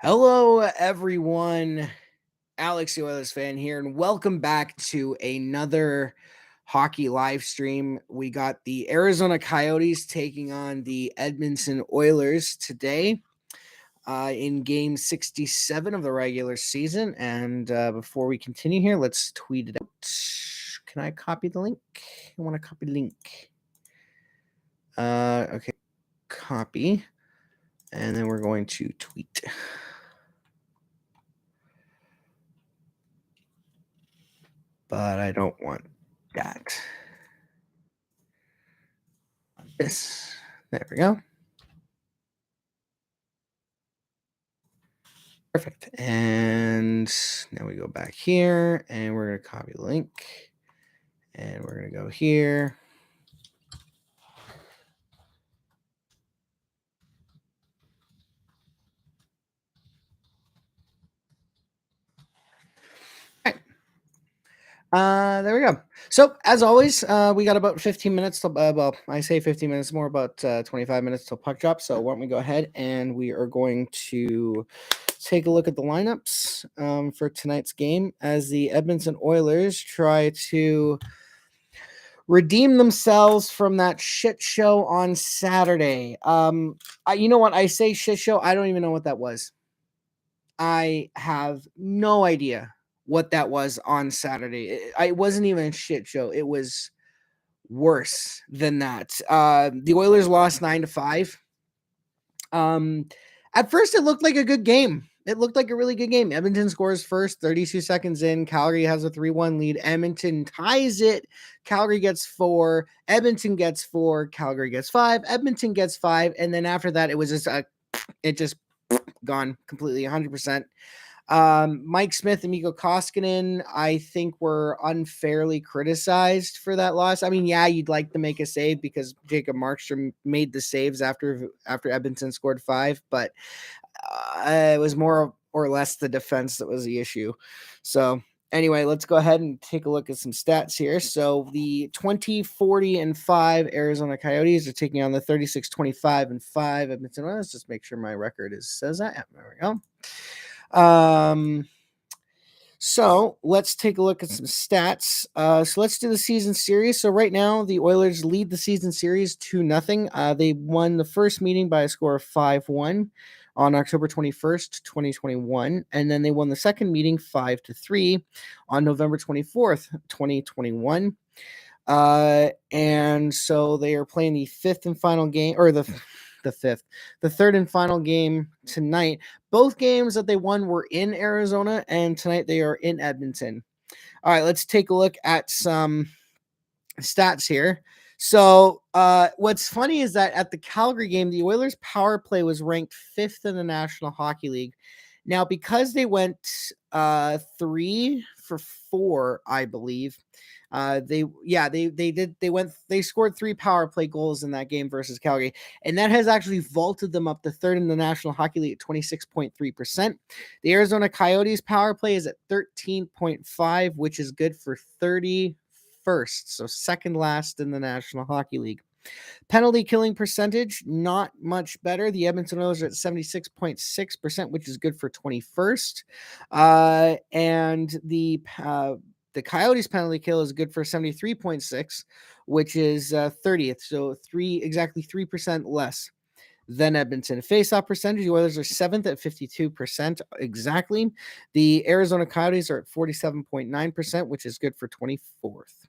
Hello, everyone. Alex, the Oilers fan here, and welcome back to another hockey live stream. We got the Arizona Coyotes taking on the Edmonton Oilers today in game 67 of the regular season. And before we continue here, let's tweet it out. Can I copy the link? I want to copy the link. Okay, copy. And then we're going to tweet. But I don't want that. This. There we go. Perfect. And now we go back here and we're going to copy the link and we're going to go here. There we go. So as always, we got about 15 minutes to, well, I say 15 minutes, more about 25 minutes till puck drop. So why don't we go ahead and we are going to take a look at the lineups for tonight's game as the Edmonton Oilers try to redeem themselves from that shit show on Saturday. You know what? I say shit show. I don't even know what that was. I have no idea what that was on Saturday. It wasn't even a shit show. It was worse than that. The Oilers lost 9-5. At first, it looked like a good game. It looked like a really good game. Edmonton scores first, 32 seconds in. Calgary has a 3-1 lead. Edmonton ties it. Calgary gets 4. Edmonton gets 4. Calgary gets 5. Edmonton gets 5. And then after that, it was just gone completely 100%. Mike Smith and Mikko Koskinen, I think, were unfairly criticized for that loss. I mean, yeah, you'd like to make a save because Jacob Markstrom made the saves after Edmonton scored 5, but it was more or less the defense that was the issue. So anyway, let's go ahead and take a look at some stats here. So the 20-40-5 Arizona Coyotes are taking on the 36-25-5 Edmonton. Let's just make sure my record says that. There we go. So let's take a look at some stats. So let's do the season series. So right now, the Oilers lead the season series 2-0. They won the first meeting by a score of 5-1 on October 21st, 2021. And then they won the second meeting 5-3 on November 24th, 2021. And so they are playing the fifth and final game, or the third and final game tonight. Both games that they won were in Arizona, and tonight they are in Edmonton. All right, let's take a look at some stats here. So what's funny is that at the Calgary game, the Oilers' power play was ranked 5th in the National Hockey League. Now, because they went 3 for 4, I believe. They scored 3 power play goals in that game versus Calgary, and that has actually vaulted them up to 3rd in the National Hockey League at 26.3%. The Arizona Coyotes power play is at 13.5, which is good for 31st, so second last in the National Hockey League. Penalty killing percentage, not much better. The Edmonton Oilers are at 76.6%, which is good for 21st. And the Coyotes penalty kill is good for 73.6, which is 30th. So exactly 3% less than Edmonton. Face-off percentage, the Oilers are 7th at 52% exactly. The Arizona Coyotes are at 47.9%, which is good for 24th.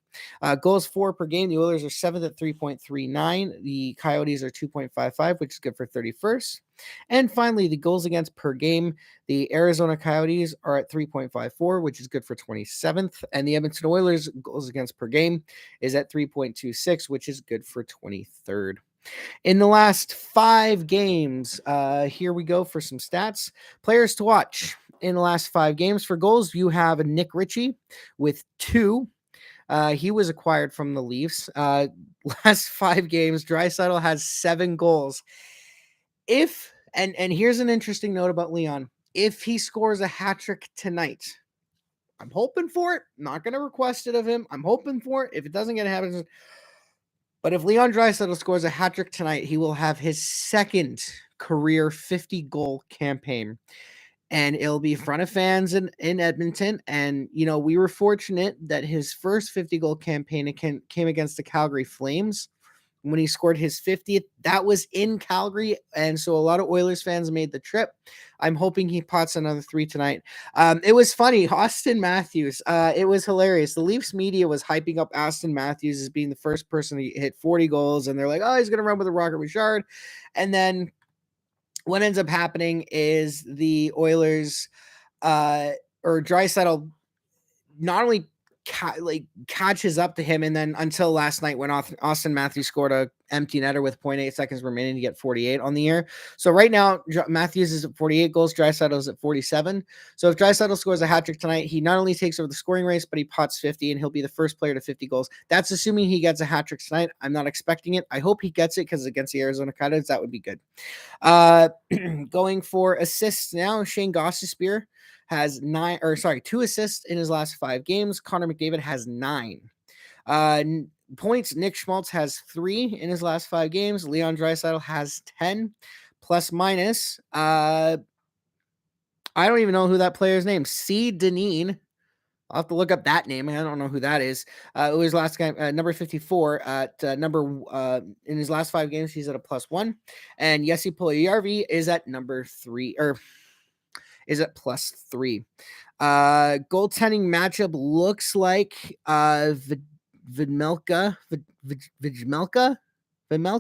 Goals for per game, the Oilers are 7th at 3.39. The Coyotes are 2.55, which is good for 31st. And finally, the goals against per game, the Arizona Coyotes are at 3.54, which is good for 27th. And the Edmonton Oilers goals against per game is at 3.26, which is good for 23rd. In the last 5 games, here we go for some stats. Players to watch in the last 5 games. For goals, you have Nick Ritchie with 2. He was acquired from the Leafs. Last 5 games, Draisaitl has 7 goals. And here's an interesting note about Leon. If he scores a hat trick tonight, I'm hoping for it. Not going to request it of him. I'm hoping for it. If it doesn't get happen, but if Leon Draisaitl scores a hat trick tonight, he will have his second career 50-goal campaign. and it'll be in front of fans in Edmonton. And, we were fortunate that his first 50 goal campaign came against the Calgary Flames when he scored his 50th. That was in Calgary. And so a lot of Oilers fans made the trip. I'm hoping he pots another 3 tonight. It was funny. Austin Matthews, it was hilarious. The Leafs media was hyping up Austin Matthews as being the first person to hit 40 goals. And they're like, oh, he's going to run with a Rocket Richard. And then what ends up happening is the Oilers or Draisaitl not only catches up to him, and then until last night when Austin Matthews scored a empty netter with 0.8 seconds remaining to get 48 on the year. So right now Matthews is at 48 goals, Draisaitl is at 47. So if Draisaitl scores a hat trick tonight, he not only takes over the scoring race, but he pots 50, and he'll be the first player to 50 goals. That's assuming he gets a hat trick tonight. I'm not expecting it. I hope he gets it because against the Arizona Coyotes, that would be good. Going for assists now, Shane Gostisbehere has 2 assists in his last 5 games. Connor McDavid has 9. Points, Nick Schmaltz has 3 in his last 5 games. Leon Draisaitl has 10. Plus minus. I don't even know who that player's name. C. Deneen. I'll have to look up that name. I don't know who that is. It was last game, number 54 at in his last 5 games. He's at a +1, and Jesse Puljujarvi is at number 3 is at +3. Goaltending matchup looks like Vejmelka.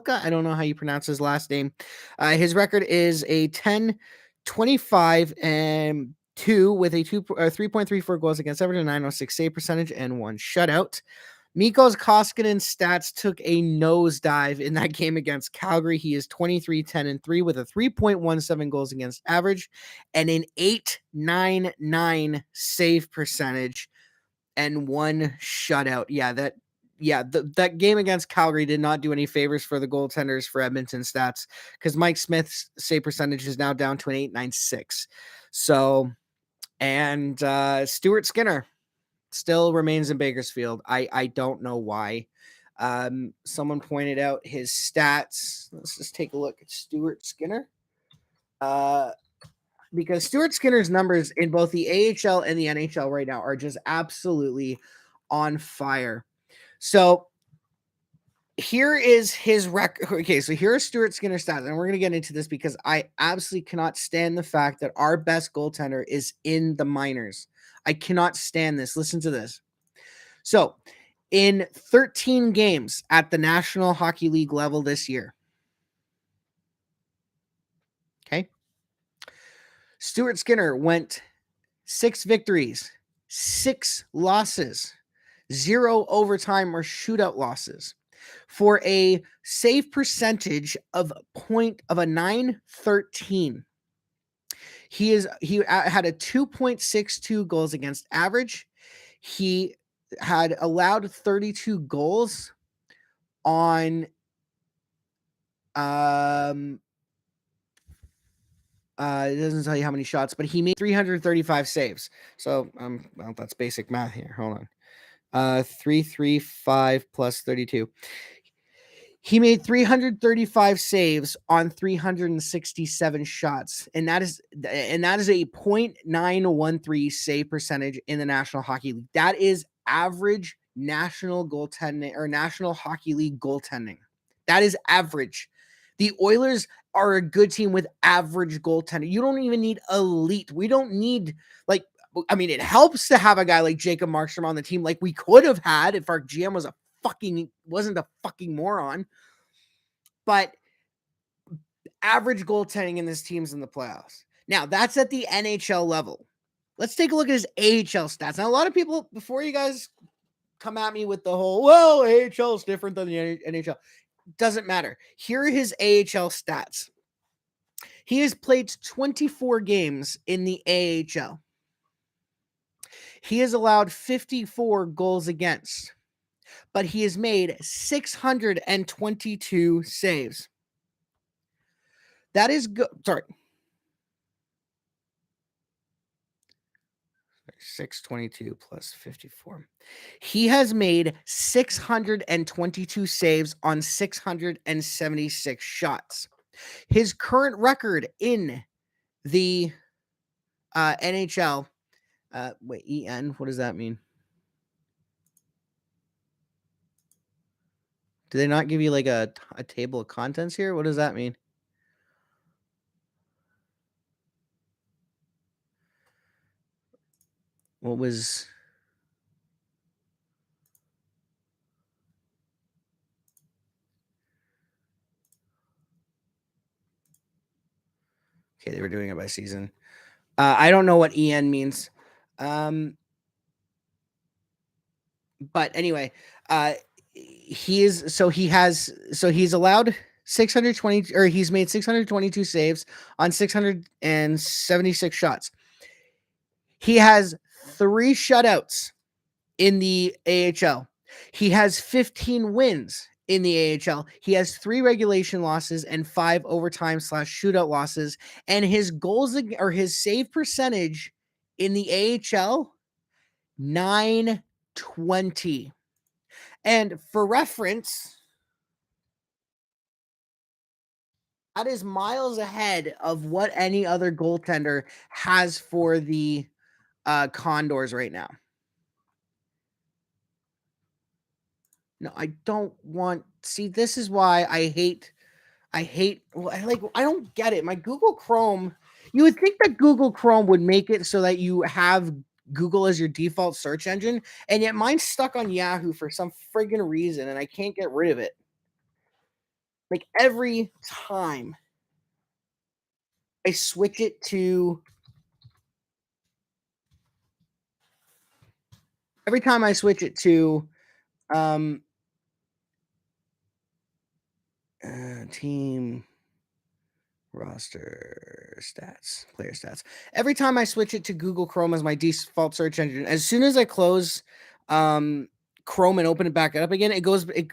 I don't know how you pronounce his last name. His record is a 10-25 and 2 with a 3.34 goals against average, a 906 save percentage, and 1 shutout. Mikos Koskinen's stats took a nosedive in that game against Calgary. He is 23-10-3 with a 3.17 goals against average and an 899 save percentage and 1 shutout. That game against Calgary did not do any favors for the goaltenders for Edmonton stats, because Mike Smith's save percentage is now down to an 896. So, and Stuart Skinner still remains in Bakersfield. I don't know why. Someone pointed out his stats. Let's just take a look at Stuart Skinner. Because Stuart Skinner's numbers in both the AHL and the NHL right now are just absolutely on fire. So here is his record. Okay, so here are Stuart Skinner's stats, and we're going to get into this because I absolutely cannot stand the fact that our best goaltender is in the minors. I cannot stand this. Listen to this. So, in 13 games at the National Hockey League level this year, okay, Stuart Skinner went 6 victories, 6 losses, 0 overtime or shootout losses, for a save percentage of a 913. He had a 2.62 goals against average. He had allowed 32 goals on it doesn't tell you how many shots, but he made 335 saves. So well, that's basic math here. Hold on. 335 plus 32. He made 335 saves on 367 shots, and that is a 0.913 save percentage in the National Hockey League. That is average national goaltending or National Hockey League goaltending. That is average. The Oilers are a good team with average goaltending. You don't even need elite. We don't need it helps to have a guy like Jacob Markstrom on the team, like we could have had if our GM wasn't a fucking moron. But average goaltending in this team's in the playoffs. Now, that's at the NHL level. Let's take a look at his AHL stats. Now, a lot of people, before you guys come at me with the whole, well, AHL is different than the NHL. Doesn't matter. Here are his AHL stats. He has played 24 games in the AHL. He has allowed 54 goals against, but he has made 622 saves. That is good. Sorry. 622 plus 54. He has made 622 saves on 676 shots. His current record in the NHL. Wait, EN. What does that mean? Do they not give you like a table of contents here? What does that mean? What was? Okay, they were doing it by season. I don't know what EN means. But anyway, he's allowed 620, or he's made 622 saves on 676 shots. He has 3 shutouts in the AHL. He has 15 wins in the AHL. He has 3 regulation losses and 5 overtime/shootout losses. And his goals or his save percentage in the AHL, 920. And for reference, that is miles ahead of what any other goaltender has for the Condors right now. No, I don't want. See, this is why I hate. I don't get it. My Google Chrome. You would think that Google Chrome would make it so that you have Google as your default search engine, and yet mine's stuck on Yahoo for some friggin' reason, and I can't get rid of it. Like every time I switch it to team roster stats, player stats. Every time I switch it to Google Chrome as my default search engine, as soon as I close Chrome and open it back up again, it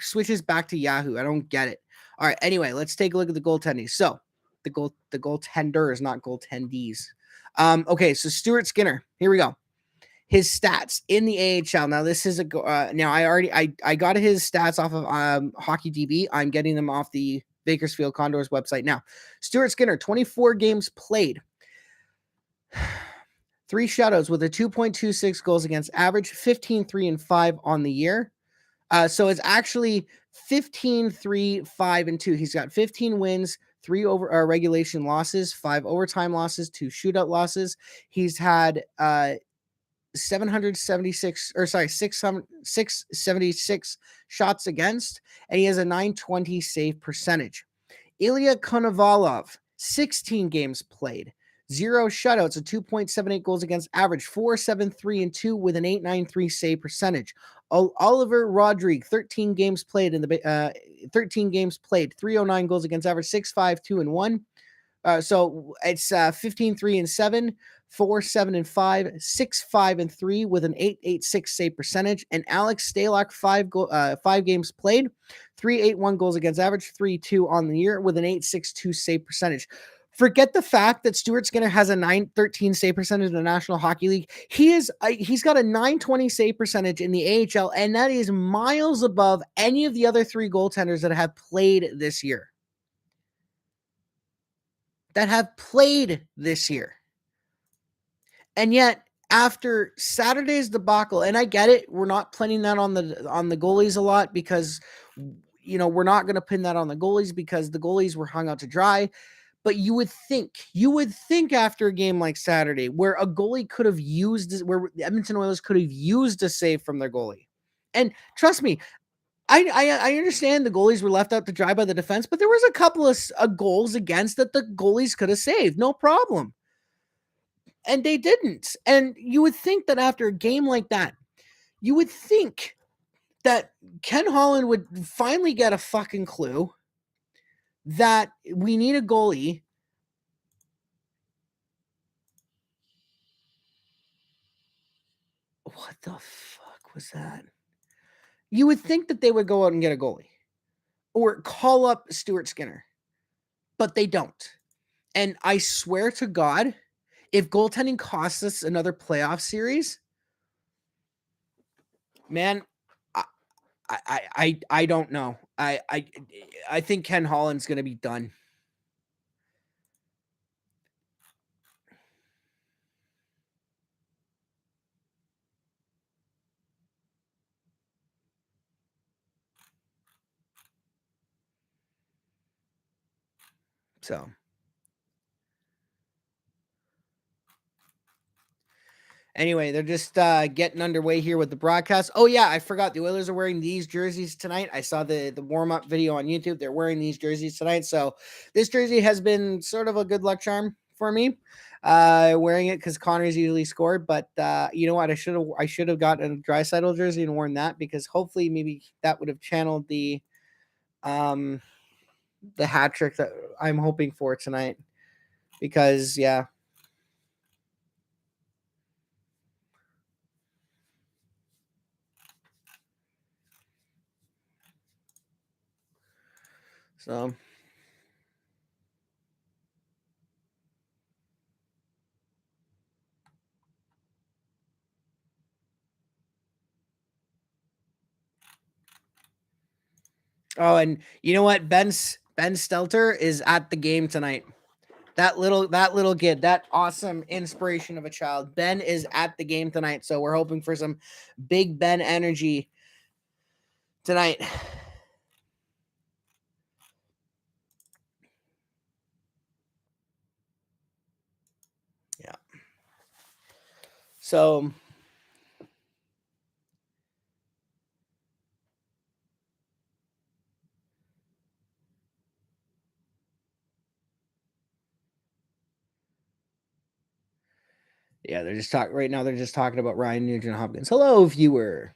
switches back to Yahoo. I don't get it. All right, anyway, let's take a look at the goaltending. So the goaltenders, not goaltendees. Okay, so Stuart Skinner. Here we go. His stats in the AHL. Now this is now I got his stats off of Hockey DB. I'm getting them off the Bakersfield Condors website now. Stuart Skinner, 24 games played, 3 shutouts with a 2.26 goals against average, 15-3-5 on the year. So it's actually 15-3-5-2. He's got 15 wins, 3 regulation losses, 5 overtime losses, 2 shootout losses. He's had 676 shots against, and he has a 920 save percentage. Ilya Konovalov, 16 games played, 0 shutouts, a 2.78 goals against average, 4.73-2 with an 893 save percentage. Oliver Rodrigue, 13 games played 309 goals against average, 6.52-1. So it's 15-3-7, 4-7-5, 6-5-3 with an 886 save percentage. And Alex Stalock, 5 games played, 381 goals against average, 3-2 on the year with an 862 save percentage. Forget the fact that Stuart Skinner has a 913 save percentage in the National Hockey League. He's got a 920 save percentage in the AHL, and that is miles above any of the other 3 goaltenders that have played this year. And yet, after Saturday's debacle, and I get it, we're not pinning that on the goalies a lot because, we're not going to pin that on the goalies because the goalies were hung out to dry. But you would think after a game like Saturday, where a goalie could have used, where the Edmonton Oilers could have used a save from their goalie. And trust me, I understand the goalies were left out to dry by the defense, but there was a couple of goals against that the goalies could have saved, no problem. And they didn't. And you would think that after a game like that, you would think that Ken Holland would finally get a fucking clue that we need a goalie. What the fuck was that? You would think that they would go out and get a goalie or call up Stuart Skinner, but they don't. And I swear to God, if goaltending costs us another playoff series, man, I don't know. I think Ken Holland's going to be done. So anyway, they're just getting underway here with the broadcast. Oh yeah, I forgot the Oilers are wearing these jerseys tonight. I saw the warm-up video on YouTube. They're wearing these jerseys tonight. So this jersey has been sort of a good luck charm for me. Wearing it because Connor's usually scored, but you know what? I should have gotten a Draisaitl jersey and worn that, because hopefully maybe that would have channeled the hat trick that I'm hoping for tonight. Because yeah. So oh, and you know what? Ben Stelter is at the game tonight. That little kid, that awesome inspiration of a child. Ben is at the game tonight, so we're hoping for some big Ben energy tonight. Yeah. So yeah, they're just talking right now. They're just talking about Ryan Nugent Hopkins. Hello, viewer.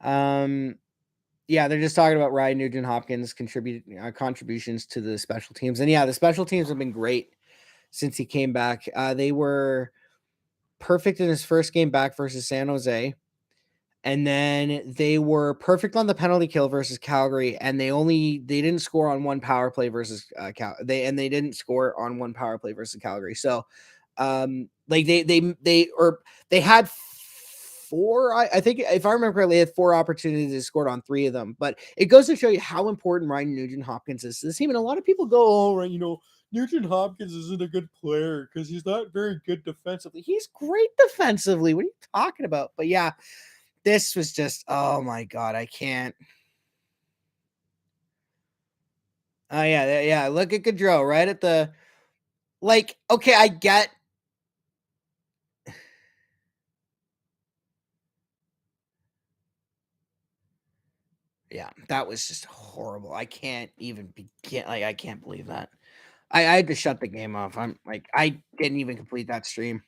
Yeah, they're just talking about Ryan Nugent Hopkins contributions to the special teams, and yeah, the special teams have been great since he came back. They were perfect in his first game back versus San Jose. And then they were perfect on the penalty kill versus Calgary, and they didn't score on one power play versus they didn't score on one power play versus Calgary. So, like they had four. I think if I remember correctly, they had four opportunities. They scored on three of them. But it goes to show you how important Ryan Nugent Hopkins is to this team. And a lot of people go, "Oh, right, Nugent Hopkins isn't a good player because he's not very good defensively." He's great defensively. What are you talking about? But yeah. This was just, oh my God, I can't. Oh yeah. Look at Gaudreau right at the, like, okay, I get. Yeah, that was just horrible. I can't even begin. Like, I can't believe that. I had to shut the game off. I'm like, I didn't even complete that stream.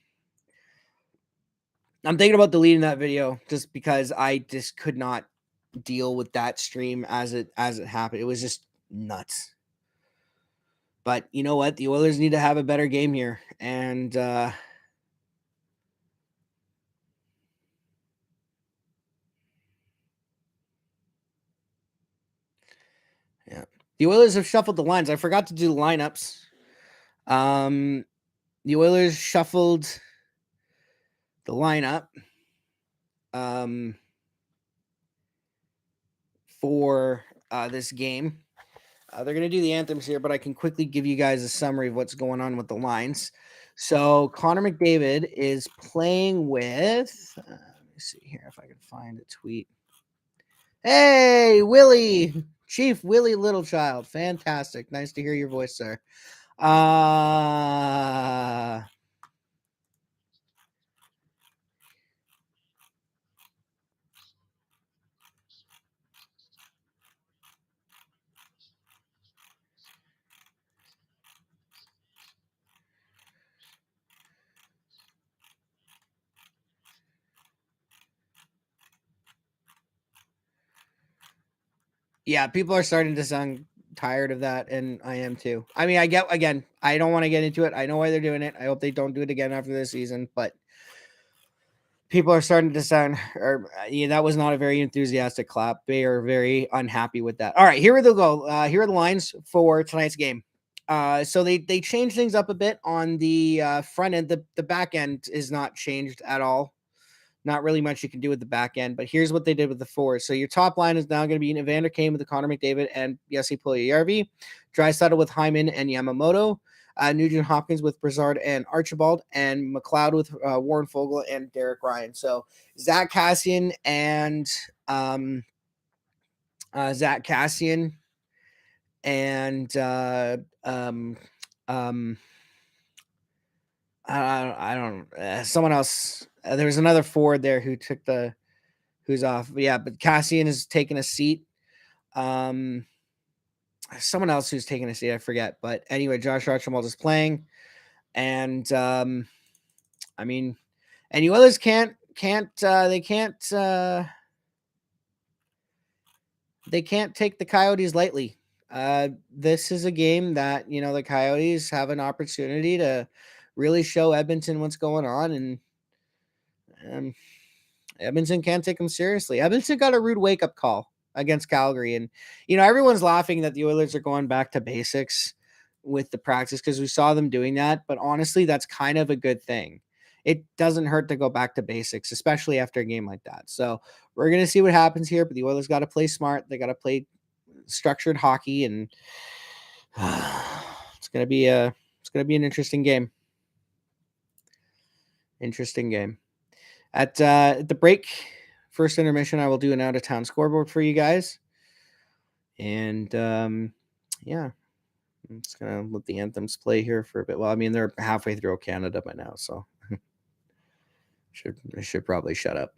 I'm thinking about deleting that video just because I just could not deal with that stream as it happened. It was just nuts. But you know what? The Oilers need to have a better game here. And yeah. The Oilers have shuffled the lines. I forgot to do the lineups. The Oilers shuffled the lineup for this game. They're going to do the anthems here, but I can quickly give you guys a summary of what's going on with the lines. So Connor McDavid is playing with, let me see here if I can find a tweet. Hey, Willie, Chief Willie Littlechild. Fantastic. Nice to hear your voice, sir. Yeah, people are starting to sound tired of that, and I am too. I mean, I don't want to get into it. I know why they're doing it. I hope they don't do it again after this season, but people are starting to sound, or yeah, that was not a very enthusiastic clap. They are very unhappy with that. All right, here they'll go. Here are the lines for tonight's game. So they changed things up a bit on the front end. The back end is not changed at all. Not really much you can do with the back end, but here's what they did with the forwards. So your top line is now going to be Evander Kane with the Connor McDavid and Jesse Puljujarvi, Draisaitl with Hyman and Yamamoto, Nugent Hopkins with Brassard and Archibald, and McLeod with Warren Fogle and Derek Ryan. So Zach Kassian and and I don't someone else. There was another forward there who took who's off. But yeah, but Cassian is taking a seat. Um, Someone else who's taking a seat, I forget. But anyway, Josh Archibald is playing, and I mean, and you others they can't take the Coyotes lightly. This is a game that the Coyotes have an opportunity to really show Edmonton what's going on, and um, Edmonton can't take them seriously. Edmonton got a rude wake up call against Calgary, and everyone's laughing that the Oilers are going back to basics with the practice because we saw them doing that. But honestly, that's kind of a good thing. It doesn't hurt to go back to basics, especially after a game like that. So we're gonna see what happens here. But the Oilers got to play smart. They got to play structured hockey, and it's gonna be an interesting game. Interesting game. At the break, first intermission, I will do an out of town scoreboard for you guys, and yeah, I'm just gonna let the anthems play here for a bit. Well, I mean they're halfway through Canada by now, so I should probably shut up.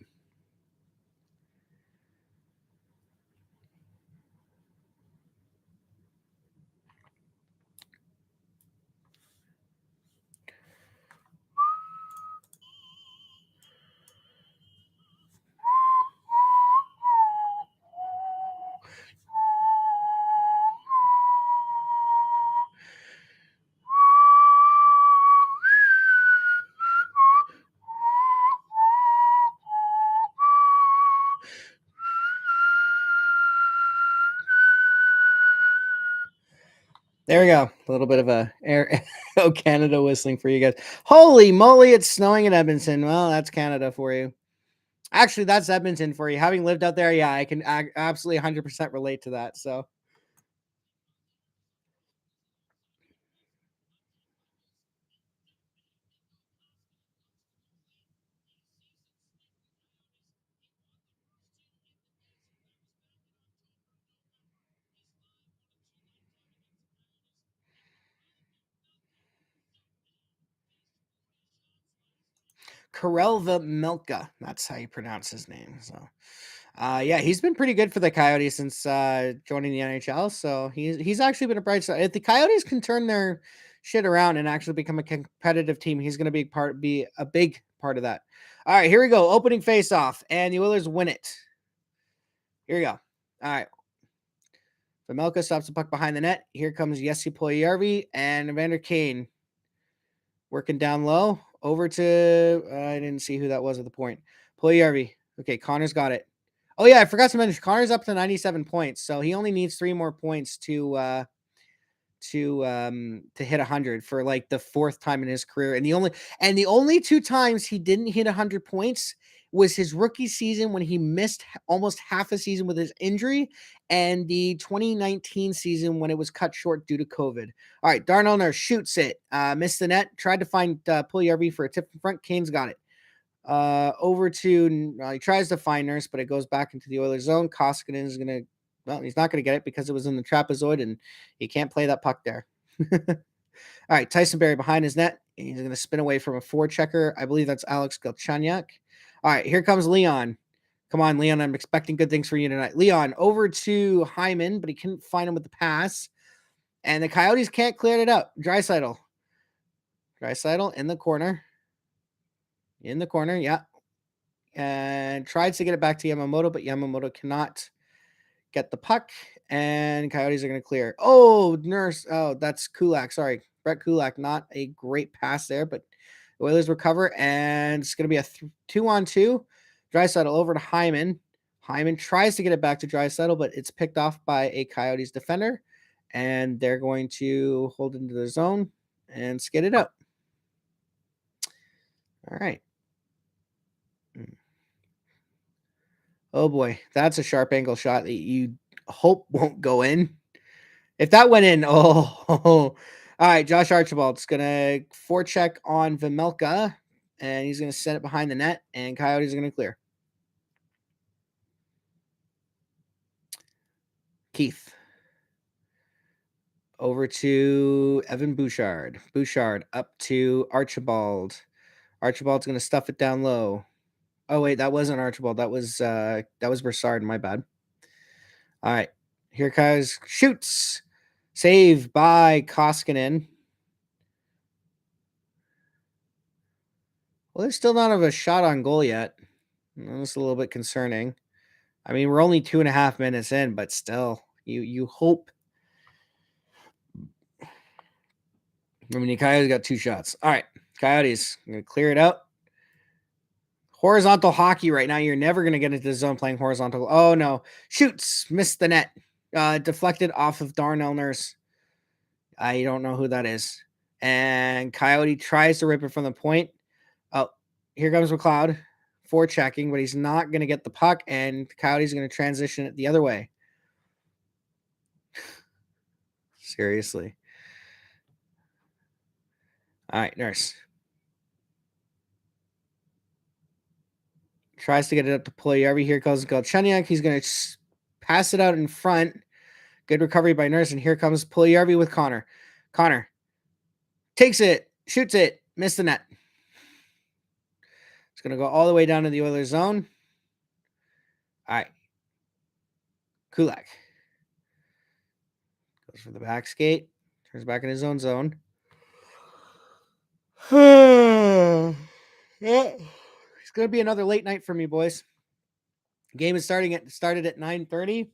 There we go. A little bit of a air Canada whistling for you guys. Holy moly, it's snowing in Edmonton. Well, that's Canada for you. Actually, that's Edmonton for you. Having lived out there, yeah, I can absolutely 100% relate to that. So Karel Vejmelka, that's how you pronounce his name. So yeah, he's been pretty good for the Coyotes since joining the NHL. So he's actually been a bright side. If the Coyotes can turn their shit around and actually become a competitive team, he's going to be a big part of that. All right, here we go. Opening face-off, and the Oilers win it. Here we go. All right. Vejmelka stops the puck behind the net. Here comes Jesse Puljujarvi and Evander Kane working down low. Over to I didn't see who that was at the point. Puljujarvi. Okay, Connor's got it. Oh yeah, I forgot to mention Connor's up to 97 points, so he only needs 3 more points to hit 100 for like the 4th time in his career. And the only 2 times he didn't hit 100 points was his rookie season when he missed almost half a season with his injury, and the 2019 season when it was cut short due to COVID. All right, Darnell Nurse shoots it, missed the net, tried to find Puljujarvi for a tip in front. Kane's got it. Over to he tries to find Nurse, but it goes back into the Oilers zone. Koskinen is gonna he's not gonna get it because it was in the trapezoid and he can't play that puck there. All right, Tyson Barrie behind his net. He's gonna spin away from a forechecker. I believe that's Alex Galchenyuk. All right, here comes Leon. Come on, Leon. I'm expecting good things for you tonight. Leon over to Hyman, but he couldn't find him with the pass. And the Coyotes can't clear it up. Draisaitl in the corner. Yeah. And tries to get it back to Yamamoto, but Yamamoto cannot get the puck. And Coyotes are going to clear. Oh, Nurse. Oh, that's Kulak. Sorry. Brett Kulak. Not a great pass there, but the Oilers recover. And it's going to be a 2-on-2. Draisaitl over to Hyman. Hyman tries to get it back to Draisaitl, but it's picked off by a Coyotes defender. And they're going to hold into the zone and skid it up. All right. Oh boy, that's a sharp angle shot that you hope won't go in. If that went in, all right. Josh Archibald's gonna forecheck on Vejmelka, and he's gonna set it behind the net, and Coyotes are gonna clear. Keith. Over to Evan Bouchard. Bouchard up to Archibald. Archibald's going to stuff it down low. Oh, wait, that wasn't Archibald. That was Broussard. My bad. All right. Here comes shoots. Save by Koskinen. Well, there's still not of a shot on goal yet. That's a little bit concerning. I mean, we're only 2.5 minutes in, but still, you hope. I mean, the Coyotes got 2 shots. All right, Coyotes, I'm going to clear it out. Horizontal hockey right now. You're never going to get into the zone playing horizontal. Oh, no. Shoots. Missed the net. Deflected off of Darnell Nurse. I don't know who that is. And Coyote tries to rip it from the point. Oh, here comes McLeod. Forechecking, but he's not going to get the puck, and Coyote's going to transition it the other way. Seriously. All right, Nurse. Tries to get it up to Puljujärvi. Here goes Galchenyuk. He's going to pass it out in front. Good recovery by Nurse, and here comes Puljujärvi with Connor. Connor takes it, shoots it, missed the net. It's going to go all the way down to the Oilers zone. All right. Kulak goes for the back skate. Turns back in his own zone. Yeah. It's going to be another late night for me, boys. Game is started at 9:30.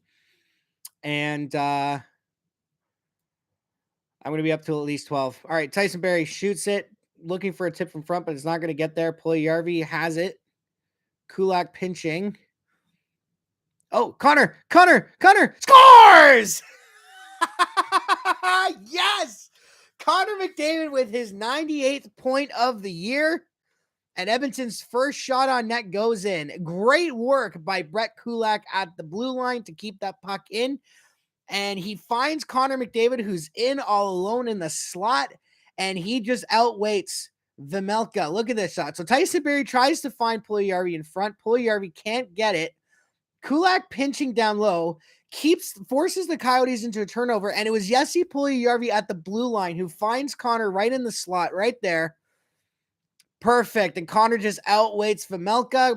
And I'm going to be up till at least 12. All right. Tyson Barrie shoots it. Looking for a tip from front, but it's not going to get there. Puljujärvi has it. Kulak pinching. Oh, Connor scores! Yes! Connor McDavid with his 98th point of the year. And Edmonton's first shot on net goes in. Great work by Brett Kulak at the blue line to keep that puck in. And he finds Connor McDavid, who's in all alone in the slot, and he just outweights Vejmelka. Look at this shot. So Tyson Barrie tries to find Puljujärvi in front. Puljujärvi can't get it. Kulak pinching down low, forces the Coyotes into a turnover, and it was Jesse Puljujärvi at the blue line who finds Connor right in the slot, right there. Perfect. And Connor just outweights Vejmelka.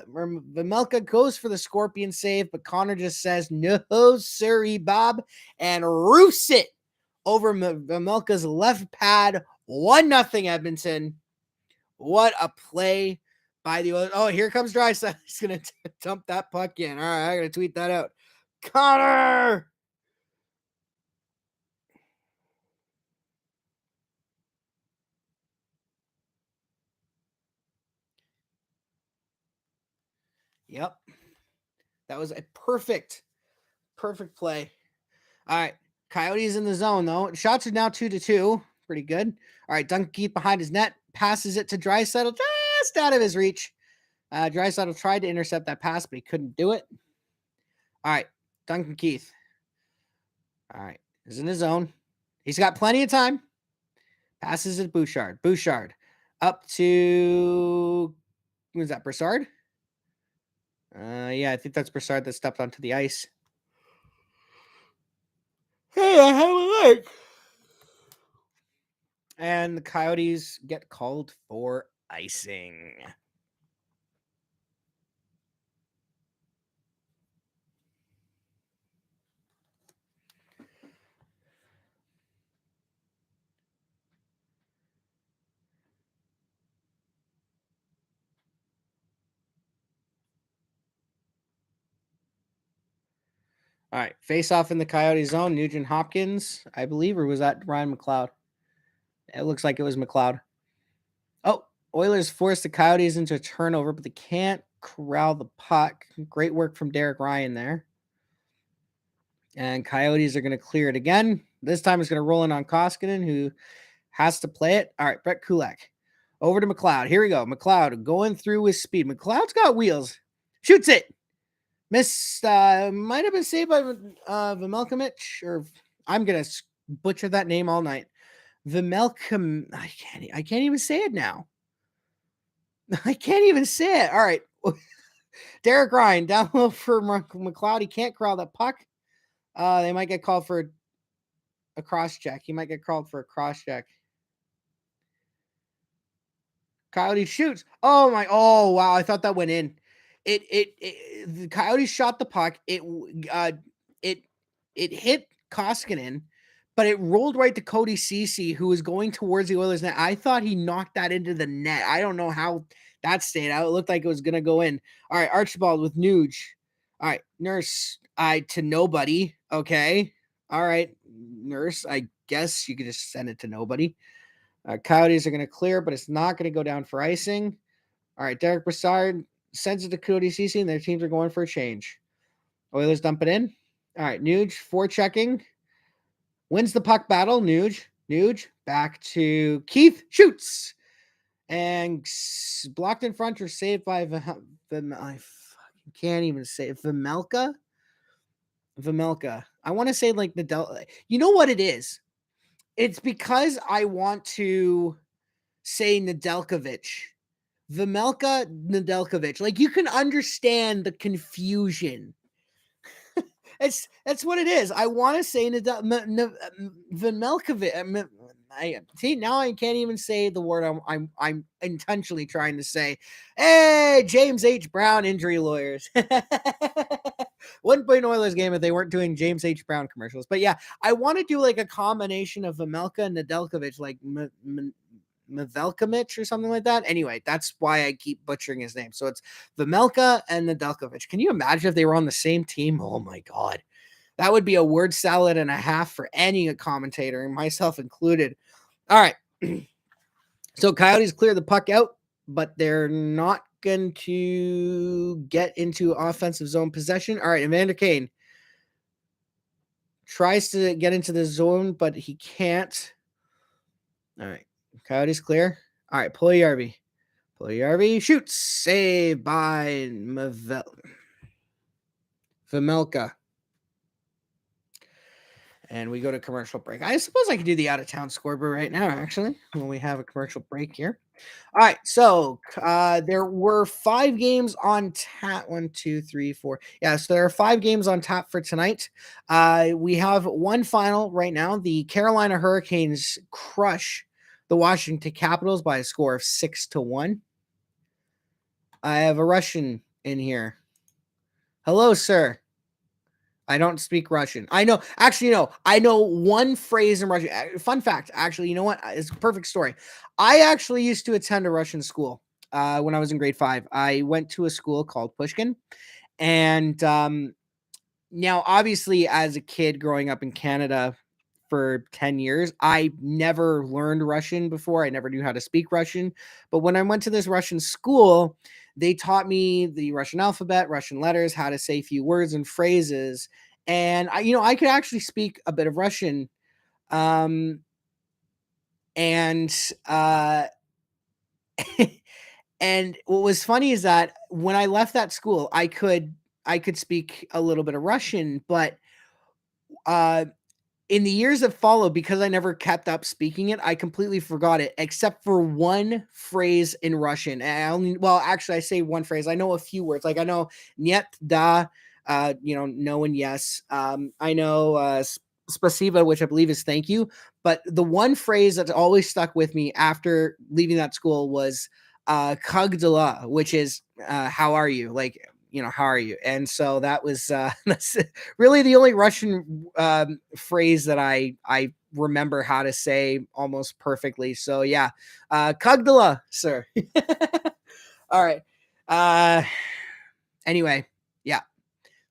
Vejmelka goes for the scorpion save, but Connor just says, no, sorry, Bob, and roofs it over Vejmelka's left pad. 1-0 Edmonton. What a play by the Oilers. Oh, here comes Draisaitl. He's going to dump that puck in. All right, I got to tweet that out. Connor! Yep. That was a perfect play. All right. Coyotes in the zone, though. Shots are now 2-2. Pretty good. All right. Duncan Keith behind his net. Passes it to Draisaitl just out of his reach. Draisaitl tried to intercept that pass, but he couldn't do it. All right. Duncan Keith. All right. He's in his zone. He's got plenty of time. Passes it to Bouchard. Bouchard up to, who was that, Broussard? Yeah, I think that's Broussard that stepped onto the ice. Hey, I have a leg. And the Coyotes get called for icing. All right, face off in the Coyote zone. Nugent Hopkins, I believe, or was that Ryan McLeod? It looks like it was McLeod. Oh, Oilers force the Coyotes into a turnover, but they can't corral the puck. Great work from Derek Ryan there. And Coyotes are going to clear it again. This time it's going to roll in on Koskinen, who has to play it. All right, Brett Kulak. Over to McLeod. Here we go. McLeod going through with speed. McLeod's got wheels. Shoots it. Missed. Might have been saved by Vejmelka, or I'm going to butcher that name all night. Vejmelka. I can't even say it now. I can't even say it. All right. Derek Ryan down low for McLeod. He can't corral that puck. They might get called for a cross check. He might get called for a cross check. Coyotes shoots. Oh wow! I thought that went in. The Coyotes shot the puck. It hit Koskinen, but it rolled right to Cody Ceci, who was going towards the Oilers net. I thought he knocked that into the net. I don't know how that stayed out. It looked like it was gonna go in. All right, Archibald with Nuge. All right, Nurse. To nobody. Okay. All right, Nurse. I guess you could just send it to nobody. Coyotes are going to clear, but it's not going to go down for icing. All right, Derek Brassard sends it to Cody Ceci, and their teams are going for a change. Oilers dump it in. All right, Nuge, forechecking. Wins the puck battle. Nuge, back to Keith, shoots. And blocked in front or saved by I fucking can't even say it. Vejmelka. I want to say like the you know what it is? It's because I want to say Nedeljkovic. Vejmelka Nedeljkovic. Like you can understand the confusion. That's what it is. I want to say Vejmelkovic. See, now I can't even say the word I'm intentionally trying to say. Hey, James H. Brown injury lawyers. Wouldn't play an Oilers game if they weren't doing James H. Brown commercials. But yeah, I want to do like a combination of Vejmelka and Nedeljkovic, like Mavelkovic or something like that. Anyway, that's why I keep butchering his name. So it's Vejmelka and Nedeljkovic. Can you imagine if they were on the same team? Oh my God. That would be a word salad and a half for any commentator, myself included. All right. So Coyotes clear the puck out, but they're not going to get into offensive zone possession. All right. Evander Kane tries to get into the zone, but he can't. All right. Coyotes clear. All right. Puljujärvi shoots. Saved by Vejmelka. And we go to commercial break. I suppose I could do the out-of-town scoreboard right now, actually, when we have a commercial break here. All right, so there were 5 games on tap. 1, 2, 3, 4. Yeah, so there are 5 games on tap for tonight. We have one final right now. The Carolina Hurricanes crush the Washington Capitals by a score of 6-1. I have a Russian in here. Hello, sir. I don't speak Russian. I know, actually, no, I know one phrase in Russian. Fun fact, actually, you know what? It's a perfect story. I actually used to attend a Russian school when I was in grade 5. I went to a school called Pushkin. And now, obviously, as a kid growing up in Canada for 10 years, I never learned Russian before. I never knew how to speak Russian. But when I went to this Russian school, they taught me the Russian alphabet, Russian letters, how to say a few words and phrases. And I could actually speak a bit of Russian. And and what was funny is that when I left that school, I could speak a little bit of Russian, but in the years that followed, because I never kept up speaking it, I completely forgot it, except for one phrase in Russian. And actually, I say one phrase. I know a few words. Like I know "niet," "da," no and yes. I know "spasiba," which I believe is thank you. But the one phrase that's always stuck with me after leaving that school was "kag dela," which is how are you? Like, how are you? And so that was that's really the only Russian phrase that I remember how to say almost perfectly. So yeah, Kagdala, sir. All right. Anyway, yeah.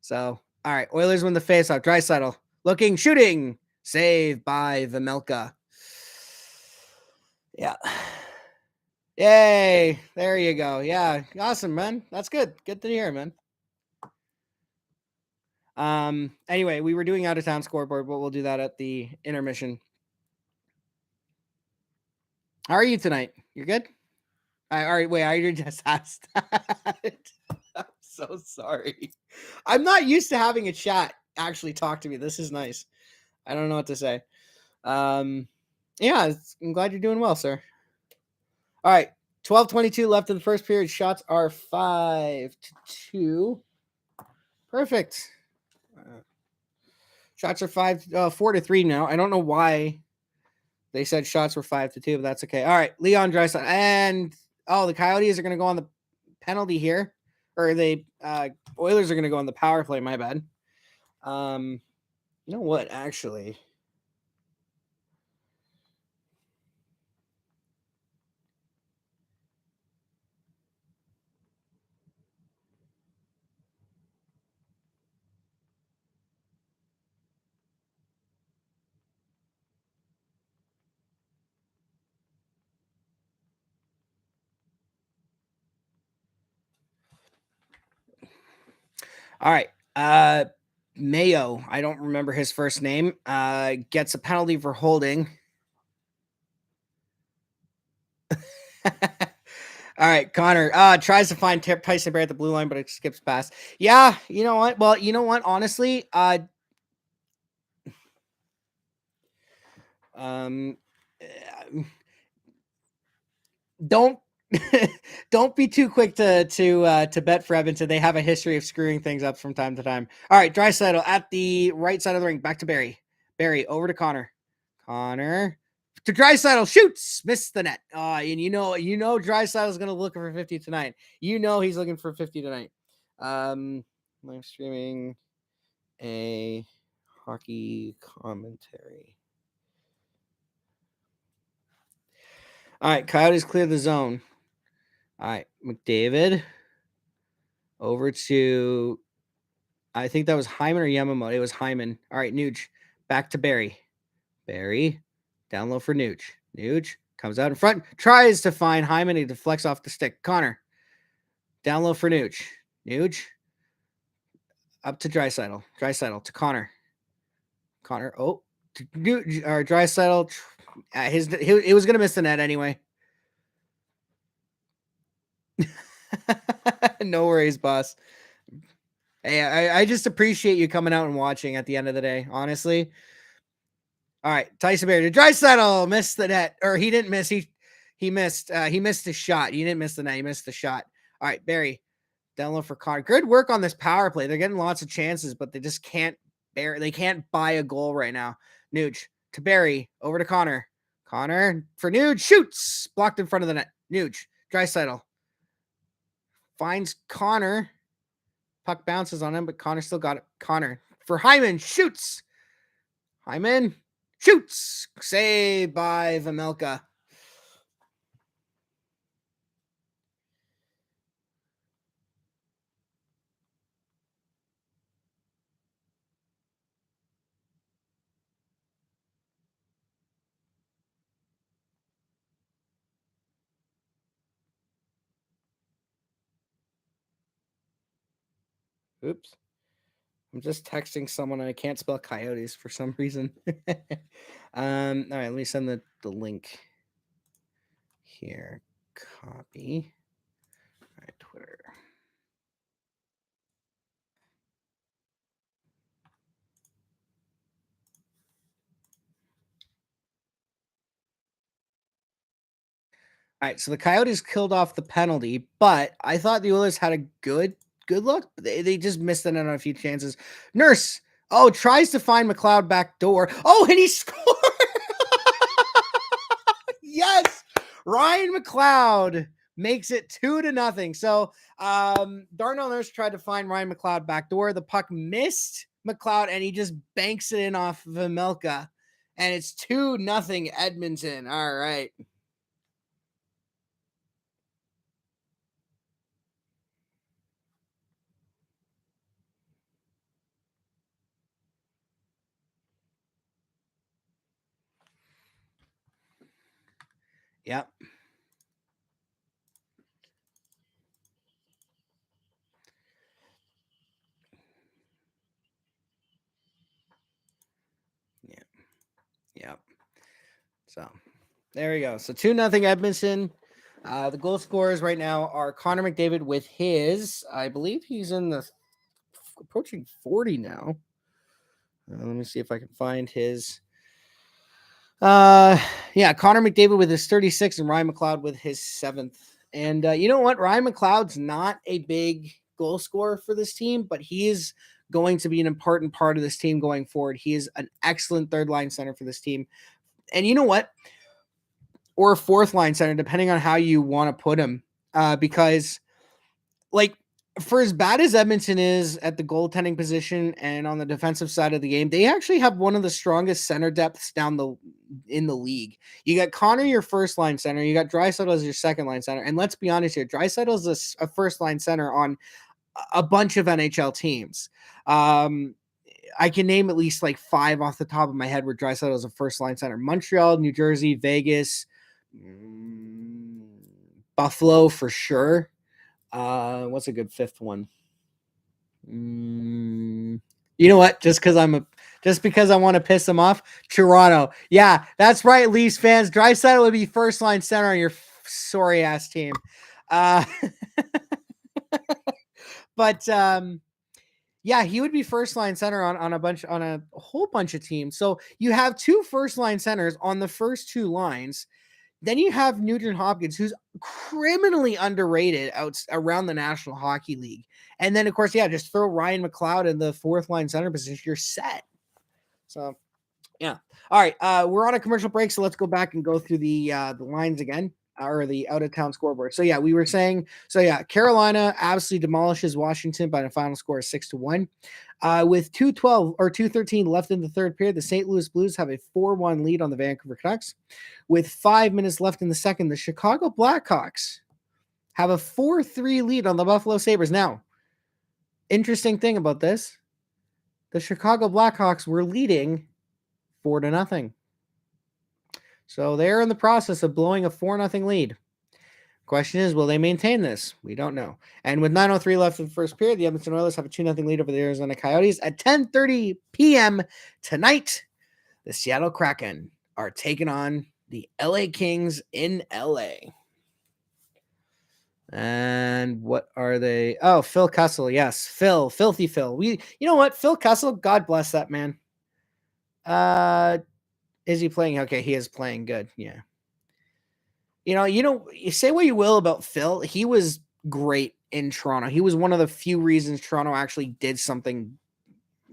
So all right, Oilers win the faceoff. Draisaitl looking, shooting, saved by Vejmelka. Yeah. Yay! There you go. Yeah, awesome, man. That's good. Good to hear, man. Anyway, we were doing out of town scoreboard, but we'll do that at the intermission. How are you tonight? You're good? All right, wait, I already just asked that. I'm so sorry. I'm not used to having a chat actually talk to me. This is nice. I don't know what to say. Yeah, I'm glad you're doing well, sir. All right, 12:22 left in the first period. Shots are 5-2. Perfect. Shots are 4-3 now. I don't know why they said shots were 5-2, but that's okay. All right, Leon Draisaitl, and the Coyotes are going to go on the penalty here, or the Oilers are going to go on the power play. My bad. You know what? Actually, all right. Mayo, I don't remember his first name, gets a penalty for holding. All right, Connor tries to find Tyson Bear at the blue line, but it skips past. Yeah, you know what? Well, you know what? Honestly, don't don't be too quick to bet for Edmonton. They have a history of screwing things up from time to time. All right, Draisaitl at the right side of the ring, back to Barry. Barry over to Connor. Connor to Draisaitl, shoots, missed the net. And you know Draisaitl's going to look for 50 tonight. You know he's looking for 50 tonight. Live streaming a hockey commentary. All right, Coyotes clear the zone. All right, McDavid over to, I think that was Hyman or Yamamoto. It was Hyman. All right, Nuge back to Barry. Barry down low for Nuge. Nuge comes out in front, tries to find Hyman. He deflects off the stick. Connor down low for Nuge. Nuge up to Draisaitl. Draisaitl to Connor. Connor, to Nuge, or Draisaitl. He was going to miss the net anyway. No worries, boss. Hey, I just appreciate you coming out and watching at the end of the day, honestly. All right, Tyson Bear to Draisaitl, missed the net, or he didn't miss. He missed. He missed his shot. He didn't miss the net. He missed the shot. All right, Barry, down low for Connor. Good work on this power play. They're getting lots of chances, but they just can't bear. They can't buy a goal right now. Nuge to Barry, over to Connor. Connor for Nuge, shoots, blocked in front of the net. Nuge, Draisaitl finds Connor. Puck bounces on him, but Connor still got it. Connor for Hyman, shoots. Hyman shoots. Saved by Vejmelka. Oops. I'm just texting someone and I can't spell Coyotes for some reason. All right, let me send the link here. Copy. All right, Twitter. All right, so the Coyotes killed off the penalty, but I thought the Oilers had a good look. They just missed it on a few chances. Nurse, tries to find McLeod back door. Oh, and he scored. Yes, Ryan McLeod makes it 2-0. So Darnell Nurse tried to find Ryan McLeod back door. The puck missed McLeod, and he just banks it in off Vejmelka, and it's 2-0 Edmonton. All right. Yep. Yep. So there we go. So 2-0 Edmonton. The goal scorers right now are Connor McDavid with his, I believe he's in the approaching 40 now. Let me see if I can find his. Connor McDavid with his 36 and Ryan McLeod with his 7th. And you know what? Ryan McLeod's not a big goal scorer for this team, but he is going to be an important part of this team going forward. He is an excellent third line center for this team. And you know what? Or a fourth line center, depending on how you want to put him. Because, like, for as bad as Edmonton is at the goaltending position and on the defensive side of the game, they actually have one of the strongest center depths in the league. You got Connor, your first line center. You got Draisaitl as your second line center. And let's be honest here, Draisaitl is a first line center on a bunch of NHL teams. I can name at least like 5 off the top of my head where Draisaitl is a first line center: Montreal, New Jersey, Vegas, Buffalo for sure. What's a good fifth one? You know what? Just because I want to piss them off, Toronto. Yeah, that's right, Leafs fans. Draisaitl would be first line center on your sorry ass team. But yeah, he would be first line center on a whole bunch of teams. So you have 2 first line centers on the first 2 lines. Then you have Nugent Hopkins, who's criminally underrated around the National Hockey League. And then, of course, yeah, just throw Ryan McLeod in the fourth line center position. You're set. So, yeah. All right. We're on a commercial break, so let's go back and go through the lines again, or the out-of-town scoreboard. So, yeah, we were saying, Carolina absolutely demolishes Washington by the final score of 6-1. With 2:12 or 2:13 left in the third period, the St. Louis Blues have a 4-1 lead on the Vancouver Canucks. With 5 minutes left in the second, the Chicago Blackhawks have a 4-3 lead on the Buffalo Sabres. Now, interesting thing about this, the Chicago Blackhawks were leading 4-0. So they're in the process of blowing a 4-0 lead. Question is, will they maintain this? We don't know. And with 9:03 left in the first period, the Edmonton Oilers have a 2-0 lead over the Arizona Coyotes. At 10:30 p.m. tonight, the Seattle Kraken are taking on the LA Kings in LA. And what are they? Oh, Phil Kessel. Yes, Filthy Phil. You know what? Phil Kessel, God bless that man. Is he playing? Okay, he is playing good. Yeah. You say what you will about Phil. He was great in Toronto. He was one of the few reasons Toronto actually did something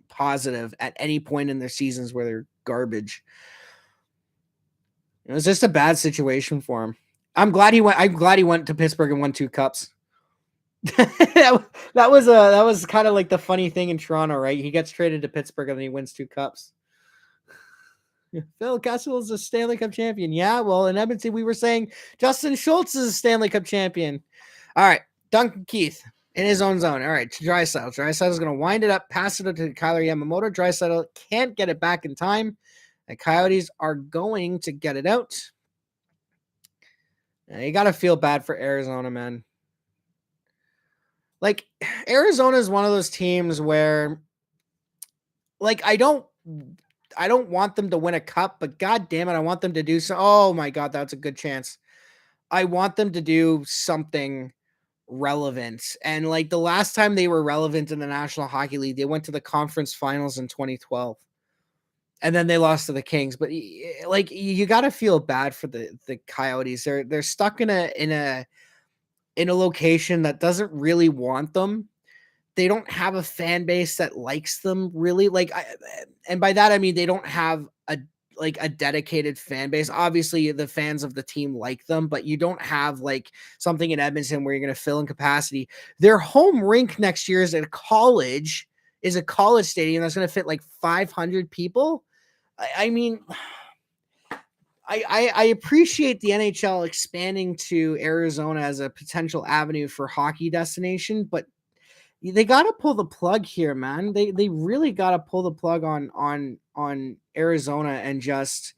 positive at any point in their seasons where they're garbage. It was just a bad situation for him. I'm glad he went to Pittsburgh and won 2 cups. that was kind of like the funny thing in Toronto, right? He gets traded to Pittsburgh and then he wins 2 cups. Phil Kessel is a Stanley Cup champion. Yeah, well, in Edmonton, we were saying Justin Schultz is a Stanley Cup champion. All right, Duncan Keith in his own zone. All right, to Draisaitl. Draisaitl is going to wind it up, pass it to Kyler Yamamoto. Draisaitl can't get it back in time. The Coyotes are going to get it out. You got to feel bad for Arizona, man. Like, Arizona is one of those teams where, like, I don't want them to win a cup, but God damn it, I want them to do so. Oh my God, that's a good chance. I want them to do something relevant. And like the last time they were relevant in the National Hockey League, they went to the conference finals in 2012. And then they lost to the Kings. But like, you got to feel bad for the Coyotes. They're stuck in a location that doesn't really want them. They don't have a fan base that likes them really. And by that I mean they don't have a dedicated fan base. Obviously, the fans of the team like them, but you don't have like something in Edmonton where you're going to fill in capacity. Their home rink next year is a college stadium that's going to fit like 500 people. I mean, I appreciate the NHL expanding to Arizona as a potential avenue for hockey destination, but they got to pull the plug here, man. They really got to pull the plug on Arizona and just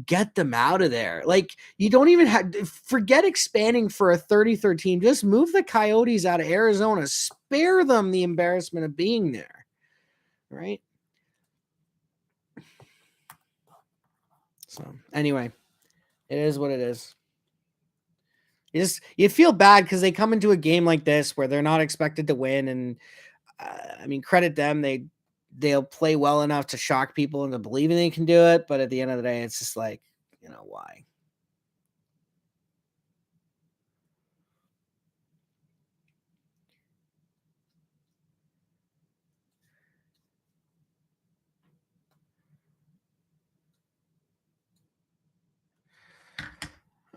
get them out of there. Like, you don't even forget expanding for a 33rd team. Just move the Coyotes out of Arizona. Spare them the embarrassment of being there. Right? So, anyway, it is what it is. You feel bad because they come into a game like this where they're not expected to win, and I mean, credit them. They'll play well enough to shock people into believing they can do it, but at the end of the day, it's just like, why?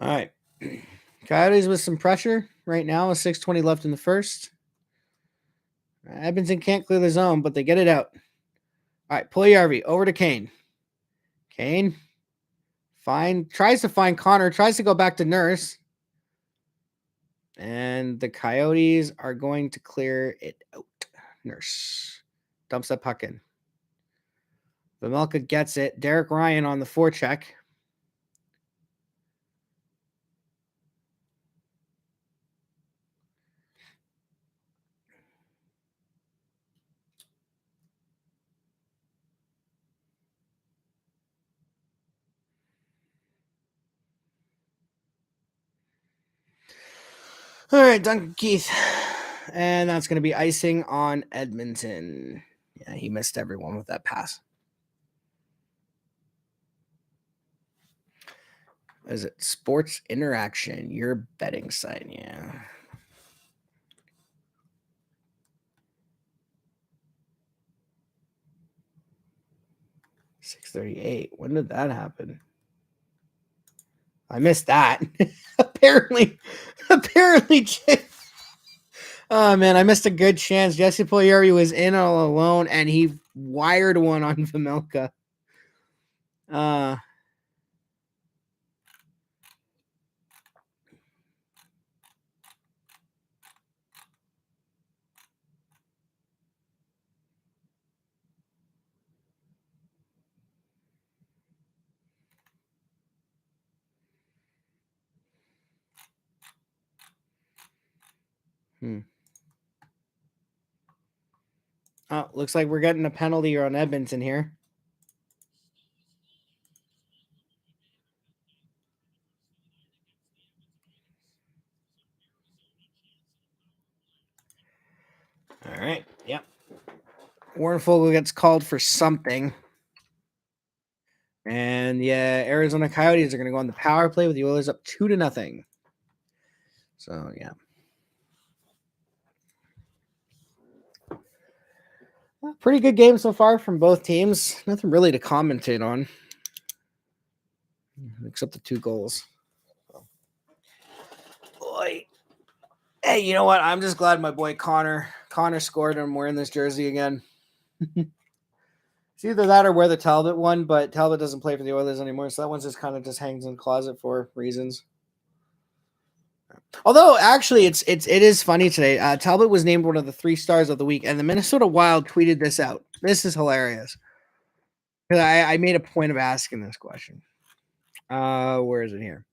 All right. Coyotes with some pressure right now. A 6:20 left in the first. Edmonton can't clear the zone, but they get it out. All right, Puljujärvi over to Kane. Kane tries to find Connor, tries to go back to Nurse. And the Coyotes are going to clear it out. Nurse dumps that puck in. Vejmelka gets it. Derek Ryan on the forecheck. All right, Duncan Keith. And that's going to be icing on Edmonton. Yeah, he missed everyone with that pass. Is it Sports Interaction? Your betting site, yeah. $6:38. When did that happen? I missed that. apparently. Oh man, I missed a good chance. Jesse Puljujärvi was in all alone, and he wired one on Vejmelka. Oh, looks like we're getting a penalty on Edmonton here. All right. Yep. Warren Fogle gets called for something. And yeah, Arizona Coyotes are going to go on the power play with the Oilers up 2-0. So yeah. Pretty good game so far from both teams. Nothing really to commentate on. Except the 2 goals. Boy. Hey, you know what? I'm just glad my boy Connor scored and I'm wearing this jersey again. It's either that or wear the Talbot one, but Talbot doesn't play for the Oilers anymore, so that one just kind of just hangs in the closet for reasons. Although actually, it is funny today. Talbot was named one of the 3 stars of the week, and the Minnesota Wild tweeted this out. This is hilarious because I made a point of asking this question. Where is it here?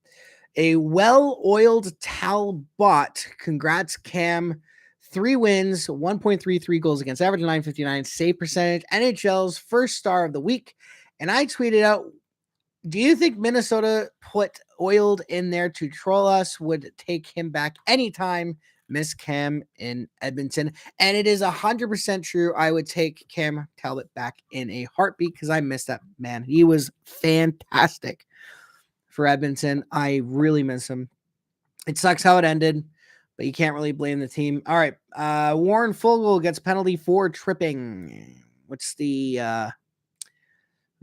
A well-oiled Talbot. Congrats, Cam. 3 wins, 1.33 goals against average, 959 save percentage, NHL's first star of the week. And I tweeted out, do you think Minnesota put oiled in there to troll us? Would take him back anytime. Miss Cam in Edmonton. And it is 100% true. I would take Cam Talbot back in a heartbeat because I miss that man. He was fantastic for Edmonton. I really miss him. It sucks how it ended, but you can't really blame the team. All right. Warren Fogle gets penalty for tripping. What's the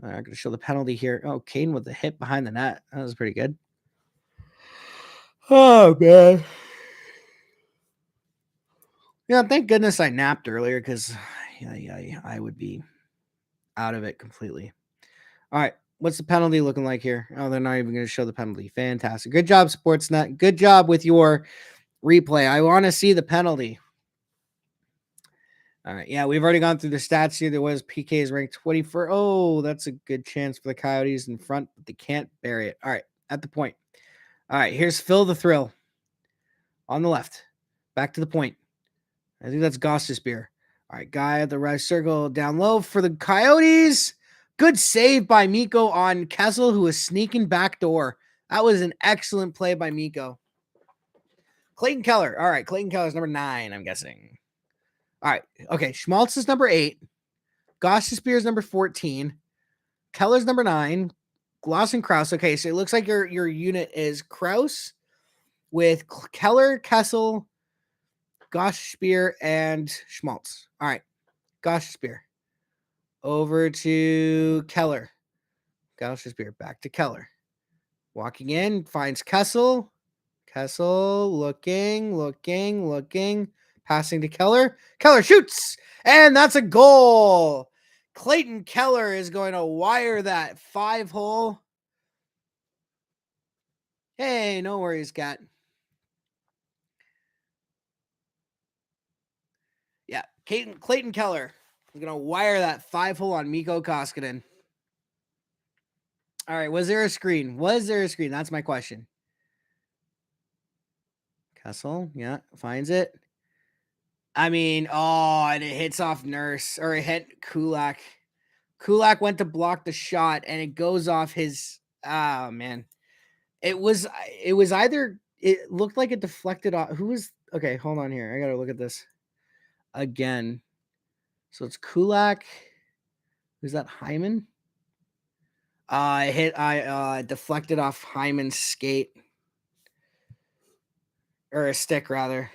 I'm going to show the penalty here. Oh, Kane with the hit behind the net. That was pretty good. Oh, man. Yeah, thank goodness I napped earlier because I would be out of it completely. All right. What's the penalty looking like here? Oh, they're not even going to show the penalty. Fantastic. Good job, Sportsnet. Good job with your replay. I want to see the penalty. All right. Yeah, we've already gone through the stats here. There was PKs ranked 24. Oh, that's a good chance for the Coyotes in front, but they can't bury it. All right. At the point. All right. Here's Phil the Thrill on the left. Back to the point. I think that's Gostisbehere. All right. Guy at the right circle down low for the Coyotes. Good save by Mikko on Kessel, who was sneaking back door. That was an excellent play by Mikko. Clayton Keller. All right. Clayton Keller's number 9, I'm guessing. All right. Okay. Schmaltz is number 8. Gostisbehere is number 14. Keller's number 9. Gloss and Krause. Okay. So it looks like your unit is Krause with Keller, Kessel, Gostisbehere, and Schmaltz. All right. Gostisbehere. Over to Keller. Gostisbehere. Back to Keller. Walking in, finds Kessel. Kessel looking. Passing to Keller. Keller shoots, and that's a goal. Clayton Keller is going to wire that 5-hole. Hey, no worries, Cat. Yeah, Clayton Keller is going to wire that 5-hole on Mikko Koskinen. All right, was there a screen? That's my question. Kessel, yeah, finds it. I mean, and it hits off Nurse, or it hit Kulak. Kulak went to block the shot, and it goes off his. Oh man, it was either. It looked like it deflected off. Who was? Okay, hold on here. I gotta look at this again. So it's Kulak. Who's that? Hyman. I deflected off Hyman's skate, or a stick rather.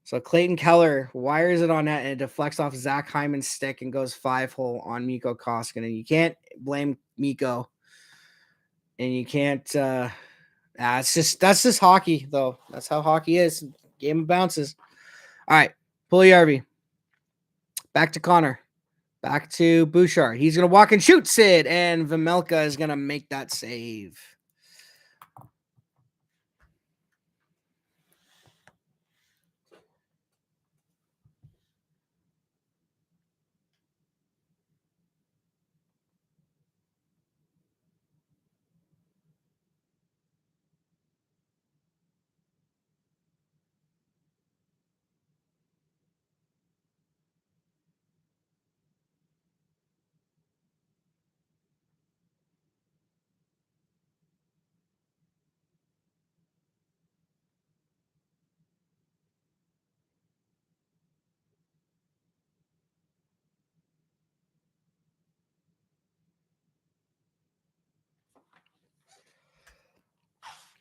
So Clayton Keller wires it on net, and it deflects off Zach Hyman's stick and goes 5-hole on Mikko Koskinen. You can't blame Mikko, and you can't. That's just hockey, though. That's how hockey is. Game of bounces. All right, Puljujärvi. Back to Connor. Back to Bouchard. He's gonna walk and shoots it, and Vejmelka is gonna make that save.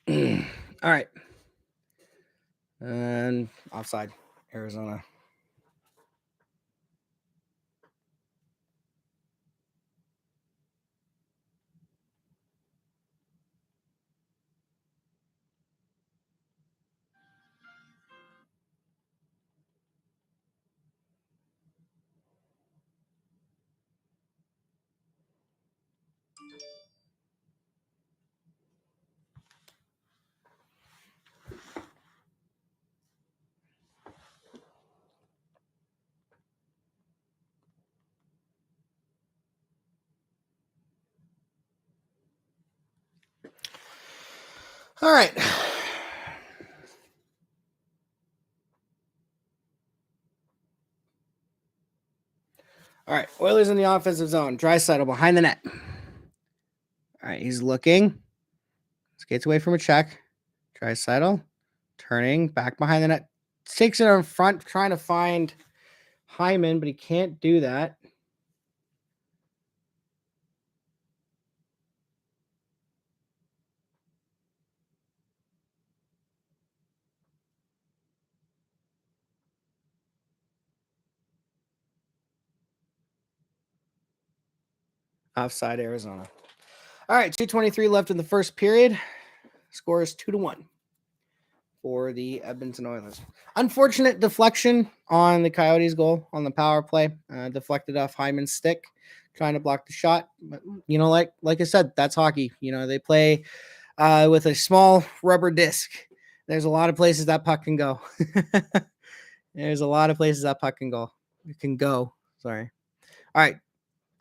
All right. And offside, Arizona. All right. All right. Oilers in the offensive zone. Draisaitl behind the net. All right. He's looking. Skates away from a check. Draisaitl turning back behind the net. Takes it in front, trying to find Hyman, but he can't do that. Offside, Arizona. All right, 2:23 left in the first period. Score is 2-1 for the Edmonton Oilers. Unfortunate deflection on the Coyotes' goal on the power play. Deflected off Hyman's stick, trying to block the shot. But, like I said, that's hockey. They play with a small rubber disc. There's a lot of places that puck can go. There's a lot of places that puck can go. It can go. Sorry. All right.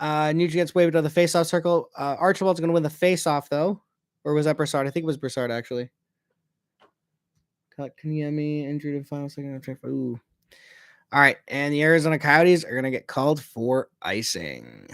Nugent gets waved to the face-off circle. Archibald's going to win the face-off, though. Or was that Brassard? I think it was Brassard, actually. Kanyemi injured in final second. Ooh. All right. And the Arizona Coyotes are going to get called for icing.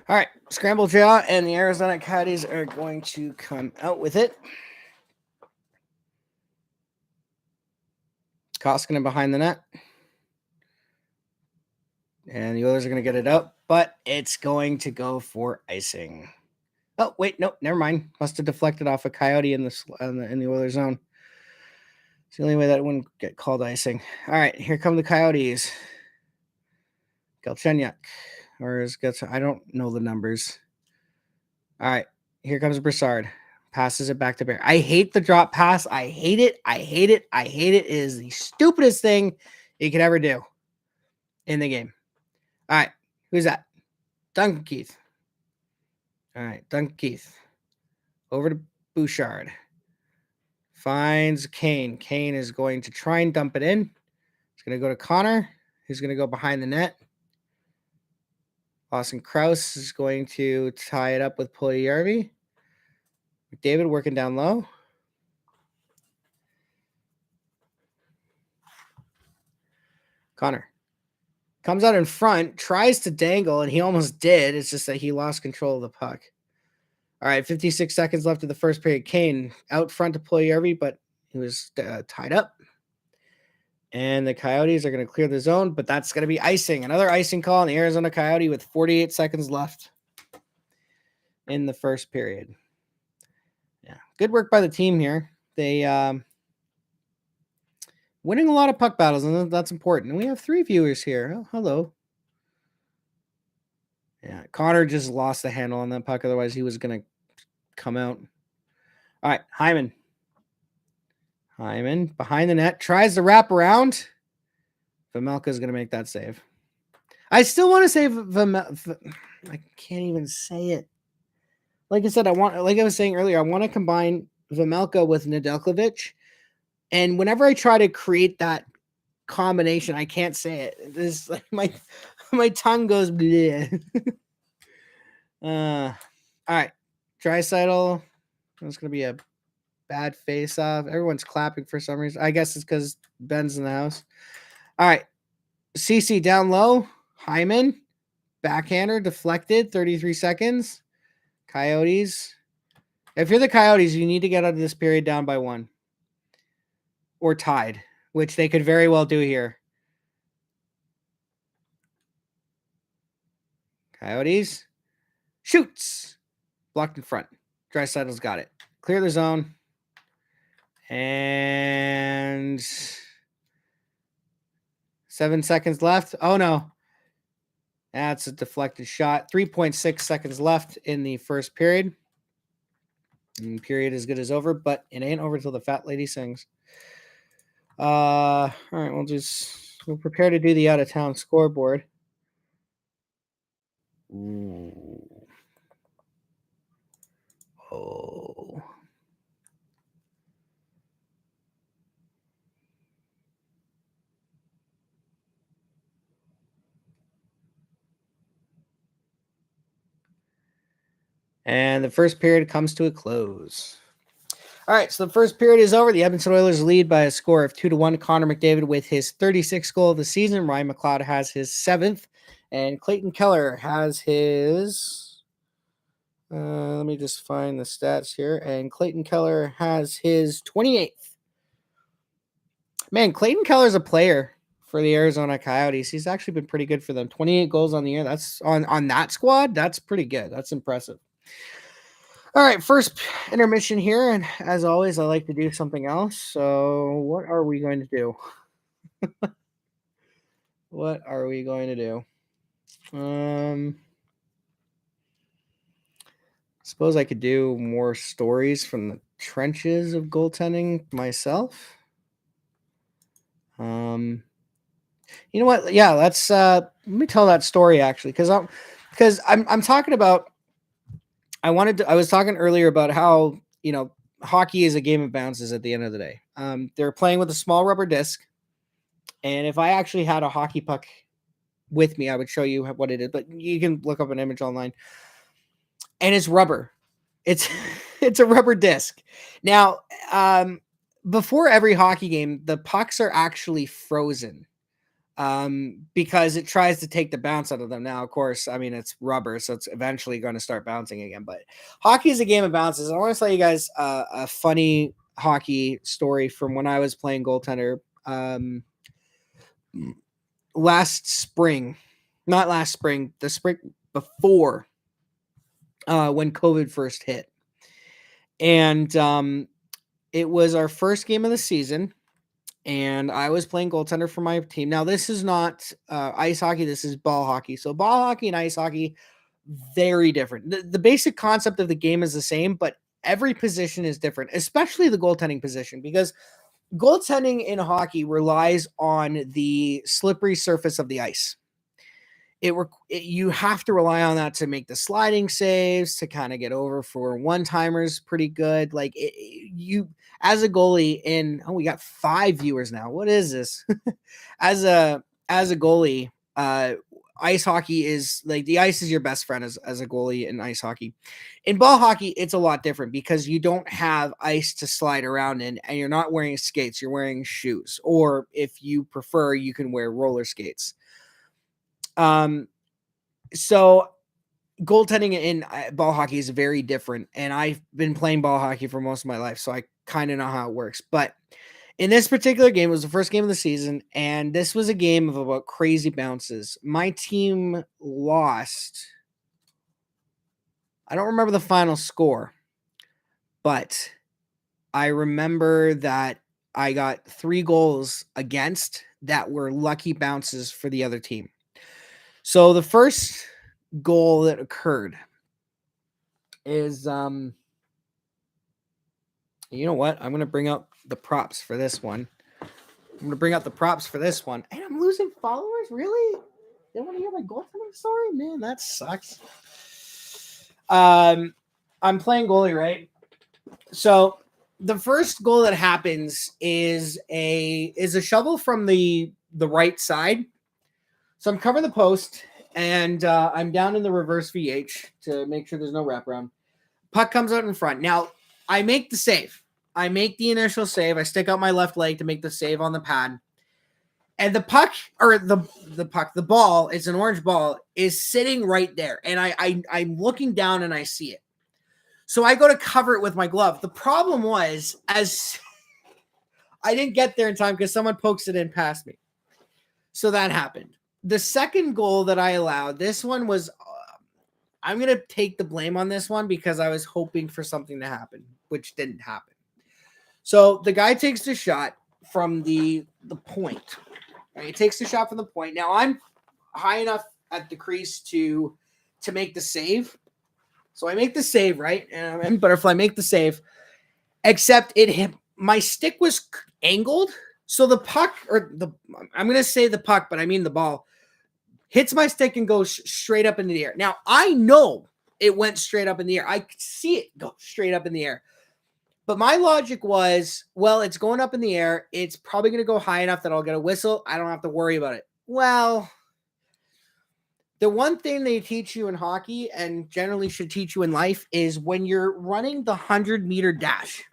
All right, scramble draw, and the Arizona Coyotes are going to come out with it. Koskinen behind the net. And the Oilers are going to get it out, but it's going to go for icing. Oh, wait, no, never mind. Must have deflected off a Coyote in the Oilers zone. It's the only way that it wouldn't get called icing. All right, here come the Coyotes. Galchenyuk. Or is I don't know the numbers. All right, here comes Brassard. Passes it back to Bear. I hate the drop pass. I hate it. I hate it. I hate it. It is the stupidest thing you could ever do in the game. All right, who's that? Duncan Keith. All right, Duncan Keith. Over to Bouchard. Finds Kane. Kane is going to try and dump it in. It's going to go to Connor. He's going to go behind the net. Austin Krause is going to tie it up with Puljujärvi. McDavid working down low. Connor comes out in front, tries to dangle, and he almost did. It's just that he lost control of the puck. All right, 56 seconds left of the first period. Kane out front to Puljujärvi, but he was tied up. And the Coyotes are going to clear the zone, but that's going to be icing. Another icing call on the Arizona Coyote with 48 seconds left in the first period. Yeah, good work by the team here. They winning a lot of puck battles, and that's important. And we have 3 viewers here. Oh, hello. Yeah, Connor just lost the handle on that puck. Otherwise, he was going to come out. All right, Hyman. Hyman behind the net, tries to wrap around. Vejmelka is going to make that save. I still want to say I can't even say it. Like I said, like I was saying earlier, I want to combine Vejmelka with Nedeljkovic. And whenever I try to create that combination, I can't say it. This like my tongue goes bleh. All right. Draisaitl. That's going to be a bad face-off. Everyone's clapping for some reason. I guess it's because Ben's in the house. All right. CC down low. Hyman. Backhander. Deflected. 33 seconds. Coyotes. If you're the Coyotes, you need to get out of this period down by 1. Or tied, which they could very well do here. Coyotes. Shoots. Blocked in front. Draisaitl's got it. Clear the zone. And 7 seconds left. Oh, no. That's a deflected shot. 3.6 seconds left in the first period. And period as good as over, but it ain't over till the fat lady sings. All right, we'll prepare to do the out-of-town scoreboard. Ooh. Oh. And the first period comes to a close. All right, so the first period is over. The Edmonton Oilers lead by a score of 2-1. Connor McDavid with his 36th goal of the season. Ryan McLeod has his 7th. And Clayton Keller has his... let me just find the stats here. And Clayton Keller has his 28th. Man, Clayton Keller's a player for the Arizona Coyotes. He's actually been pretty good for them. 28 goals on the year. That's on that squad. That's pretty good. That's impressive. All right, first intermission here, and as always, I like to do something else. So, what are we going to do? What are we going to do? Suppose I could do more stories from the trenches of goaltending myself. You know what? Yeah, let's let me tell that story actually, because I'm talking about. I was talking earlier about how, hockey is a game of bounces at the end of the day. They're playing with a small rubber disc. And if I actually had a hockey puck with me, I would show you what it is, but you can look up an image online. And it's rubber. It's a rubber disc. Now, before every hockey game, the pucks are actually frozen. because it tries to take the bounce out of them. Now, of course, I mean, it's rubber, so it's eventually going to start bouncing again. But hockey is a game of bounces. I want to tell you guys a funny hockey story from when I was playing goaltender last spring. Not last spring, the spring before when COVID first hit. And it was our first game of the season. And I was playing goaltender for my team. Now, this is not ice hockey. This is ball hockey. So ball hockey and ice hockey, very different. The basic concept of the game is the same, but every position is different, especially the goaltending position, because goaltending in hockey relies on the slippery surface of the ice. You have to rely on that to make the sliding saves, to kind of get over for one-timers pretty good. Like you as a goalie we got 5 viewers now. What is this? as a goalie, ice hockey is like the ice is your best friend as a goalie in ice hockey. In ball hockey, it's a lot different because you don't have ice to slide around in, and you're not wearing skates, you're wearing shoes. Or if you prefer, you can wear roller skates. So goaltending in ball hockey is very different, and I've been playing ball hockey for most of my life, so I kind of know how it works. But in this particular game, it was the first game of the season, and this was a game of about crazy bounces. My team lost. I don't remember the final score, but I remember that I got 3 goals against that were lucky bounces for the other team. So the first goal that occurred is you know what? I'm going to bring up the props for this one. And I'm losing followers? Really? They want to hear my goaltending story? Man, that sucks. I'm playing goalie, right? So the first goal that happens is a shovel from the right side. So I'm covering the post, and I'm down in the reverse VH to make sure there's no wraparound. Puck comes out in front. Now, I make the save. I make the initial save. I stick out my left leg to make the save on the pad. And the puck, or the ball, it's an orange ball, is sitting right there. And I'm looking down and I see it. So I go to cover it with my glove. The problem was, as I didn't get there in time because someone pokes it in past me. So that happened. The second goal that I allowed, this one was, I'm going to take the blame on this one because I was hoping for something to happen, which didn't happen. So the guy takes the shot from the point. Right? He takes the shot from the point. Now I'm high enough at the crease to make the save. So I make the save, right? And I'm in butterfly, make the save. Except it hit, my stick was angled. So the puck, I'm going to say the puck, but I mean the ball, hits my stick and goes straight up into the air. Now, I know it went straight up in the air. I could see it go straight up in the air. But my logic was, well, it's going up in the air. It's probably going to go high enough that I'll get a whistle. I don't have to worry about it. Well, the one thing they teach you in hockey and generally should teach you in life is when you're running the 100-meter dash,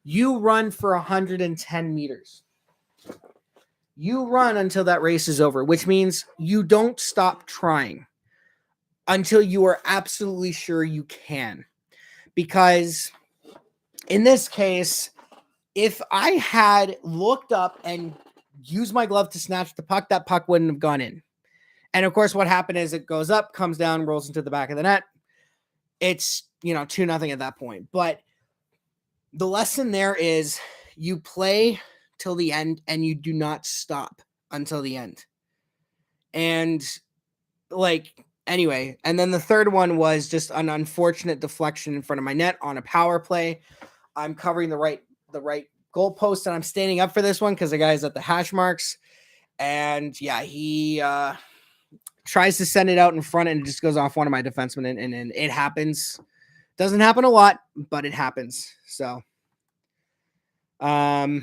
you run for 110 meters. You run until that race is over, which means you don't stop trying until you are absolutely sure you can. Because in this case, if I had looked up and used my glove to snatch the puck, that puck wouldn't have gone in. And of course, what happened is it goes up, comes down, rolls into the back of the net. It's, 2-0 at that point. But the lesson there is you play till the end and you do not stop until the end. And anyway, and then the third one was just an unfortunate deflection in front of my net on a power play. I'm covering the right goalpost, and I'm standing up for this one because the guy's at the hash marks. And yeah, he tries to send it out in front, and it just goes off one of my defensemen, and it happens. Doesn't happen a lot, but it happens. So, yeah.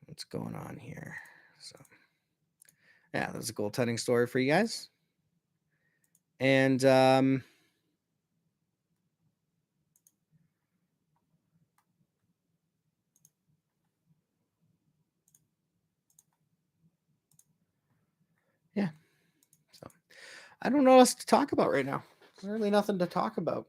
What's going on here? So, yeah, that's a goaltending story for you guys. And I don't know what else to talk about right now. There's really nothing to talk about.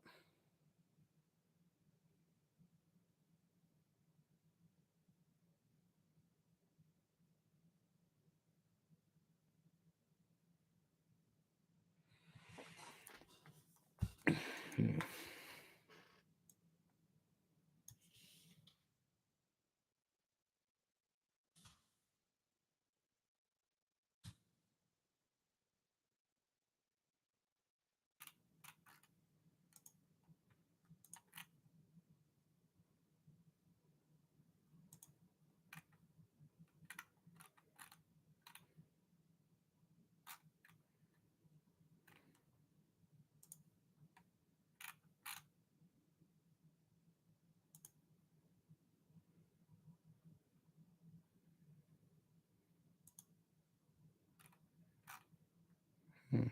Hmm.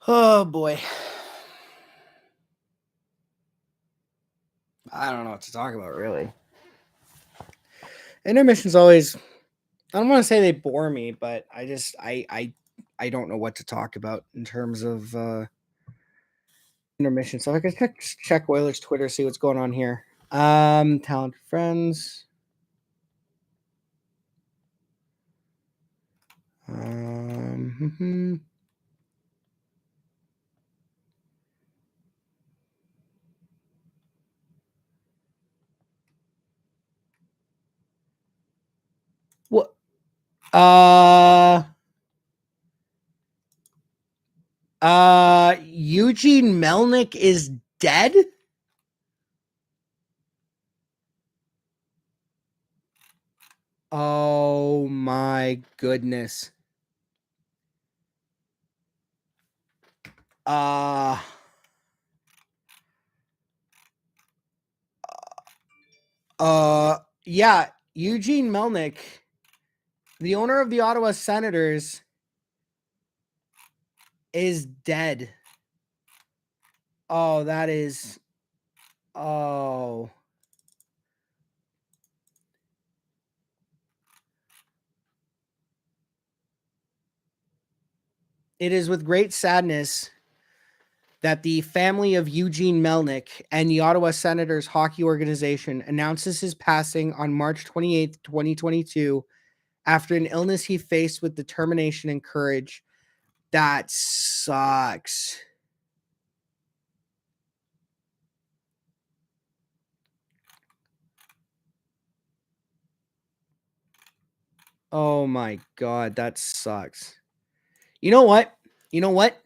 Oh boy. I don't know what to talk about really. Intermissions always, I don't want to say they bore me, but I don't know what to talk about in terms of intermission. So I could check Oilers Twitter, see what's going on here. Talented friends. Um, what? Eugene Melnick is dead. Oh my goodness. Uh yeah, Eugene Melnick, the owner of the Ottawa Senators, is dead. Oh, that is oh. It is with great sadness that the family of Eugene Melnick and the Ottawa Senators hockey organization announces his passing on March 28th, 2022, after an illness he faced with determination and courage. That sucks. Oh my god, that sucks. You know what? You know what?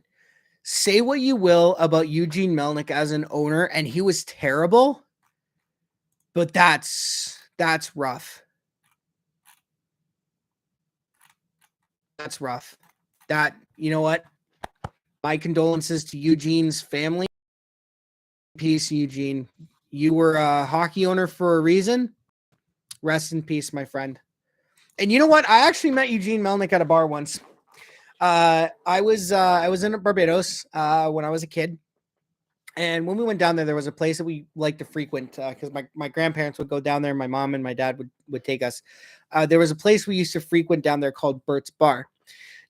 Say what you will about Eugene Melnick as an owner, and he was terrible, but that's rough. That's rough. That, you know what? My condolences to Eugene's family. Peace, Eugene. You were a hockey owner for a reason. Rest in peace, my friend. And you know what? I actually met Eugene Melnick at a bar once. I was in Barbados when I was a kid, and when we went down there, there was a place that we liked to frequent because my grandparents would go down there. My mom and my dad would take us. There was a place we used to frequent down there called Bert's Bar.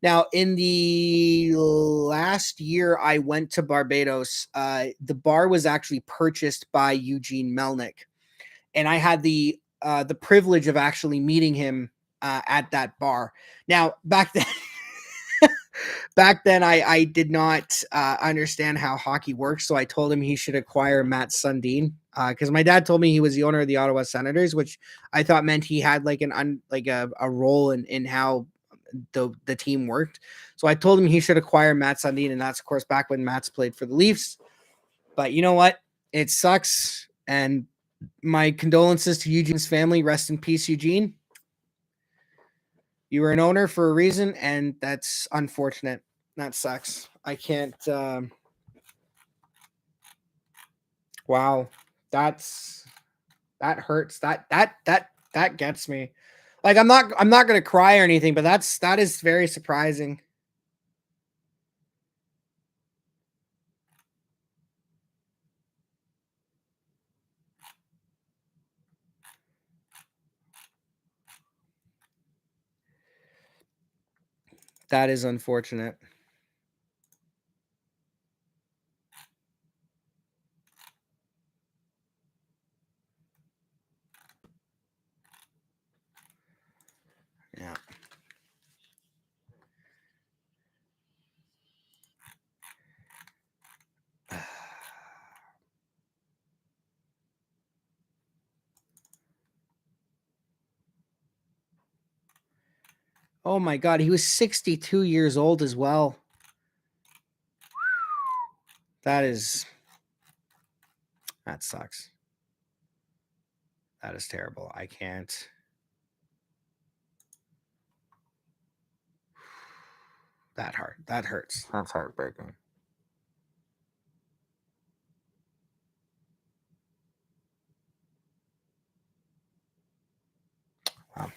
Now, in the last year I went to Barbados, the bar was actually purchased by Eugene Melnick, and I had the privilege of actually meeting him at that bar. Now, back then I did not understand how hockey works, so I told him he should acquire Matt Sundin because my dad told me he was the owner of the Ottawa Senators, which I thought meant he had like a role in how the team worked. So I told him he should acquire Matt Sundin, and that's of course back when Matt's played for the Leafs. But you know what? It sucks, and my condolences to Eugene's family. Rest in peace, Eugene. You were an owner for a reason, and that's unfortunate. That sucks. I can't. Wow, that hurts. That gets me. Like I'm not gonna cry or anything, but that is very surprising. That is unfortunate. Yeah. Oh my God, he was 62 years old as well. That sucks. That is terrible. I can't. That hurts. That's heartbreaking. Wow.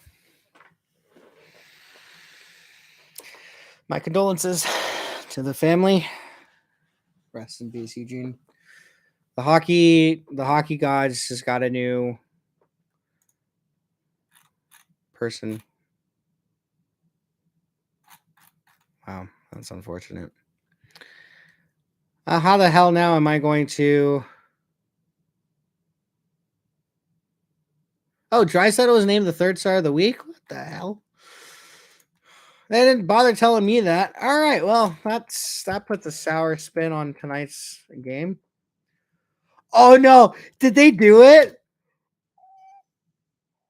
My condolences to the family. Rest in peace, Eugene. The hockey gods just got a new person. Wow, that's unfortunate. How the hell now am I going to? Oh, Draisaitl was named the third star of the week. What the hell? They didn't bother telling me that. All right, well, that puts a sour spin on tonight's game. Oh no! Did they do it?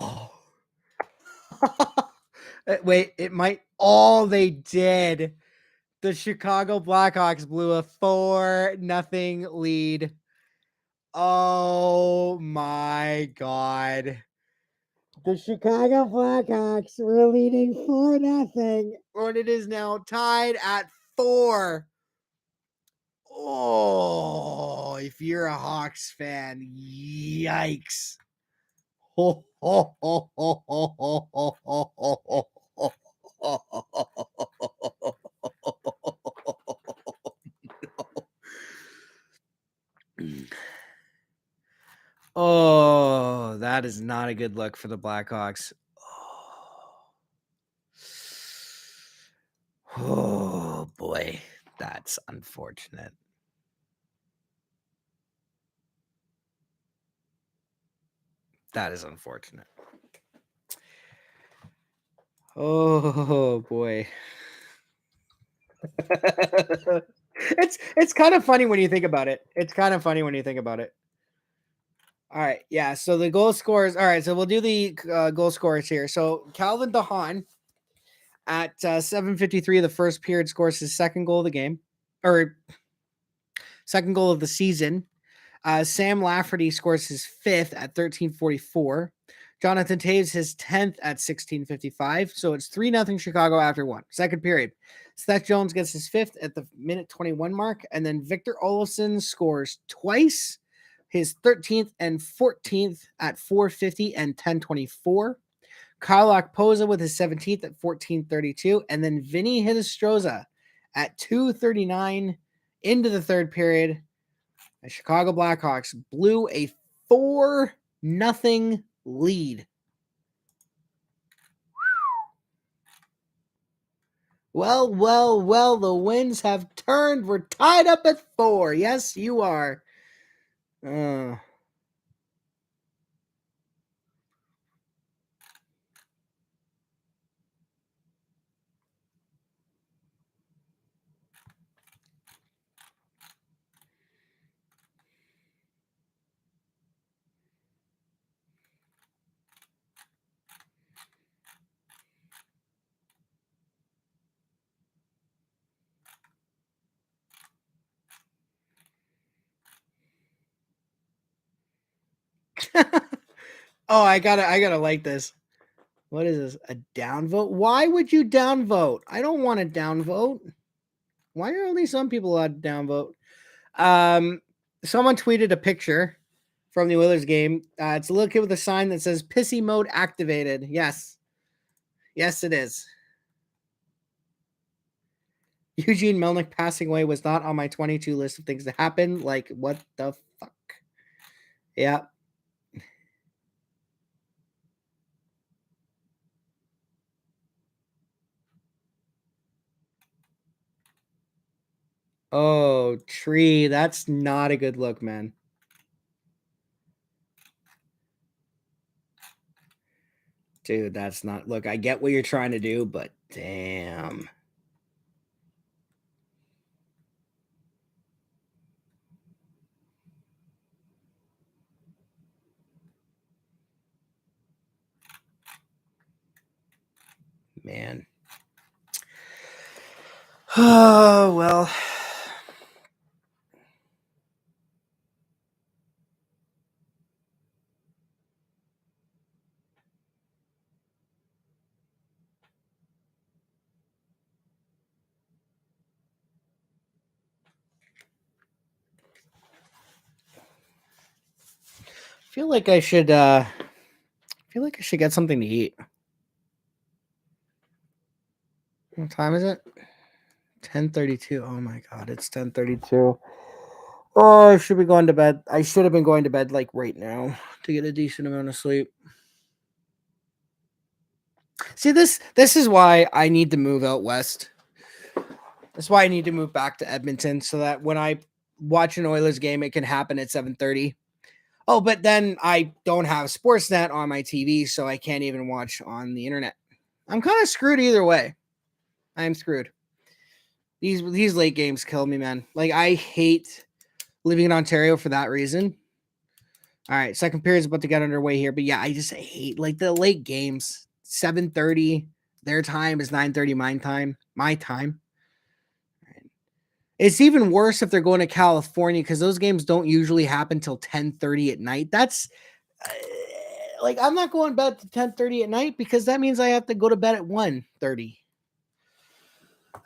Oh. Wait, it might. Oh, they did. The Chicago Blackhawks blew a 4-0 lead. Oh my God. The Chicago Blackhawks were leading 4-0, and it is now tied at 4. Oh, if you're a Hawks fan, yikes. Ho, ho, ho, ho, ho, ho, ho, ho, ho, ho, ho. Oh, that is not a good look for the Blackhawks. Oh boy, that's unfortunate. That is unfortunate. Oh boy. It's kind of funny when you think about it. All right, yeah. So the goal scorers. All right, so we'll do the goal scorers here. So Calvin DeHaan at 7:53 of the first period scores his second goal of the game, or second goal of the season. Sam Lafferty scores his fifth at 13:44. Jonathan Taves his 10th at 16:55. So it's 3-0 Chicago after one. Second period. Seth Jones gets his fifth at the minute 21 mark. And then Victor Olofsson scores twice, his 13th and 14th at 4:50 and 10:24. Kyle Okpoza with his 17th at 14:32. And then Vinny Hinostroza at 2:39 into the third period. The Chicago Blackhawks blew a 4-0 lead. Well, the winds have turned. We're tied up at 4. Yes, you are. Oh, I gotta like this. What is this? A downvote? Why would you downvote? I don't want to downvote. Why are only some people allowed to downvote? Someone tweeted a picture from the Oilers game. It's a little kid with a sign that says "Pissy mode activated." Yes, yes, it is. Eugene Melnick passing away was not on my 22 list of things to happen. Like, what the fuck? Yeah. Oh, tree. That's not a good look, man. Dude, that's not. Look, I get what you're trying to do, but damn. Man. Oh, well. I feel like I should get something to eat. What time is it? 10:32. Oh my god, it's 10:32. Oh, I should be going to bed. I should have been going to bed like right now to get a decent amount of sleep. See, this is why I need to move out west. That's why I need to move back to Edmonton so that when I watch an Oilers game, it can happen at 7:30. Oh, but then I don't have Sportsnet on my TV, so I can't even watch on the internet. I'm kind of screwed either way. I am screwed. These late games kill me, man. Like, I hate living in Ontario for that reason. All right, second period is about to get underway here, but yeah, I just hate like the late games. 7:30, their time is 9:30 my time. My time. It's even worse if they're going to California because those games don't usually happen till 10:30 at night. That's like, I'm not going to bed to 10:30 at night because that means I have to go to bed at 1:30.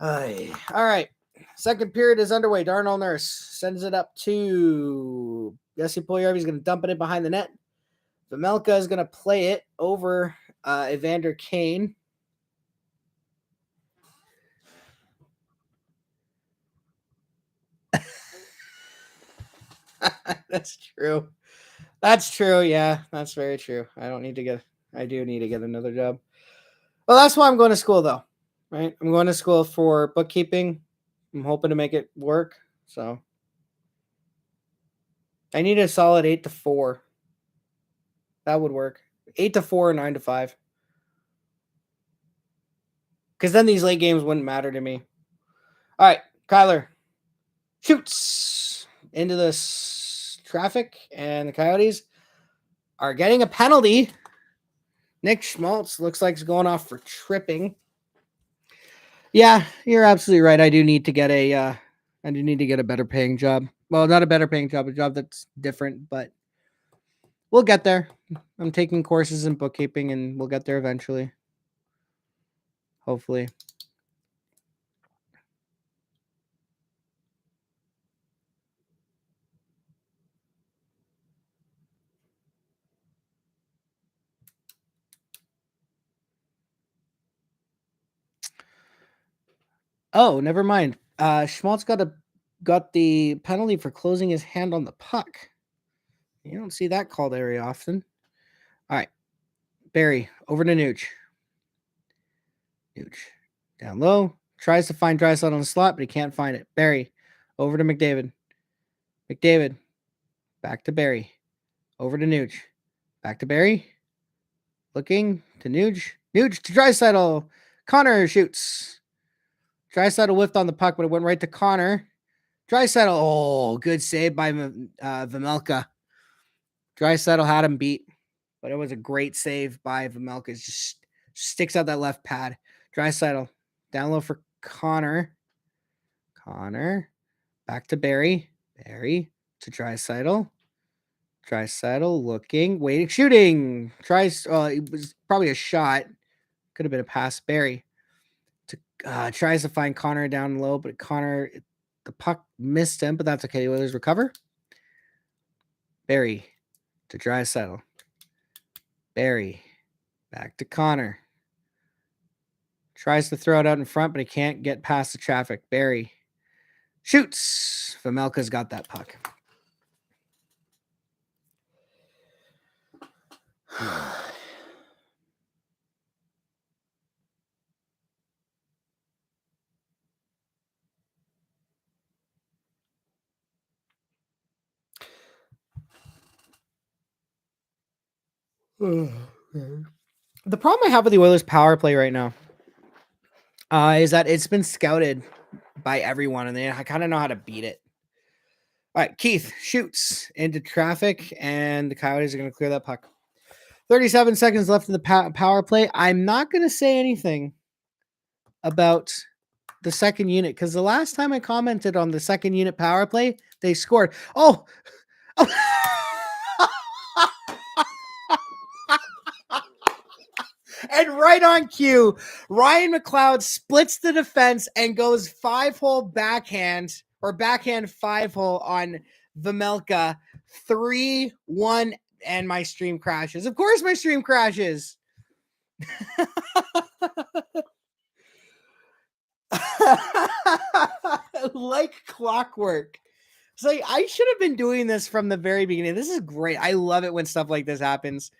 All right. Second period is underway. Darnell Nurse sends it up to Jesse Puljujarvi. Is going to dump it in behind the net. Vejmelka is going to play it over Evander Kane. That's true. That's true. Yeah, that's very true. I do need to get another job. Well, that's why I'm going to school, though. Right? I'm going to school for bookkeeping. I'm hoping to make it work. So I need a solid 8 to 4. That would work. 8 to 4, 9 to 5. Because then these late games wouldn't matter to me. All right, Kyler shoots into this traffic, and the Coyotes are getting a penalty. Nick Schmaltz looks like he's going off for tripping. Yeah, you're absolutely right. I do need to get a better paying job. Well, not a better paying job, a job that's different, but we'll get there. I'm taking courses in bookkeeping, and we'll get there eventually. Hopefully. Oh, never mind. Schmaltz got the penalty for closing his hand on the puck. You don't see that called very often. All right. Barry, over to Nooch. Nooch. Down low. Tries to find Draisaitl on the slot, but he can't find it. Barry, over to McDavid. McDavid. Back to Barry. Over to Nooch. Back to Barry. Looking to Nooch. Nooch to Draisaitl. Connor shoots. Draisaitl whiffed on the puck, but it went right to Connor. Draisaitl. Oh, good save by Vejmelka. Draisaitl had him beat, but it was a great save by Vejmelka. It just sticks out that left pad. Draisaitl down low for Connor. Connor back to Barry. Barry to Draisaitl. Draisaitl looking, waiting, shooting. Tries. It was probably a shot. Could have been a pass. Barry tries to find Connor down low, but Connor, the puck missed him, but that's okay. The Oilers recover. Barry to Draisaitl. Barry back to Connor. Tries to throw it out in front, but he can't get past the traffic. Barry shoots. Vejmelka's got that puck. The problem I have with the Oilers power play right now is that it's been scouted by everyone, and they kind of know how to beat it. All right, Keith shoots into traffic, and the Coyotes are going to clear that puck. 37 seconds left in the power play. I'm not going to say anything about the second unit because the last time I commented on the second unit power play, they scored. Oh! And right on cue, Ryan McLeod splits the defense and goes 5-hole backhand or backhand 5-hole on Vejmelka. 3-1, and my stream crashes. Of course my stream crashes. Like clockwork. So I should have been doing this from the very beginning. This is great. I love it when stuff like this happens.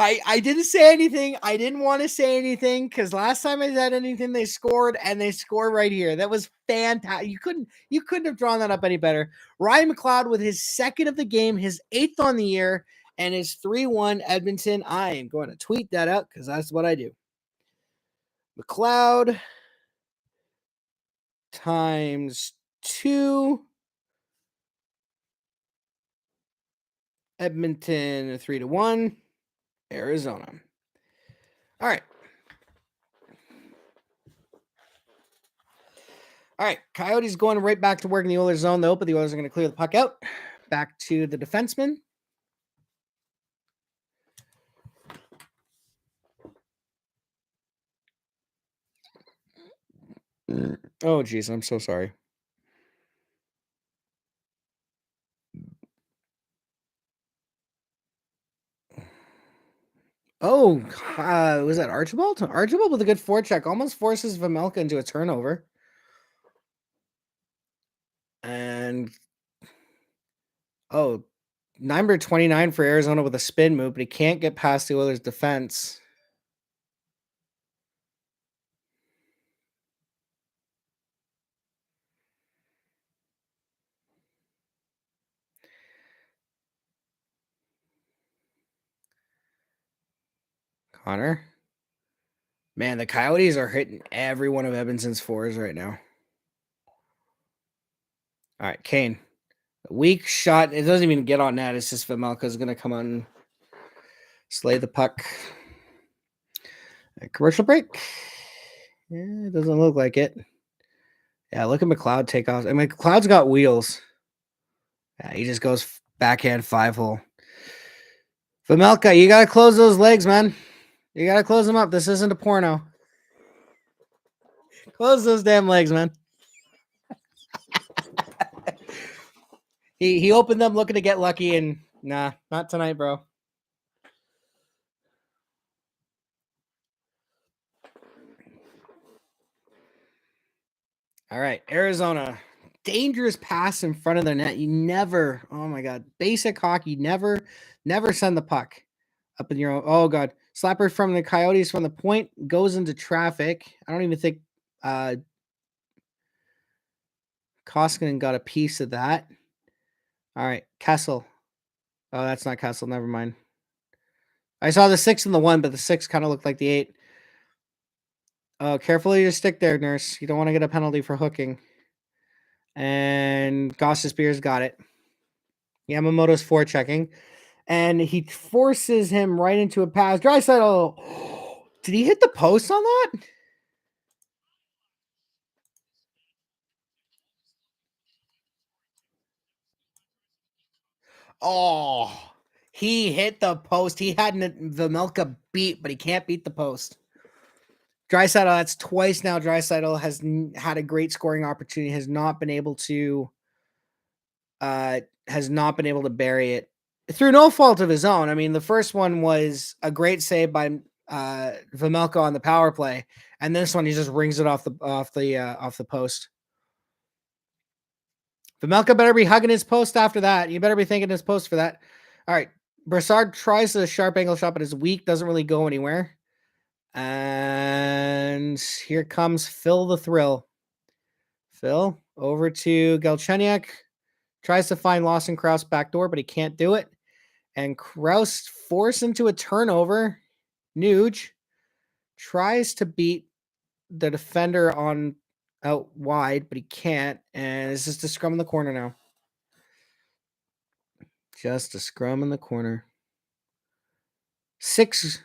I didn't say anything. I didn't want to say anything because last time I said anything, they scored, and they scored right here. That was fantastic. You couldn't have drawn that up any better. Ryan McLeod with his second of the game, his 8th on the year, and his 3-1 Edmonton. I am going to tweet that out because that's what I do. McLeod times 2. Edmonton 3-1. Arizona. All right. All right. Coyotes going right back to work in the Oilers zone, though, but the Oilers are going to clear the puck out. Back to the defenseman. Oh, geez. I'm so sorry. Oh, was that Archibald? Archibald with a good forecheck almost forces Vejmelka into a turnover. And, number 29 for Arizona with a spin move, but he can't get past the Oilers' defense. Connor. Man, the Coyotes are hitting every one of Edmonton's fours right now. All right, Kane. A weak shot. It doesn't even get on net. It's just Vejmelka's going to come on and slay the puck. A commercial break. Yeah, it doesn't look like it. Yeah, look at McLeod take off. I mean, McLeod's got wheels. Yeah, he just goes backhand 5-hole. Vejmelka, you got to close those legs, man. You got to close them up. This isn't a porno. Close those damn legs, man. He opened them looking to get lucky, and nah, not tonight, bro. All right, Arizona. Dangerous pass in front of their net. You never, oh my God, basic hockey, never send the puck up in your own. Oh God, slapper from the Coyotes from the point goes into traffic. I don't even think Koskinen got a piece of that. All right, Kessel. Oh, that's not Kessel. Never mind. I saw the 6 and the 1, but the 6 kind of looked like the 8. Oh, carefully your stick there, nurse. You don't want to get a penalty for hooking. And Goss Spears got it. Yamamoto's forechecking. And he forces him right into a pass. Draisaitl. Did he hit the post on that? Oh, he hit the post. He had Vejmelka beat, but he can't beat the post. Draisaitl, that's twice now. Draisaitl has had a great scoring opportunity, has not been able to bury it through no fault of his own. I mean, the first one was a great save by Vejmelka on the power play, and this one he just rings it off the post. Vejmelka better be hugging his post after that. You better be thanking his post for that. All right, Brassard tries a sharp angle shot, but it's weak, doesn't really go anywhere. And here comes Phil the Thrill. Phil over to Galchenyuk. Tries to find Lawson Krause backdoor, but he can't do it. And Krause forced into a turnover. Nuge tries to beat the defender on out wide, but he can't. And it's just a scrum in the corner now. Just a scrum in the corner. Six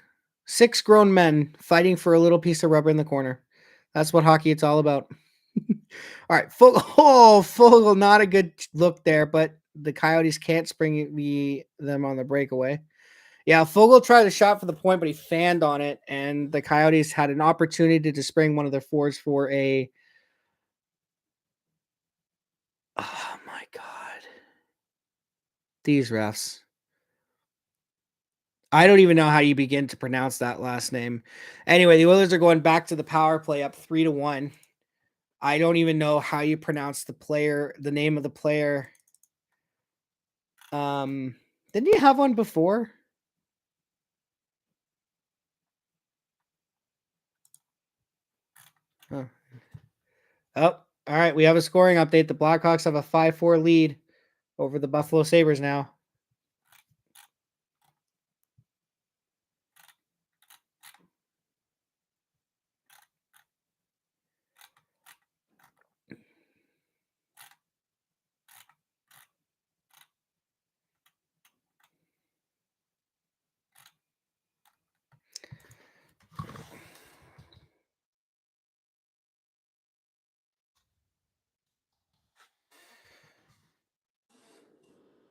grown men fighting for a little piece of rubber in the corner. That's what hockey it's all about. All right, Fogle, not a good look there, but the Coyotes can't spring them on the breakaway. Yeah, Fogle tried a shot for the point, but he fanned on it, and the Coyotes had an opportunity to spring one of their forwards for a. Oh my God, these refs! I don't even know how you begin to pronounce that last name. Anyway, the Oilers are going back to the power play, up 3-1. I don't even know how you pronounce the name of the player. Didn't you have one before? Oh. All right. We have a scoring update. The Blackhawks have a 5-4 lead over the Buffalo Sabres now.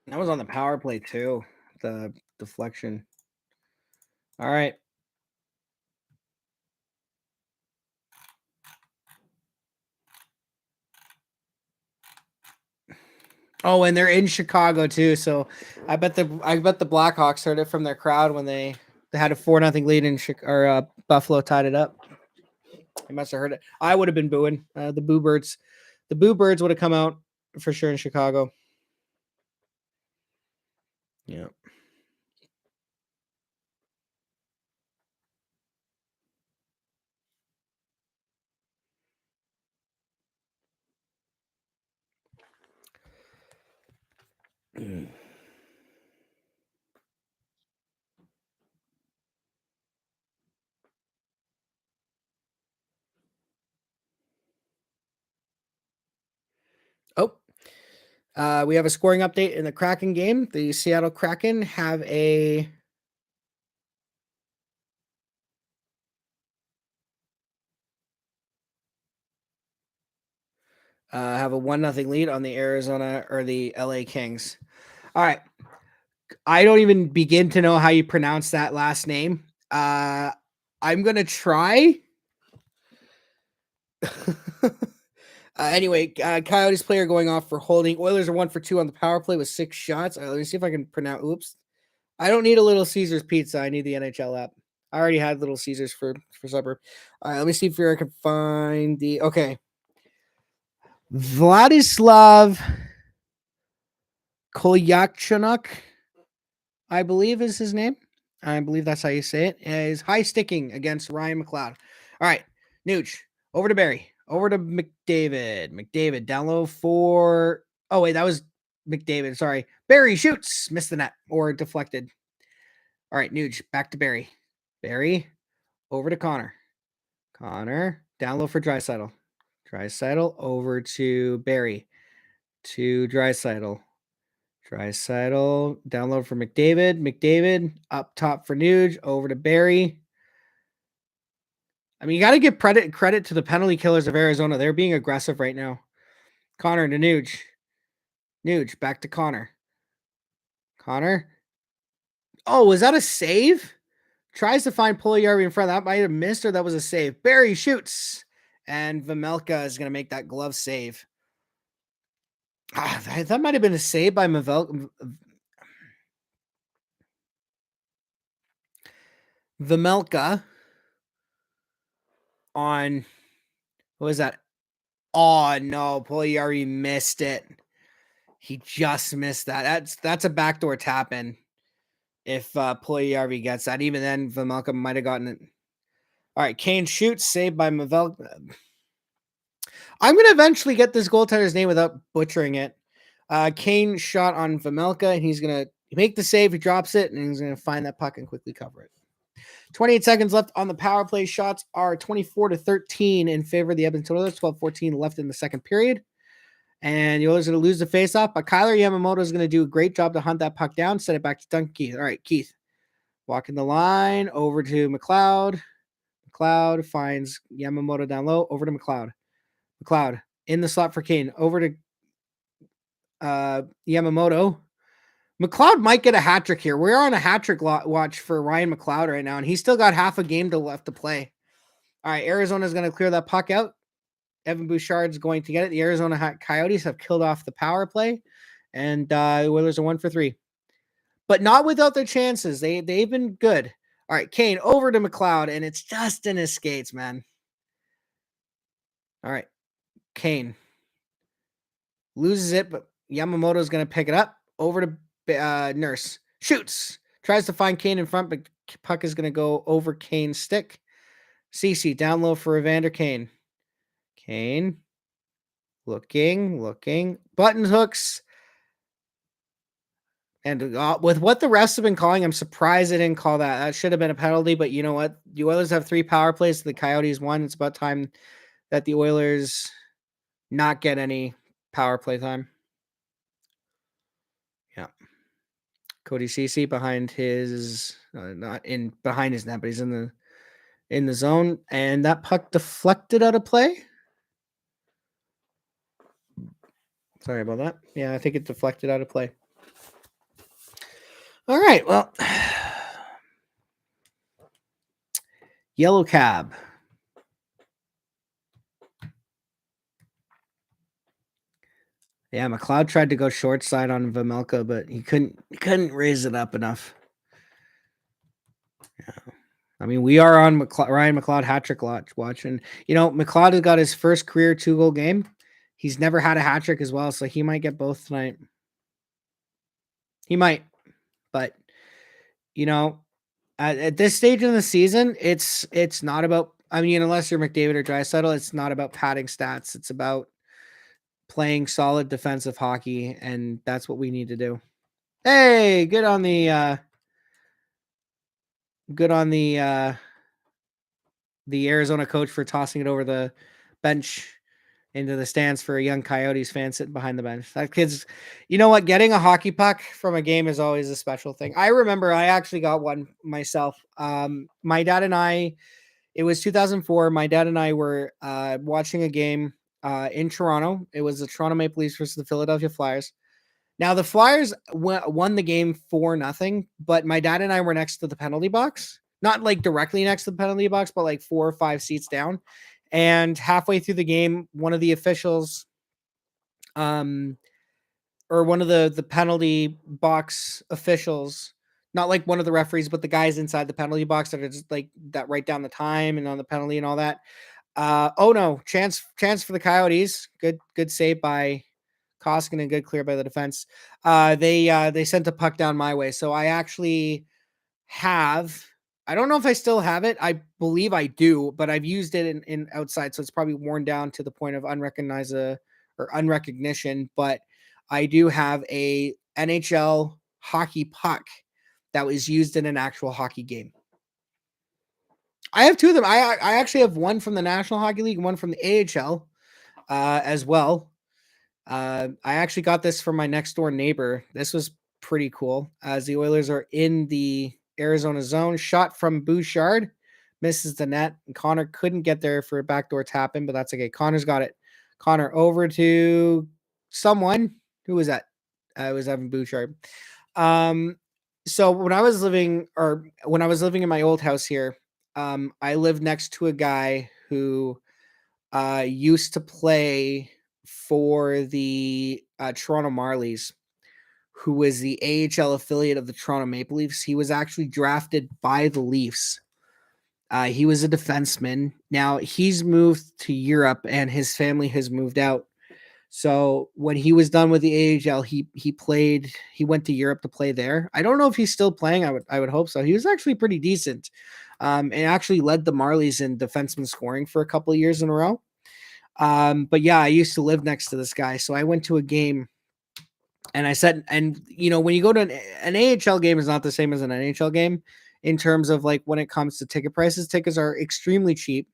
That was on the power play too. The deflection. All right. Oh, and they're in Chicago too. So I bet the Blackhawks heard it from their crowd when they had a 4-0 lead in Buffalo tied it up. They must have heard it. I would have been booing the Boo Birds. The Boo Birds would have come out for sure in Chicago. Yeah. Oh, we have a scoring update in the Kraken game. The Seattle Kraken have a have a 1-0 lead on the LA Kings. All right. I don't even begin to know how you pronounce that last name. I'm going to try. Anyway, Coyotes player going off for holding. Oilers are 1 for 2 on the power play with 6 shots. Let me see if I can pronounce. Oops. I don't need a Little Caesars pizza. I need the NHL app. I already had Little Caesars for supper. All right, let me see if I can find the. Okay. Vladislav Kolyachchuk, I believe is his name. I believe that's how you say it. Is high sticking against Ryan McLeod. All right, Nooch, over to Barry. Over to McDavid. McDavid, down low for. Oh, wait, that was McDavid. Sorry. Barry shoots. Missed the net or deflected. All right, Nuge, back to Barry. Barry, over to Connor. Connor, down low for Draisaitl. Draisaitl, over to Barry. To Draisaitl. Draisaitl, down low for McDavid. McDavid, up top for Nuge. Over to Barry. I mean, you got to give credit to the penalty killers of Arizona. They're being aggressive right now. Connor to Nuge. Nuge, back to Connor. Connor. Oh, was that a save? Tries to find Puljujärvi in front. That might have missed, or that was a save. Barry shoots. And Vejmelka is going to make that glove save. That might have been a save by Vejmelka on, what was that? Oh, no. Puljujärvi missed it. He just missed that. That's a backdoor tap in. If Puljujärvi gets that. Even then, Vejmelka might have gotten it. All right, Kane shoots, saved by Vejmelka. I'm going to eventually get this goaltender's name without butchering it. Kane shot on Vejmelka, and he's going to make the save. He drops it, and he's going to find that puck and quickly cover it. 28 seconds left on the power play. Shots are 24-13 in favor of the Edmonton Oilers. 12-14 left in the second period. And the Oilers are going to lose the faceoff, but Kyler Yamamoto is going to do a great job to hunt that puck down, send it back to Duncan Keith. All right, Keith. Walking the line, over to McLeod. McLeod finds Yamamoto down low, over to McLeod. McLeod in the slot for Kane, over to Yamamoto. McLeod might get a hat trick here. We're on a hat trick watch for Ryan McLeod right now, and he's still got half a game left to play. All right, Arizona's going to clear that puck out. Evan Bouchard's going to get it. The Arizona Coyotes have killed off the power play, and the Oilers are 1 for 3. But not without their chances. They've been good. All right, Kane over to McLeod, and it's just in his skates, man. All right, Kane loses it, but Yamamoto's going to pick it up. Over to Nurse. Shoots. Tries to find Kane in front, but puck is going to go over Kane's stick. Cece down low for Evander Kane. Kane. Looking. Button hooks. And with what the refs have been calling, I'm surprised they didn't call that. That should have been a penalty, but you know what? The Oilers have 3 power plays. The Coyotes 1. It's about time that the Oilers not get any power play time. Yeah. Cody Cece behind his, behind his net, but he's in the zone. And that puck deflected out of play. Sorry about that. Yeah, I think it deflected out of play. All right, well, yellow cab. Yeah, McLeod tried to go short side on Vejmelka, but he couldn't raise it up enough. Yeah. I mean, we are on Ryan McLeod hat trick watch, and McLeod has got his first career 2-goal game. He's never had a hat trick as well, so he might get both tonight. He might, but at this stage in the season, it's not about. I mean, unless you're McDavid or Draisaitl, it's not about padding stats. It's about playing solid defensive hockey, and that's what we need to do. Hey, good on the Arizona coach for tossing it over the bench into the stands for a young Coyotes fan sitting behind the bench. That kid's, you know what? Getting a hockey puck from a game is always a special thing. I remember I actually got one myself. My dad and I, it was 2004. My dad and I were watching a game in Toronto. It was the Toronto Maple Leafs versus the Philadelphia Flyers. Now the Flyers won the game 4-0, but my dad and I were next to the penalty box, not like directly next to the penalty box, but like 4 or 5 seats down. And halfway through the game, one of the officials, or one of the penalty box officials, not like one of the referees, but the guys inside the penalty box that are just like that write down the time and on the penalty and all that. Oh no, chance for the Coyotes. Good save by Koskinen, good clear by the defense. They sent the puck down my way. So I actually have, I don't know if I still have it. I believe I do, but I've used it in outside. So it's probably worn down to the point of unrecognition, but I do have a NHL hockey puck that was used in an actual hockey game. I have 2 of them. I actually have one from the National Hockey League and one from the AHL as well. I actually got this from my next door neighbor. This was pretty cool as the Oilers are in the Arizona zone. Shot from Bouchard, misses the net. And Connor couldn't get there for a backdoor tap in, but that's okay. Connor's got it. Connor over to someone. Who was that? It was Evan Bouchard. So when I was living in my old house here, I lived next to a guy who used to play for the Toronto Marlies, who was the AHL affiliate of the Toronto Maple Leafs. He was actually drafted by the Leafs. He was a defenseman. Now he's moved to Europe and his family has moved out. So when he was done with the AHL, he played. He went to Europe to play there. I don't know if he's still playing. I would hope so. He was actually pretty decent, and actually led the Marlies in defenseman scoring for a couple of years in a row. But yeah, I used to live next to this guy, so I went to a game, and I said, and when you go to an AHL game is not the same as an NHL game in terms of like when it comes to ticket prices. Tickets are extremely cheap,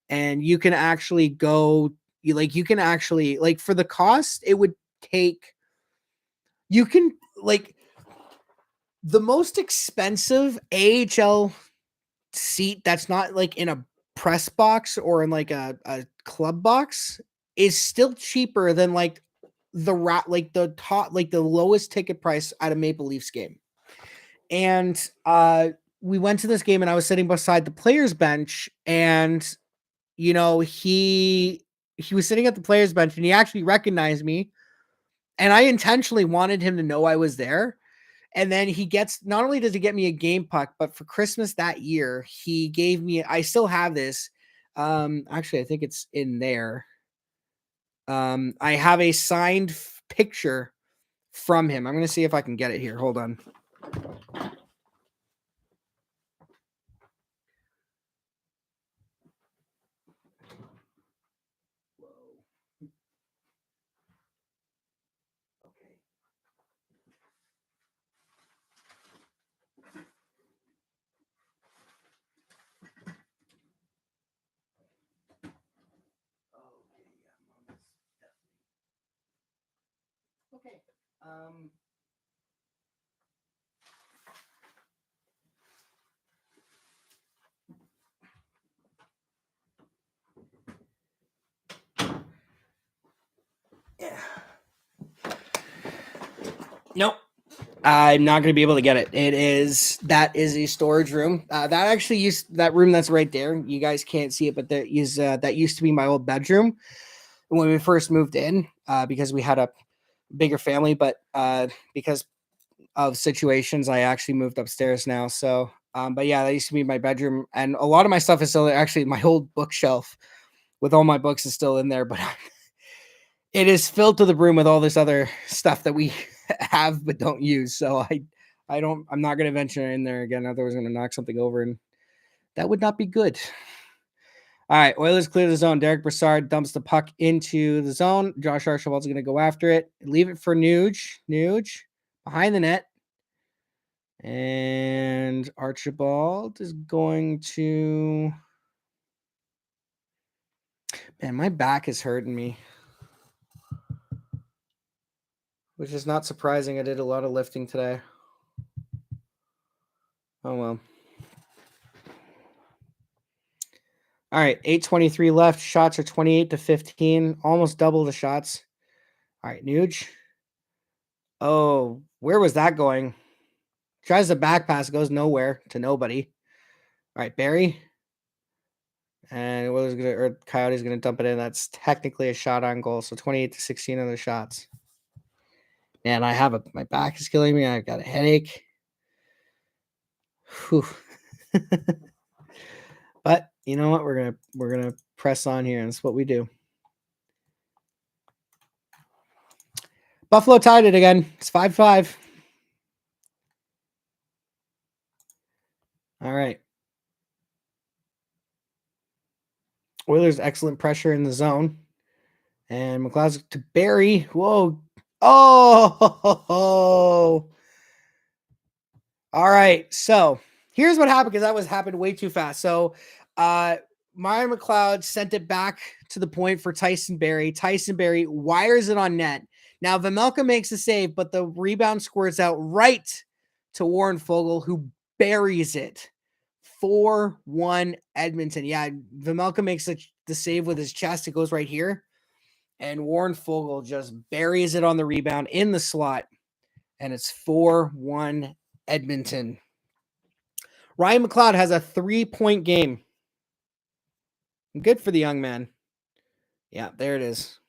and you can actually go. You can actually like for the cost, it would take. You can like the most expensive AHL seat that's not like in a press box or in like a club box is still cheaper than like the top like the lowest ticket price at a Maple Leafs game. And we went to this game and I was sitting beside the players bench, and he was sitting at the players bench and he actually recognized me, and I intentionally wanted him to know I was there. And then he gets, not only does he get me a game puck, but for Christmas that year, he gave me, I still have this. Actually, I think it's in there. I have a signed picture from him. I'm going to see if I can get it here. Hold on. Okay. Yeah. Nope. I'm not going to be able to get it. That is a storage room. That room that's right there. You guys can't see it, but that used to be my old bedroom when we first moved in, because we had a bigger family, but because of situations, I actually moved upstairs now. So, but yeah, that used to be my bedroom, and a lot of my stuff is still there. Actually, my old bookshelf with all my books is still in there, but it is filled to the brim with all this other stuff that we have but don't use. So I'm not going to venture in there again. Otherwise, I'm going to knock something over, and that would not be good. All right, Oilers clear the zone. Derek Brassard dumps the puck into the zone. Josh Archibald's going to go after it. Leave it for Nuge. Nuge behind the net. And Archibald is going to... Man, my back is hurting me. Which is not surprising. I did a lot of lifting today. Oh, well. All right, 8:23 left. Shots are 28-15. Almost double the shots. All right, Nuge. Oh, where was that going? Tries the back pass, goes nowhere to nobody. All right, Barry. And Coyote's gonna dump it in. That's technically a shot on goal. So 28-16 on the shots. Man, my back is killing me. I've got a headache. Whew. But you know what? We're gonna press on here, and that's what we do. Buffalo tied it again. It's 5-5. All right. Oilers excellent pressure in the zone. And McLeod to Barry. Whoa. Oh. All right. So here's what happened, because that happened way too fast. So Meyer McLeod sent it back to the point for Tyson Barrie. Tyson Barrie wires it on net. Now Vejmelka makes a save, but the rebound squirts out right to Warren Foegele, who buries it. 4-1 Edmonton. Yeah, Vejmelka makes the save with his chest. It goes right here. And Warren Foegele just buries it on the rebound in the slot. and it's 4-1 Edmonton. Ryan McLeod has a 3-point game. Good for the young man. Yeah, there it is.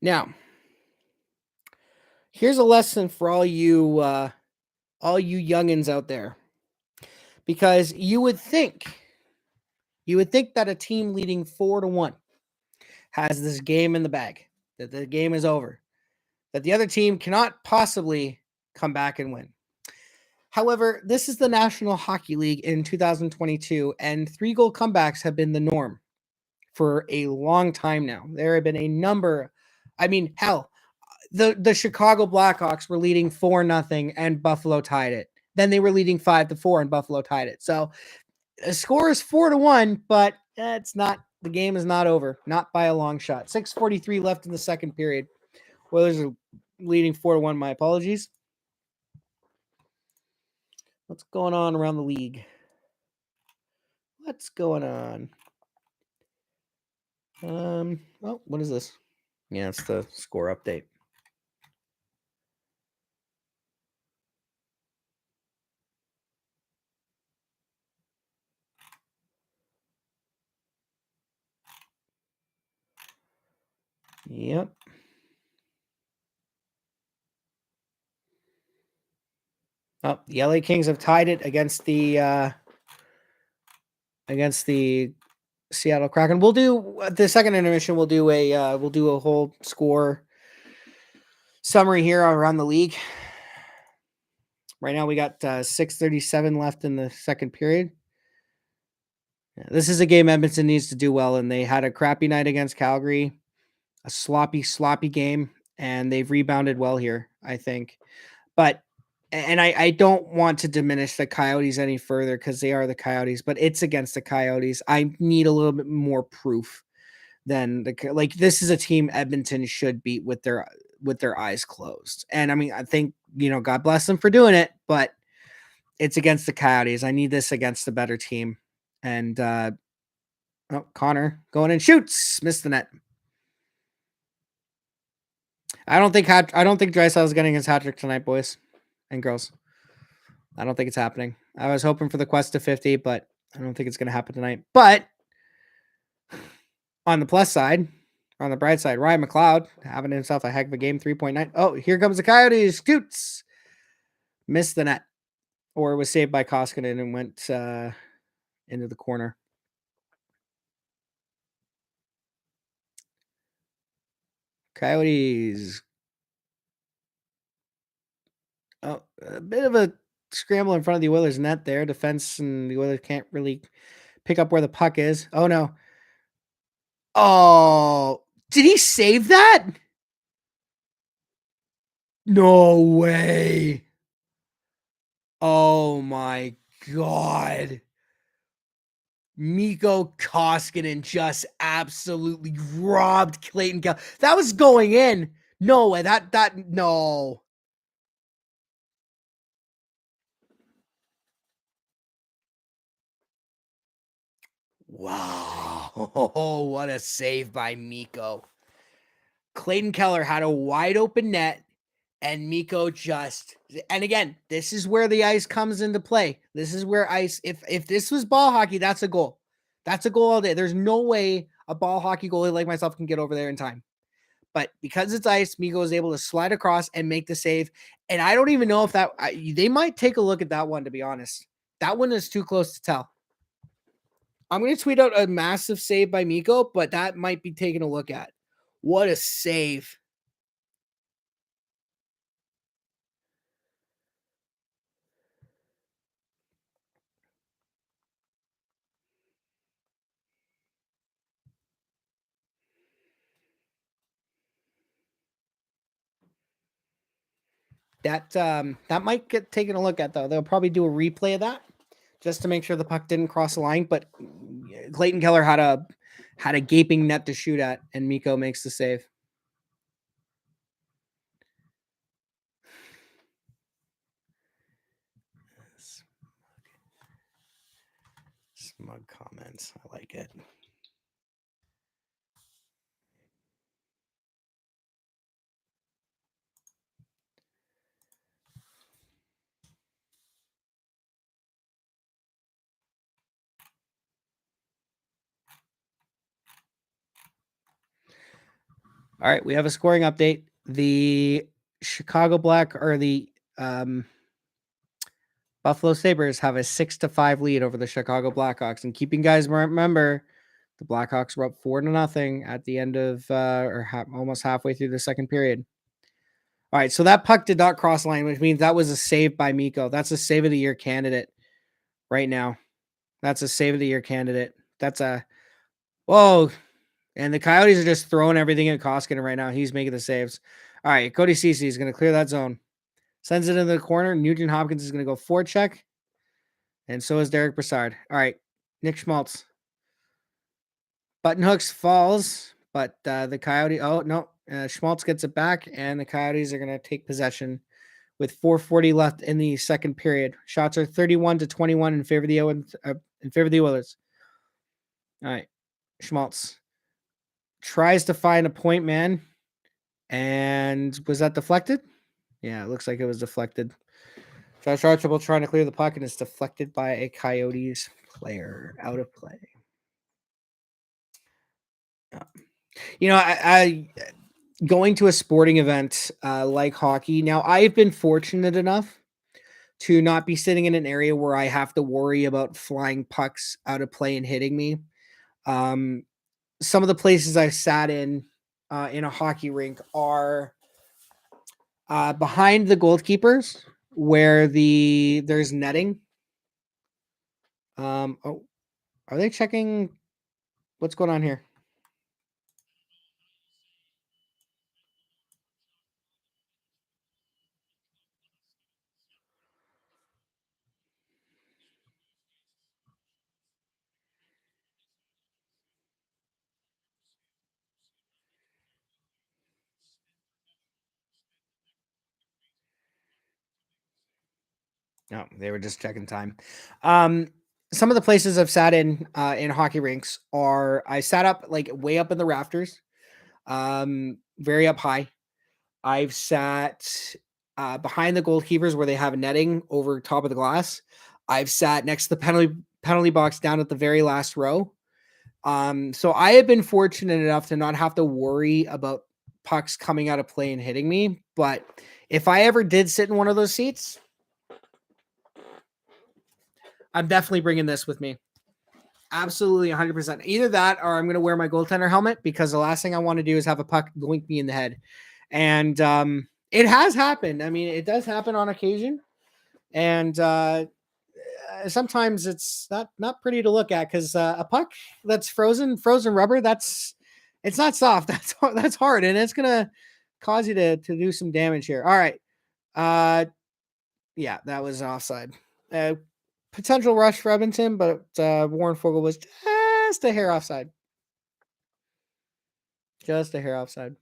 Now, here's a lesson for all you youngins out there. Because you would think that a team leading 4-1 has this game in the bag, that the game is over, that the other team cannot possibly come back and win. However, this is the National Hockey League in 2022, and 3-goal comebacks have been the norm for a long time now. There have been a number, hell, the Chicago Blackhawks were leading 4-0 and Buffalo tied it. Then they were leading 5-4 and Buffalo tied it. So the score is 4-1, but it's not. The game is not over, not by a long shot. 6:43 left in the second period. Oilers are leading 4-1. My apologies. What's going on around the league? What's going on? Oh, what is this? Yeah, it's the score update. Yep. Oh, the LA Kings have tied it against the Seattle Kraken. We'll do the second intermission. We'll do a whole score summary here around the league. Right now we got 6:37 left in the second period. Yeah, this is a game Edmonton needs to do well, and they had a crappy night against Calgary, a sloppy game, and they've rebounded well here, I think. But I don't want to diminish the Coyotes any further because they are the Coyotes, but it's against the Coyotes. I need a little bit more proof than this is a team Edmonton should beat with their eyes closed. And I think, God bless them for doing it, but it's against the Coyotes. I need this against the better team. And Connor going and shoots, missed the net. I don't think Draisaitl is getting his hat trick tonight, boys and girls. I don't think it's happening. I was hoping for the quest to 50, but I don't think it's going to happen tonight. But on the plus side, on the bright side, Ryan McLeod having himself a heck of a game, 3.9. Oh, here comes the Coyotes. Scoots. Missed the net. Or was saved by Koskinen and went into the corner. Coyotes. Oh, a bit of a scramble in front of the Oilers net there. Defense and the Oilers can't really pick up where the puck is. Oh, no. Oh, did he save that? No way. Oh, my God. Mikko Koskinen just absolutely robbed Clayton Keller. That was going in. No way. No. Wow. What a save by Mikko. Clayton Keller had a wide open net, and Mikko and again, this is where the ice comes into play. This is where ice, if this was ball hockey, that's a goal. That's a goal all day. There's no way a ball hockey goalie like myself can get over there in time. But because it's ice, Mikko is able to slide across and make the save. And I don't even know if they might take a look at that one, to be honest. That one is too close to tell. I'm going to tweet out a massive save by Mikko, but that might be taken a look at. What a save. That might get taken a look at, though. They'll probably do a replay of that just to make sure the puck didn't cross the line. But Clayton Keller had a gaping net to shoot at, and Mikko makes the save. Smug comments. I like it. All right, we have a scoring update. The Chicago Black or the Buffalo Sabres have a 6-5 lead over the Chicago Blackhawks. And keeping guys remember, the Blackhawks were up 4-0 at the end of almost halfway through the second period. All right, so that puck did not cross line, which means that was a save by Mikko. That's a save of the year candidate right now. That's a save of the year candidate. That's a whoa. And the Coyotes are just throwing everything at Koskinen right now. He's making the saves. All right, Cody Ceci is going to clear that zone. Sends it into the corner. Nugent Hopkins is going to go forecheck. And so is Derek Brassard. All right, Nick Schmaltz. Button hooks falls, but the Coyote. Oh, no. Schmaltz gets it back, and the Coyotes are going to take possession with 4:40 left in the second period. Shots are 31-21 in favor of the Oilers. All right, Schmaltz tries to find a point man, and was that deflected? Yeah, it looks like it was deflected. Josh Archibald trying to clear the puck, and it's deflected by a Coyotes player out of play. I going to a sporting event like hockey. Now, I've been fortunate enough to not be sitting in an area where I have to worry about flying pucks out of play and hitting me. Some of the places I've sat in a hockey rink are behind the goalkeepers where there's netting. Are they checking what's going on here? No, they were just checking time. Some of the places I've sat in hockey rinks are I sat up like way up in the rafters, very up high. I've sat behind the goalkeepers where they have netting over top of the glass. I've sat next to the penalty box down at the very last row. So I have been fortunate enough to not have to worry about pucks coming out of play and hitting me. But if I ever did sit in one of those seats, I'm definitely bringing this with me. Absolutely 100%. Either that or I'm going to wear my goaltender helmet because the last thing I want to do is have a puck goink me in the head. And it has happened. I mean, it does happen on occasion. And sometimes it's not pretty to look at because a puck that's frozen rubber, it's not soft. That's hard. And it's going to cause you to do some damage here. All right. Yeah, that was offside. Potential rush for Edmonton, but Warren Fogle was just a hair offside. Just a hair offside.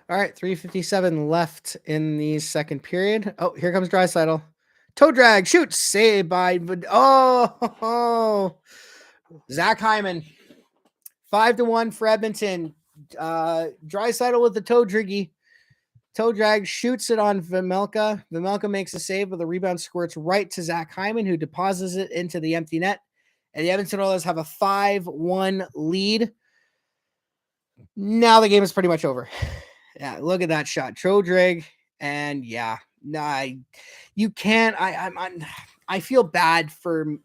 All right, 3:57 left in the second period. Oh, here comes Draisaitl. Toe drag, shoot, saved by Zach Hyman. 5-1 for Edmonton. Draisaitl with the toe driggy. Toe drag shoots it on Vejmelka. Vejmelka makes a save, but the rebound squirts right to Zach Hyman, who deposits it into the empty net. And the Edmonton Oilers have a 5-1 lead. Now the game is pretty much over. Yeah, look at that shot. Toe drag. And yeah, you can't. I feel bad for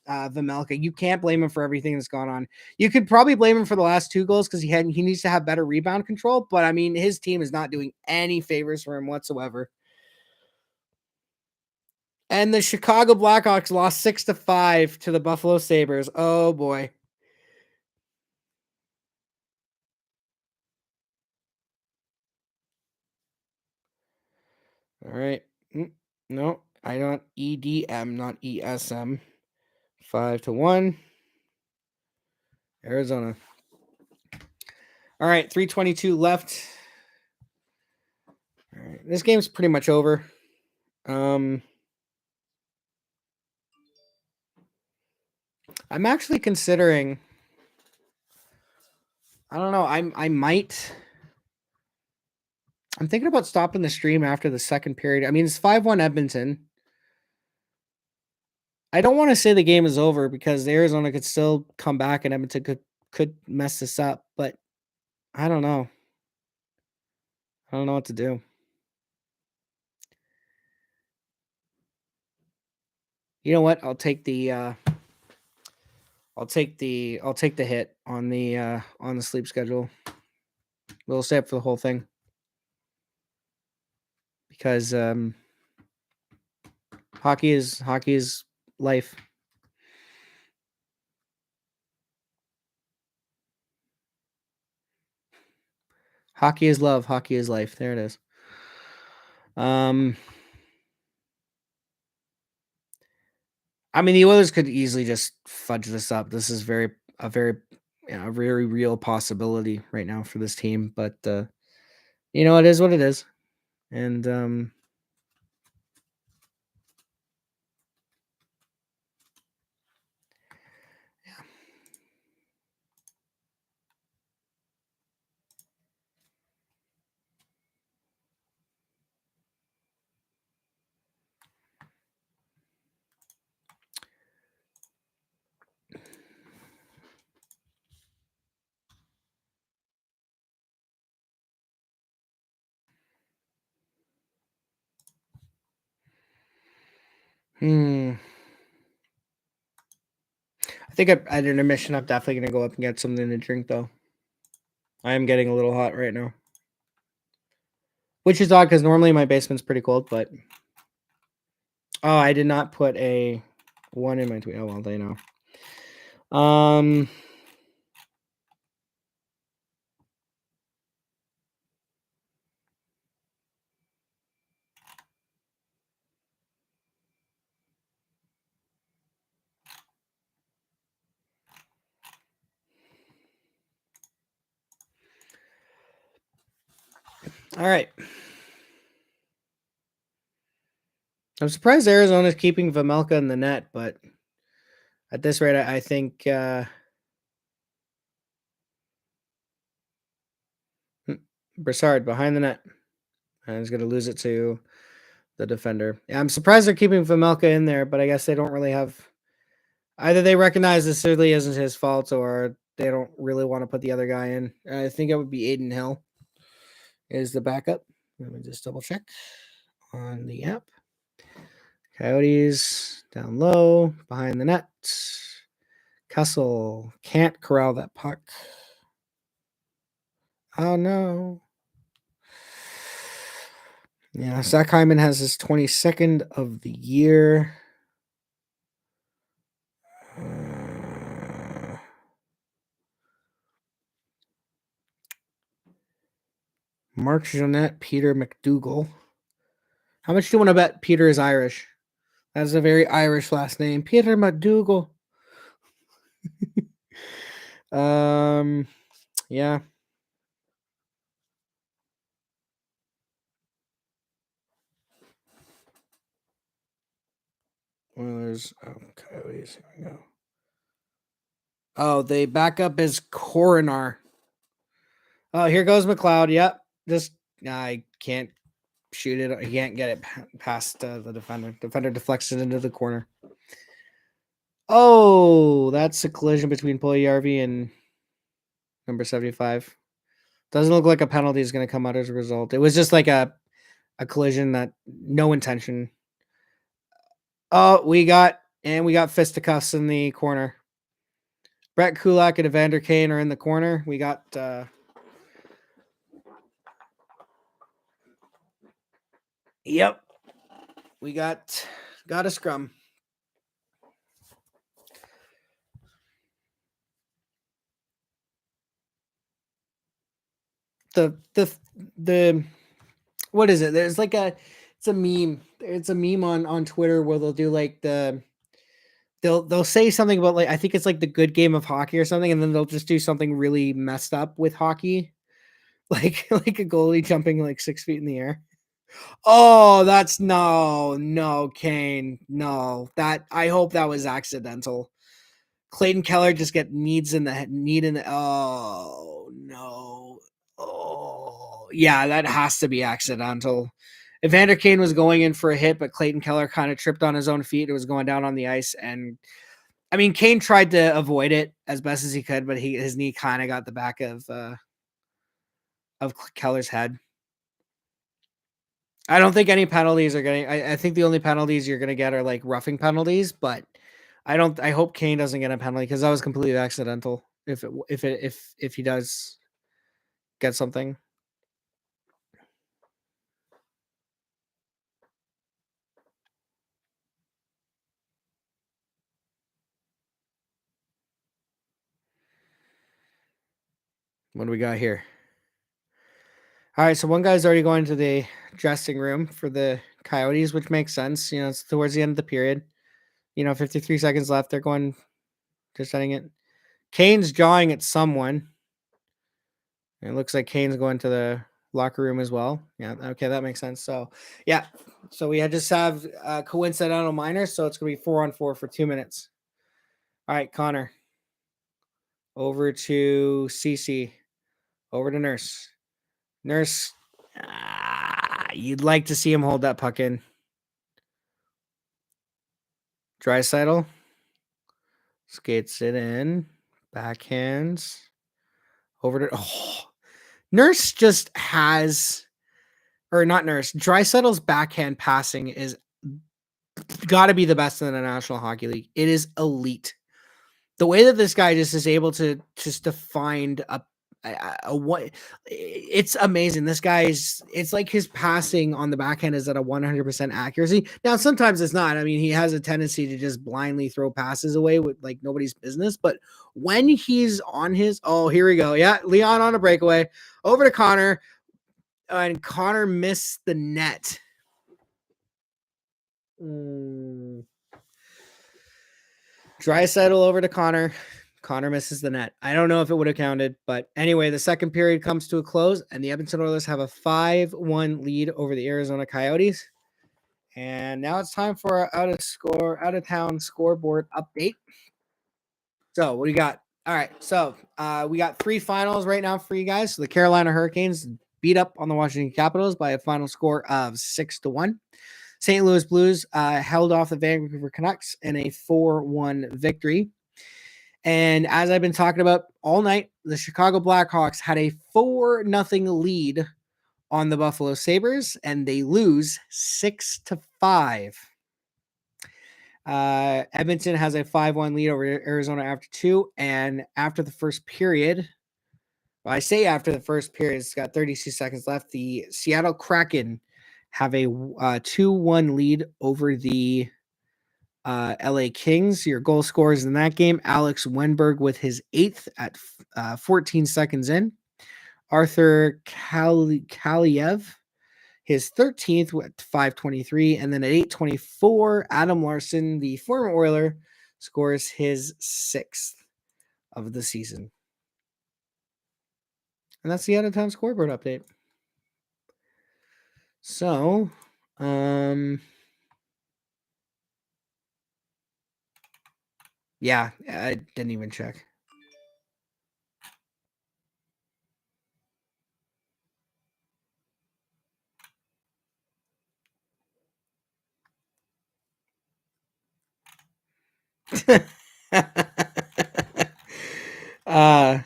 Vejmelka. You can't blame him for everything that's gone on. You could probably blame him for the last two goals because he needs to have better rebound control. But I mean, his team is not doing any favors for him whatsoever. And the Chicago Blackhawks lost 6-5 to the Buffalo Sabres. Oh boy. All right. No, I don't EDM, not ESM. 5-1. Arizona. All right, 3:22 left. All right, this game's pretty much over. I'm actually considering. I don't know. I might. I'm thinking about stopping the stream after the second period. I mean, it's 5-1 Edmonton. I don't want to say the game is over because Arizona could still come back and Edmonton could mess this up, but I don't know. I don't know what to do. You know what? I'll take the hit on the sleep schedule. We'll stay up for the whole thing because hockey is life. Hockey is love. Hockey is life. There it is. I mean, the Oilers could easily just fudge this up. This is a very real possibility right now for this team. But it is what it is, and I think at intermission, I'm definitely going to go up and get something to drink, though. I am getting a little hot right now. Which is odd because normally my basement's pretty cold, but... Oh, I did not put a 1 in my tweet. Oh, well, they know. All right. I'm surprised Arizona's keeping Vamelka in the net, but at this rate, I think Brassard behind the net. And he's going to lose it to the defender. Yeah, I'm surprised they're keeping Vamelka in there, but I guess they don't really have... Either they recognize this certainly isn't his fault or they don't really want to put the other guy in. I think it would be Aiden Hill is the backup. Let me just double check on the app. Coyotes down low, behind the net. Kessel can't corral that puck. Oh, no. Yeah, Zach Hyman has his 22nd of the year. Mark Jeanette, Peter McDougall. How much do you want to bet Peter is Irish? That's a very Irish last name. Peter McDougall. Yeah. Oilers. Oh, Coyotes. Here we go. Oh, the backup is Coronar. Oh, here goes McLeod. Yep. Just I can't shoot it. He can't get it past the defender. Defender deflects it into the corner. Oh, that's a collision between Puljujärvi and number 75. Doesn't look like a penalty is going to come out as a result. It was just like a collision that no intention. Oh, we got fisticuffs in the corner. Brett Kulak and Evander Kane are in the corner. We got yep. We got a scrum. The what is it? There's like it's a meme. It's a meme on Twitter where they'll do like they'll say something about like I think it's like the good game of hockey or something, and then they'll just do something really messed up with hockey, like a goalie jumping like 6 feet in the air. Oh, that's no, Kane, no. That I hope that was accidental. Clayton Keller just get needs in the need in the. Oh no. Oh yeah, that has to be accidental. Evander Kane was going in for a hit, but Clayton Keller kind of tripped on his own feet. It was going down on the ice, and I mean Kane tried to avoid it as best as he could, but his knee kind of got the back of Keller's head. I don't think any penalties are getting. I think the only penalties you're going to get are like roughing penalties, but I don't. I hope Kane doesn't get a penalty because that was completely accidental. If he does get something. What do we got here? All right, so one guy's already going to the dressing room for the Coyotes, which makes sense. You know, it's towards the end of the period. 53 seconds left. They're going, just setting it. Kane's jawing at someone. It looks like Kane's going to the locker room as well. Yeah, okay, that makes sense. So, yeah, so we just have coincidental minors, so it's going to be 4-on-4 for 2 minutes. All right, Connor. Over to CC. Over to Nurse. Nurse, you'd like to see him hold that puck in. Draisaitl skates it in. Backhands. Over to... Nurse just has... Or not Nurse. Draisaitl's backhand passing is got to be the best in the National Hockey League. It is elite. The way that this guy just is able to find a what, it's amazing. This guy's, it's like his passing on the backhand is at a 100% accuracy. Now, sometimes it's not. I mean, he has a tendency to just blindly throw passes away with like nobody's business. But when he's on his, oh, here we go. Yeah, Leon on a breakaway. Over to Connor. And Connor missed the net. Draisaitl over to Connor. Connor misses the net. I don't know if it would have counted, but anyway, the second period comes to a close, and the Edmonton Oilers have a 5-1 lead over the Arizona Coyotes. And now it's time for our out of town scoreboard update. So what do you got? All right, so we got 3 finals right now for you guys. So the Carolina Hurricanes beat up on the Washington Capitals by a final score of 6-1. St. Louis Blues held off the Vancouver Canucks in a 4-1 victory. And as I've been talking about all night, the Chicago Blackhawks had a 4-0 lead on the Buffalo Sabres, and they lose 6-5. Edmonton has a 5-1 lead over Arizona after 2, and after the first period, well, I say after the first period, it's got 32 seconds left. The Seattle Kraken have a 2-1 lead over the LA Kings. Your goal scorers in that game: Alex Wenberg with his 8th at 14 seconds in. Arthur Kaliev, his 13th at 5:23, and then at 8:24, Adam Larson, the former Oiler, scores his 6th of the season. And that's the out of town scoreboard update. So, yeah, I didn't even check.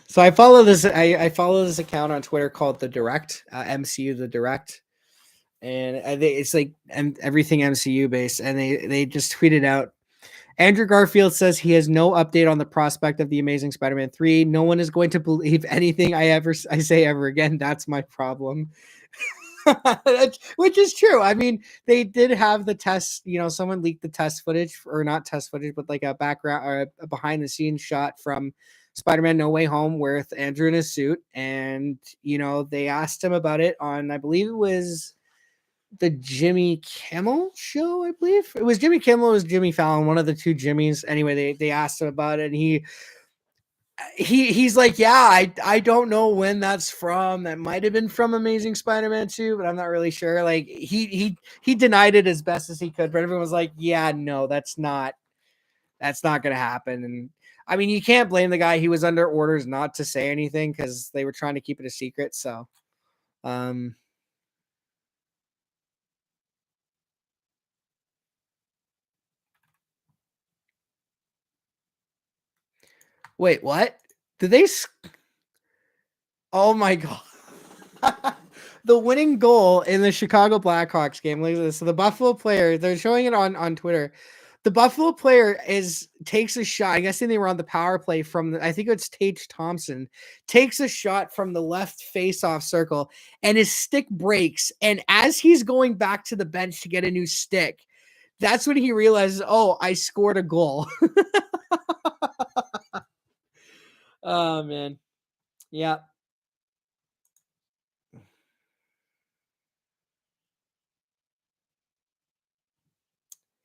So I follow this. I follow this account on Twitter called The Direct, MCU The Direct, and it's like everything MCU based. And they just tweeted out, Andrew Garfield says he has no update on the prospect of The Amazing Spider-Man 3. No one is going to believe anything I say ever again. That's my problem. Which is true. I mean, they did have the test, someone leaked the test footage, or not test footage, but like a background or a behind the scenes shot from Spider-Man No Way Home with Andrew in his suit. And, they asked him about it on, I believe it was the Jimmy Kimmel show, I believe. It was Jimmy Kimmel, it was Jimmy Fallon, one of the two Jimmys. Anyway, they asked him about it, and he's like, yeah, I don't know when that's from. That might have been from Amazing Spider-Man 2, but I'm not really sure. Like he denied it as best as he could, but everyone was like, yeah, no, that's not gonna happen. And I mean, you can't blame the guy. He was under orders not to say anything because they were trying to keep it a secret. So um wait, what? Did they Oh my god. The winning goal in the Chicago Blackhawks game. Look at this. So the Buffalo player, they're showing it on Twitter. The Buffalo player takes a shot. I'm guessing they were on the power play from I think it's Tage Thompson. Takes a shot from the left face-off circle, and his stick breaks. And as he's going back to the bench to get a new stick, that's when he realizes, oh, I scored a goal. Oh man. Yeah.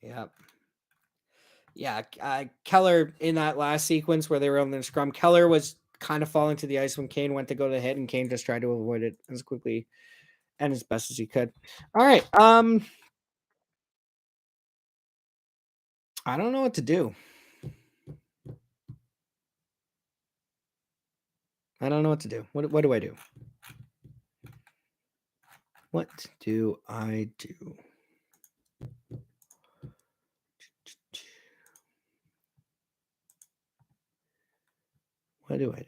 Yeah. Yeah, Keller in that last sequence where they were on the scrum, Keller was kind of falling to the ice when Kane went to go to hit, and Kane just tried to avoid it as quickly and as best as he could. All right, I don't know what to do. I don't know what to do. What do I do? What do I do? What do I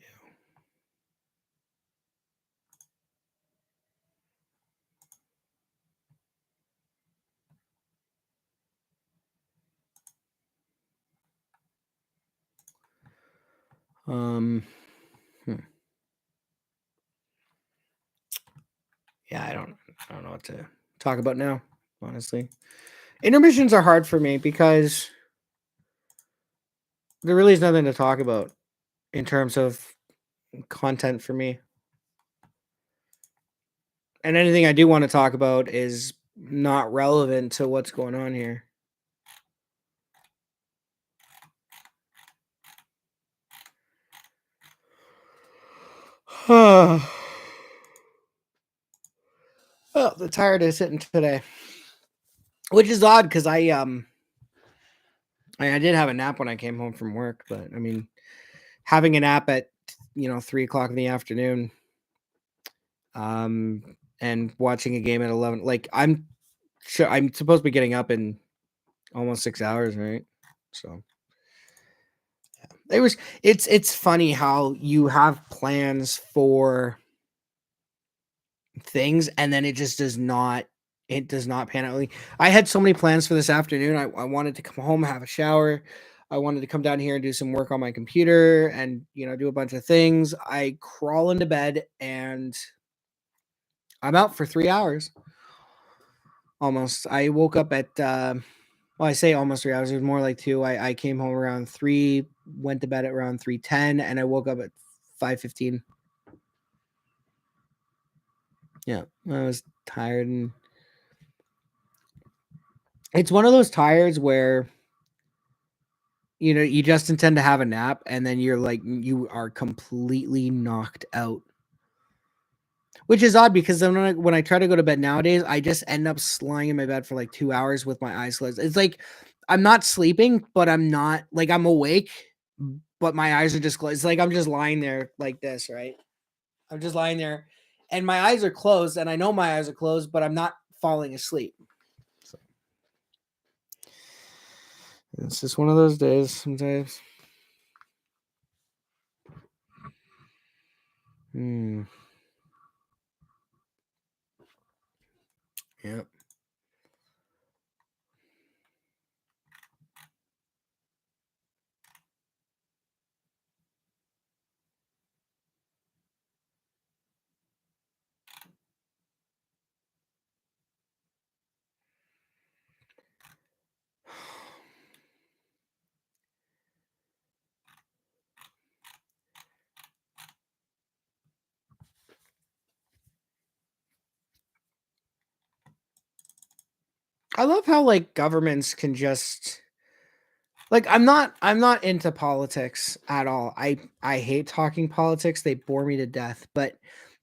do? Um, yeah, I don't know what to talk about now. Honestly, intermissions are hard for me because there really is nothing to talk about in terms of content for me. And anything I do want to talk about is not relevant to what's going on here. Oh, the tired is hitting today, which is odd because I did have a nap when I came home from work, but I mean, having a nap at 3 o'clock in the afternoon, and watching a game at 11, like I'm sure I'm supposed to be getting up in almost 6 hours, right? So it's funny how you have plans for things and then it does not pan out. Like, I had so many plans for this afternoon. I wanted to come home, have a shower. I wanted to come down here and do some work on my computer and do a bunch of things. I crawl into bed and I'm out for 3 hours almost. I woke up at well, I say almost 3 hours. It was more like two. I came home around 3, went to bed at around 3:10, and I woke up at 5:15. Yeah, I was tired, and it's one of those tires where you just intend to have a nap, and then you are completely knocked out. Which is odd because then when I try to go to bed nowadays, I just end up lying in my bed for like 2 hours with my eyes closed. It's like I'm not sleeping, but I'm not like I'm awake, but my eyes are just closed. It's like I'm just lying there like this, right? I'm just lying there, and my eyes are closed, and I know my eyes are closed, but I'm not falling asleep. So it's just one of those days sometimes. Hmm. Yep. I love how like governments can just like I'm not into politics at all. I hate talking politics. They bore me to death, but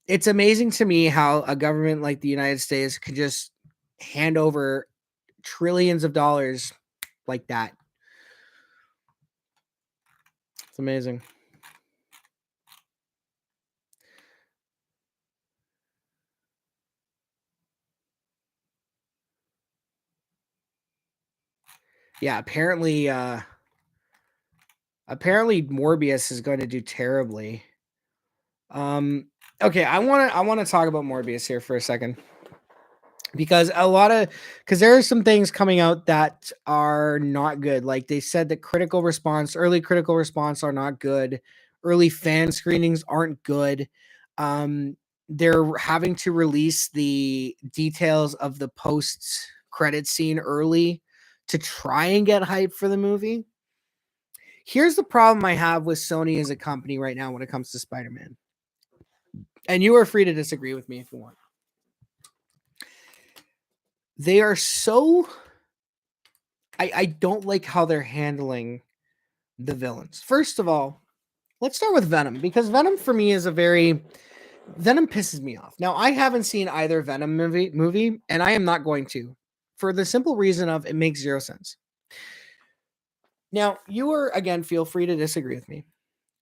it's amazing to me how a government like the United States could just hand over trillions of dollars like that. It's amazing. Yeah, apparently Morbius is going to do terribly. Okay, I want to talk about Morbius here for a second because there are some things coming out that are not good. Like they said that early critical response are not good. Early fan screenings aren't good. They're having to release the details of the post credit scene early to try and get hype for the movie. Here's the problem I have with Sony as a company right now when it comes to Spider-Man. And you are free to disagree with me if you want. They are so I don't like how they're handling the villains. First of all, let's start with Venom because Venom for me is Venom pisses me off. Now, I haven't seen either Venom movie and I am not going to for the simple reason of it makes zero sense. Now, you are again feel free to disagree with me.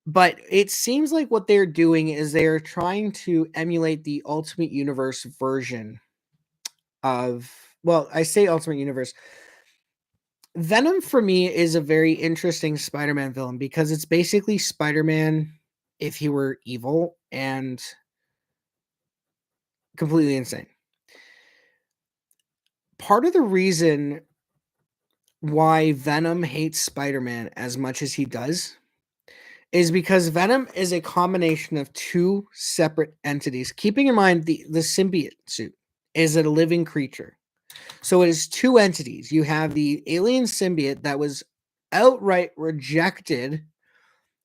But it seems like what they're doing is they're trying to emulate the Ultimate Universe version of, well, I say Ultimate Universe. Venom for me is a very interesting Spider-Man villain because it's basically Spider-Man if he were evil and completely insane. Part of the reason why Venom hates Spider-Man as much as he does is because Venom is a combination of two separate entities. Keeping in mind the symbiote suit is a living creature. So it is two entities. You have the alien symbiote that was outright rejected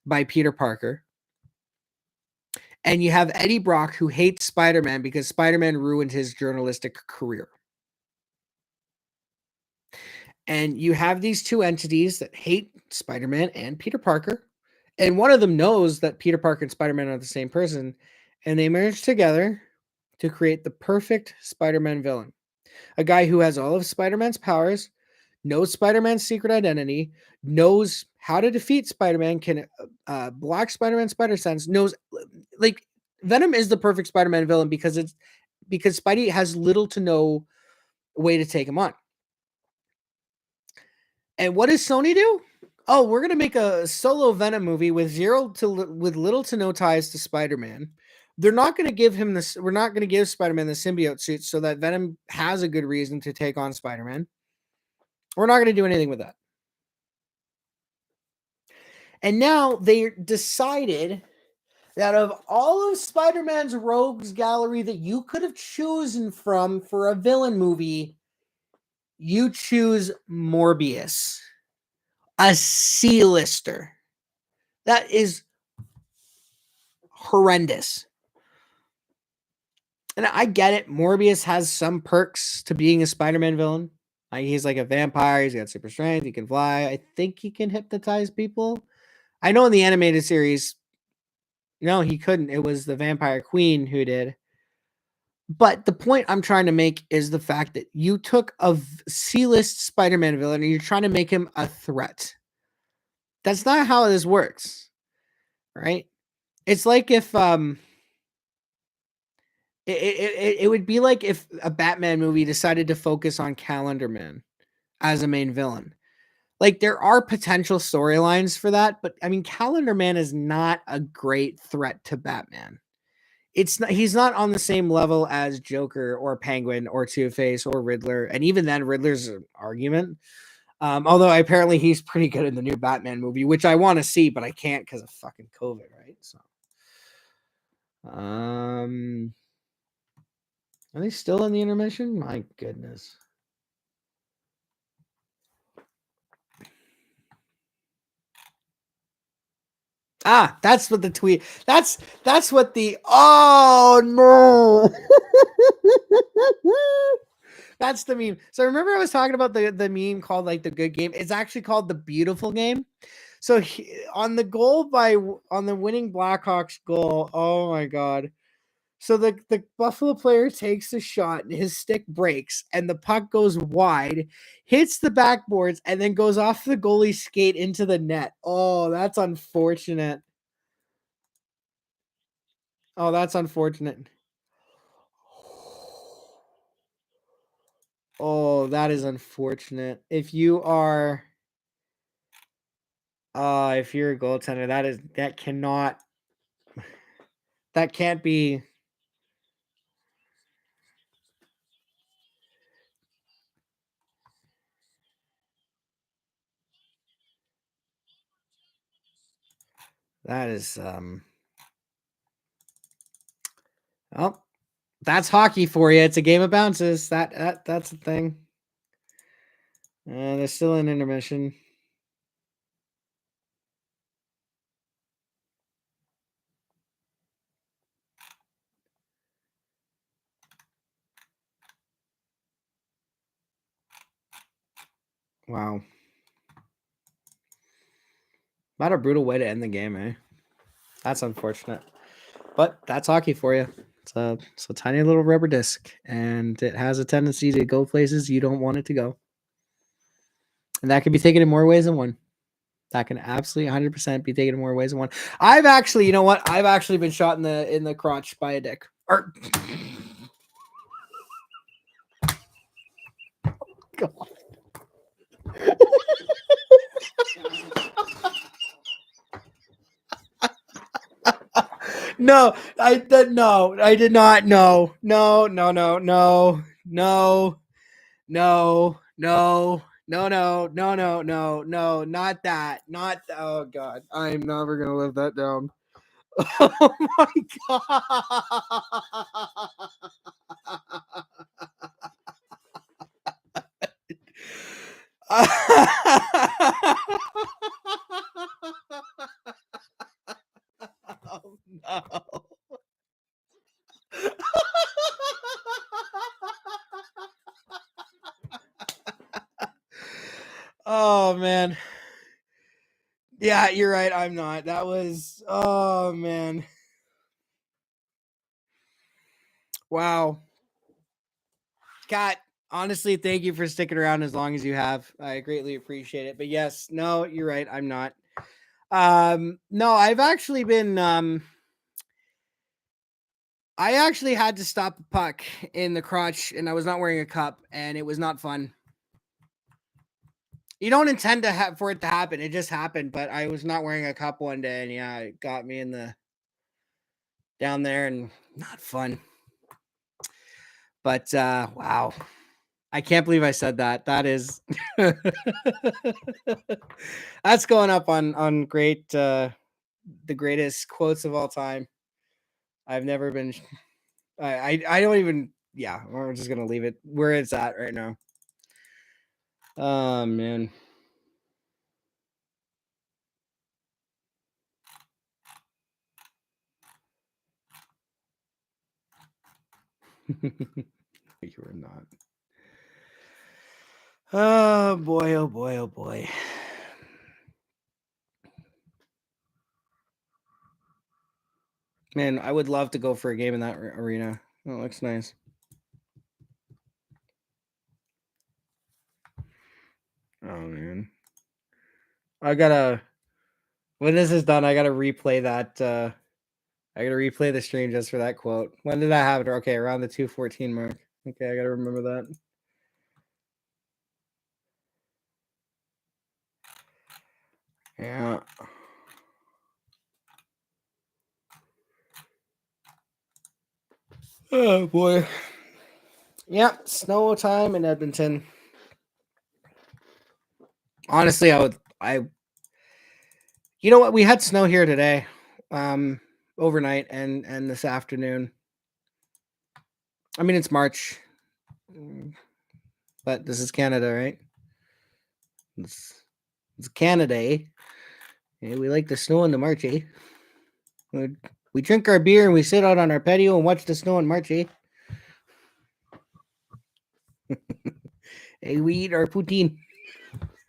by Peter Parker. And you have Eddie Brock who hates Spider-Man because Spider-Man ruined his journalistic career. And you have these two entities that hate Spider-Man and Peter Parker. And one of them knows that Peter Parker and Spider-Man are the same person. And they merge together to create the perfect Spider-Man villain. A guy who has all of Spider-Man's powers, knows Spider-Man's secret identity, knows how to defeat Spider-Man, can block Spider-Man's spider sense, knows like Venom is the perfect Spider-Man villain because Spidey has little to no way to take him on. And what does Sony do? Oh, we're gonna make a solo Venom movie with little to no ties to Spider-Man. They're not going to give him this. We're not going to give Spider-Man the symbiote suit so that Venom has a good reason to take on Spider-Man. We're not going to do anything with that. And now they decided that of all of Spider-Man's rogues gallery that you could have chosen from for a villain movie, you choose Morbius, a C-lister. That is horrendous. And I get it. Morbius has some perks to being a Spider-Man villain. Like he's like a vampire. He's got super strength. He can fly. I think he can hypnotize people. I know in the animated series, no, he couldn't. It was the Vampire Queen who did. But the point I'm trying to make is the fact that you took a C-list Spider-Man villain and you're trying to make him a threat. That's not how this works, right? It's like if it would be like if a Batman movie decided to focus on Calendar Man as a main villain. Like there are potential storylines for that, but I mean Calendar Man is not a great threat to Batman. He's not on the same level as Joker or Penguin or Two-Face or Riddler, and even then Riddler's an argument. Although apparently he's pretty good in the new Batman movie, which I want to see, but I can't because of fucking COVID, right? So are they still in the intermission? My goodness. Ah, that's what the tweet. That's what the oh no. That's the meme. So remember I was talking about the meme called like the good game. It's actually called the beautiful game. So on the on the winning Blackhawks goal, oh my god. So the Buffalo player takes the shot and his stick breaks and the puck goes wide, hits the backboards, and then goes off the goalie's skate into the net. Oh, that's unfortunate. Oh, that's unfortunate. Oh, that is unfortunate. If you're a goaltender, that can't be. That is oh, that's hockey for you. It's a game of bounces. That's the thing. There's still an intermission. Wow. Not a brutal way to end the game, eh? That's unfortunate. But that's hockey for you. It's a tiny little rubber disc, and it has a tendency to go places you don't want it to go. And that can be taken in more ways than one. That can absolutely 100% be taken in more ways than one. I've actually, you know what? I've actually been shot in the crotch by a dick. Or God. No, I did no, I did not. No, no, no, no, no, no, no, no, no, no, no, no, no, no, not that. Not oh god. I'm never gonna live that down. Oh my god. Oh no. Oh man. Yeah, you're right. I'm not. That was oh man. Wow. Kat, honestly, thank you for sticking around as long as you have. I greatly appreciate it. But yes, no, you're right. I'm not. No, I've actually been I actually had to stop a puck in the crotch and I was not wearing a cup and it was not fun. You don't intend to have for it to happen. It just happened, but I was not wearing a cup one day and yeah, it got me in the down there and not fun. But wow. I can't believe I said that. That is that's going up on great the greatest quotes of all time. I've never been I don't even yeah, we're just gonna leave it where it's at right now. Oh man. You were not. Oh boy, oh boy, oh boy. Man, I would love to go for a game in that arena. Oh, it looks nice. Oh man. I gotta when this is done, I gotta replay that I gotta replay the stream just for that quote. When did that happen? Okay, around the 2:14 mark. Okay, I gotta remember that. Yeah. Oh boy. Yep, snow time in Edmonton. Honestly, I you know what? We had snow here today. Overnight and this afternoon. I mean, it's March. But this is Canada, right? It's Canada, eh? Yeah, we like the snow in the March, eh? We drink our beer and we sit out on our patio and watch the snow in March, eh? Hey, we eat our poutine.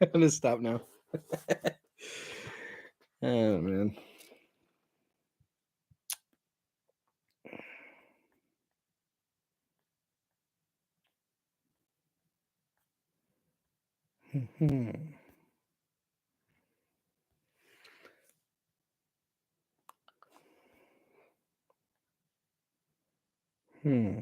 I'm gonna stop now. Oh man. Hmm.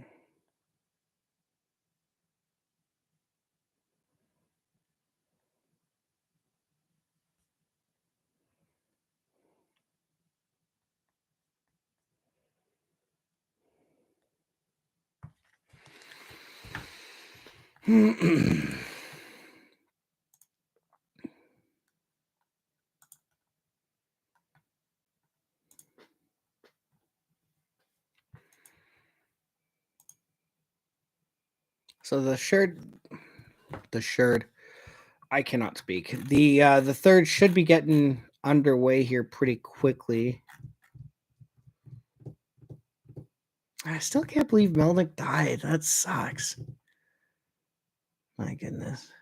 So the I cannot speak. The third should be getting underway here pretty quickly. I still can't believe Melnick died. That sucks. My goodness.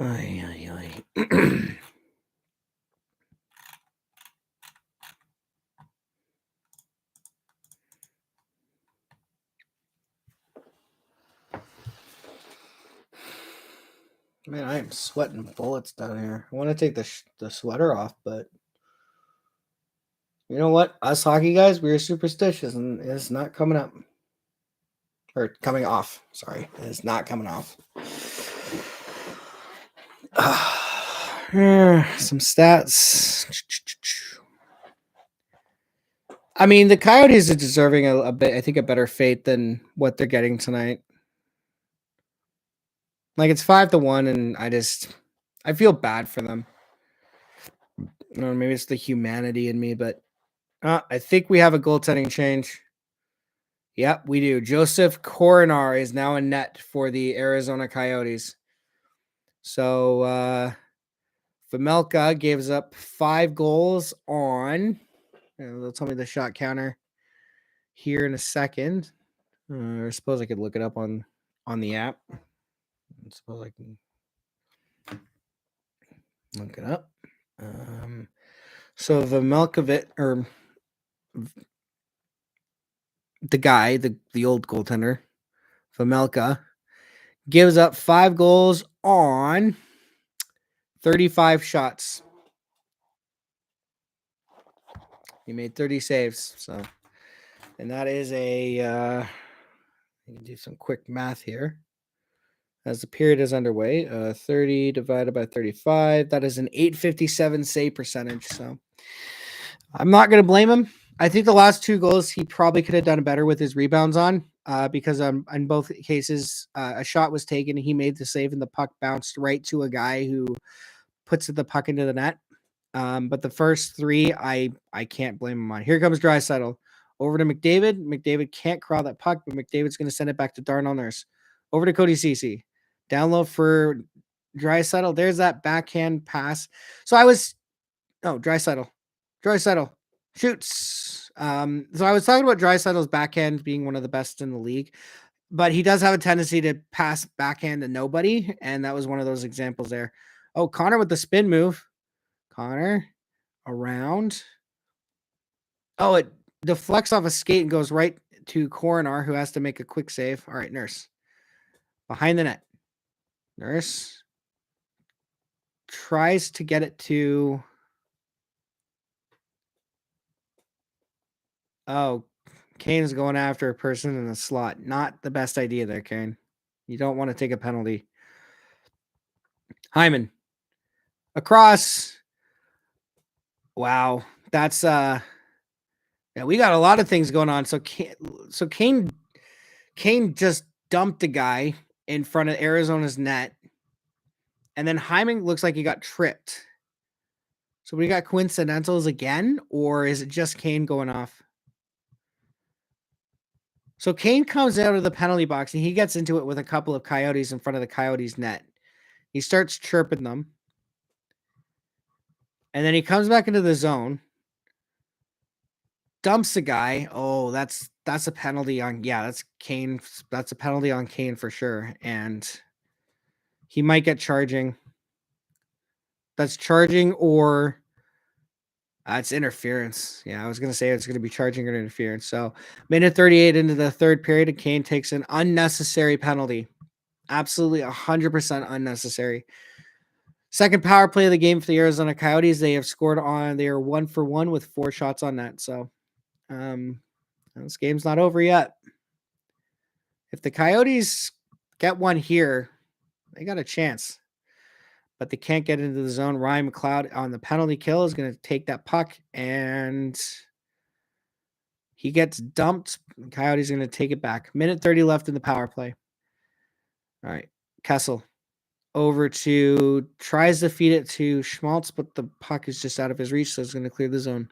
Ay, ay, ay. Man, I am sweating bullets down here. I want to take the sweater off, but you know what? Us hockey guys, we are superstitious, and it's not coming up. Or coming off. Sorry. It's not coming off. Some stats. I mean, the Coyotes are deserving a bit, I think, a better fate than what they're getting tonight. Like, it's 5-1, and I feel bad for them. Or maybe it's the humanity in me, but I think we have a goaltending change. Yep, we do. Joseph Coronar is now in net for the Arizona Coyotes. So Vamelka gives up 5 goals on. They'll tell me the shot counter here in a second. I suppose I could look it up on the app. I suppose I can look it up. So Vamelkovic, or the guy, the old goaltender, Vamelka, gives up 5 goals on 35 shots. He made 30 saves. So, and that is I can do some quick math here. As the period is underway, 30 divided by 35, that is an 857 save percentage. So I'm not going to blame him. I think the last 2 goals he probably could have done better with his rebounds on, because in both cases, a shot was taken. He made the save and the puck bounced right to a guy who puts the puck into the net. But the first 3, I can't blame him on. Here comes Draisaitl. Over to McDavid. McDavid can't corral that puck, but McDavid's going to send it back to Darnell Nurse. Over to Cody Ceci. Down low for Draisaitl. There's that backhand pass. So Draisaitl. Shoots. So I was talking about Draisaitl's backhand being one of the best in the league, but he does have a tendency to pass backhand to nobody, and that was one of those examples there. Oh, Connor with the spin move. Connor around. Oh, it deflects off a skate and goes right to Coronar, who has to make a quick save. All right, Nurse. Behind the net. Nurse tries to get it to. Oh, Kane's going after a person in the slot. Not the best idea there, Kane. You don't want to take a penalty. Hyman. Across. Wow. That's yeah, we got a lot of things going on. So Kane just dumped the guy in front of Arizona's net. And then Hyman looks like he got tripped. So we got coincidentals again, or is it just Kane going off? So Kane comes out of the penalty box and he gets into it with a couple of Coyotes in front of the Coyotes net. He starts chirping them. And then he comes back into the zone. Dumps the guy. Oh, that's a penalty on that's Kane. That's a penalty on Kane for sure. And he might get charging. That's charging or it's interference. Yeah, I was gonna say it's gonna be charging or interference. So minute 38 into the third period, and Kane takes an unnecessary penalty. Absolutely 100% unnecessary. Second power play of the game for the Arizona Coyotes. They have scored on. They are 1 for 1 with 4 shots on net. So this game's not over yet. If the Coyotes get one here, they got a chance. But they can't get into the zone. Ryan McLeod on the penalty kill is going to take that puck, and he gets dumped. The Coyotes are going to take it back. Minute 30 left in the power play. All right, Kessel over to tries to feed it to Schmaltz, but the puck is just out of his reach, so it's going to clear the zone.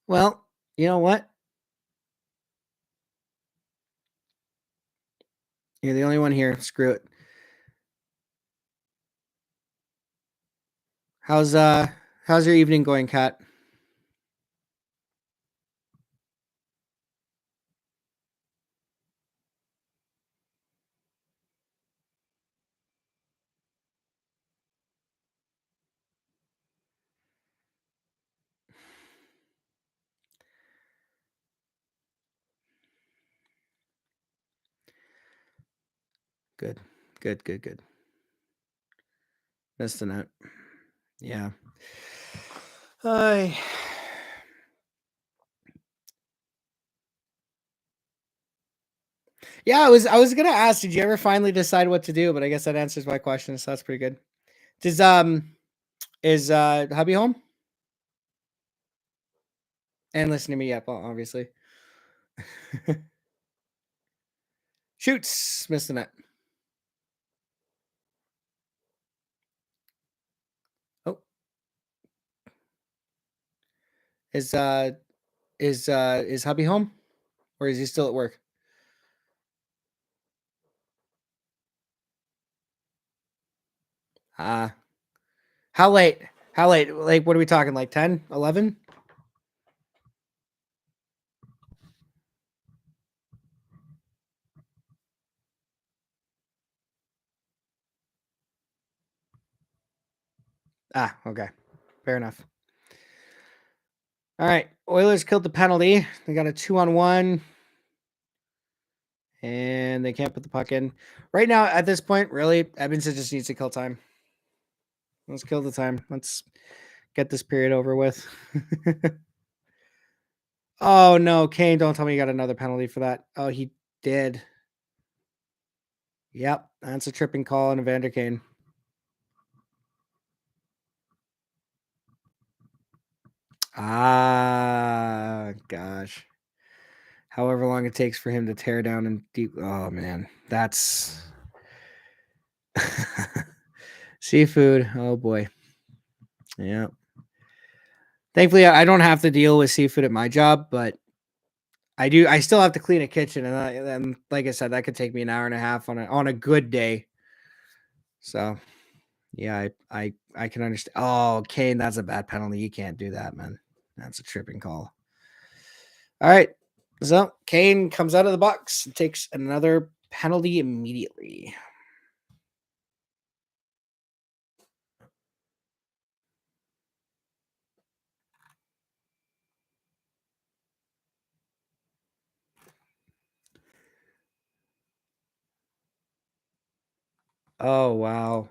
Well, you know what? You're the only one here. Screw it. How's your evening going, Kat? Good. Missed the net. Yeah. Yeah, I was gonna ask, did you ever finally decide what to do? But I guess that answers my question, so that's pretty good. Is hubby home? And listen to me, yep, obviously. Shoots, missed the net. Oh, is hubby home, or is he still at work? How late? How late? Like, what are we talking? Like 10, 11? Okay, fair enough. All right, Oilers killed the penalty. They got a 2-on-1. And they can't put the puck in. Right now, at this point, really, Edmonton just needs to kill time. Let's kill the time. Let's get this period over with. Oh, no, Kane, don't tell me you got another penalty for that. Oh, he did. Yep, that's a tripping call on Evander Kane. Gosh. However long it takes for him to tear down and deep. Oh, man, that's seafood. Oh, boy. Yeah. Thankfully, I don't have to deal with seafood at my job, but I do. I still have to clean a kitchen, and like I said, that could take me an hour and a half on a good day. So, yeah, I can understand. Oh, Kane, that's a bad penalty. You can't do that, man. That's a tripping call. All right, so Kane comes out of the box and takes another penalty immediately. Oh wow,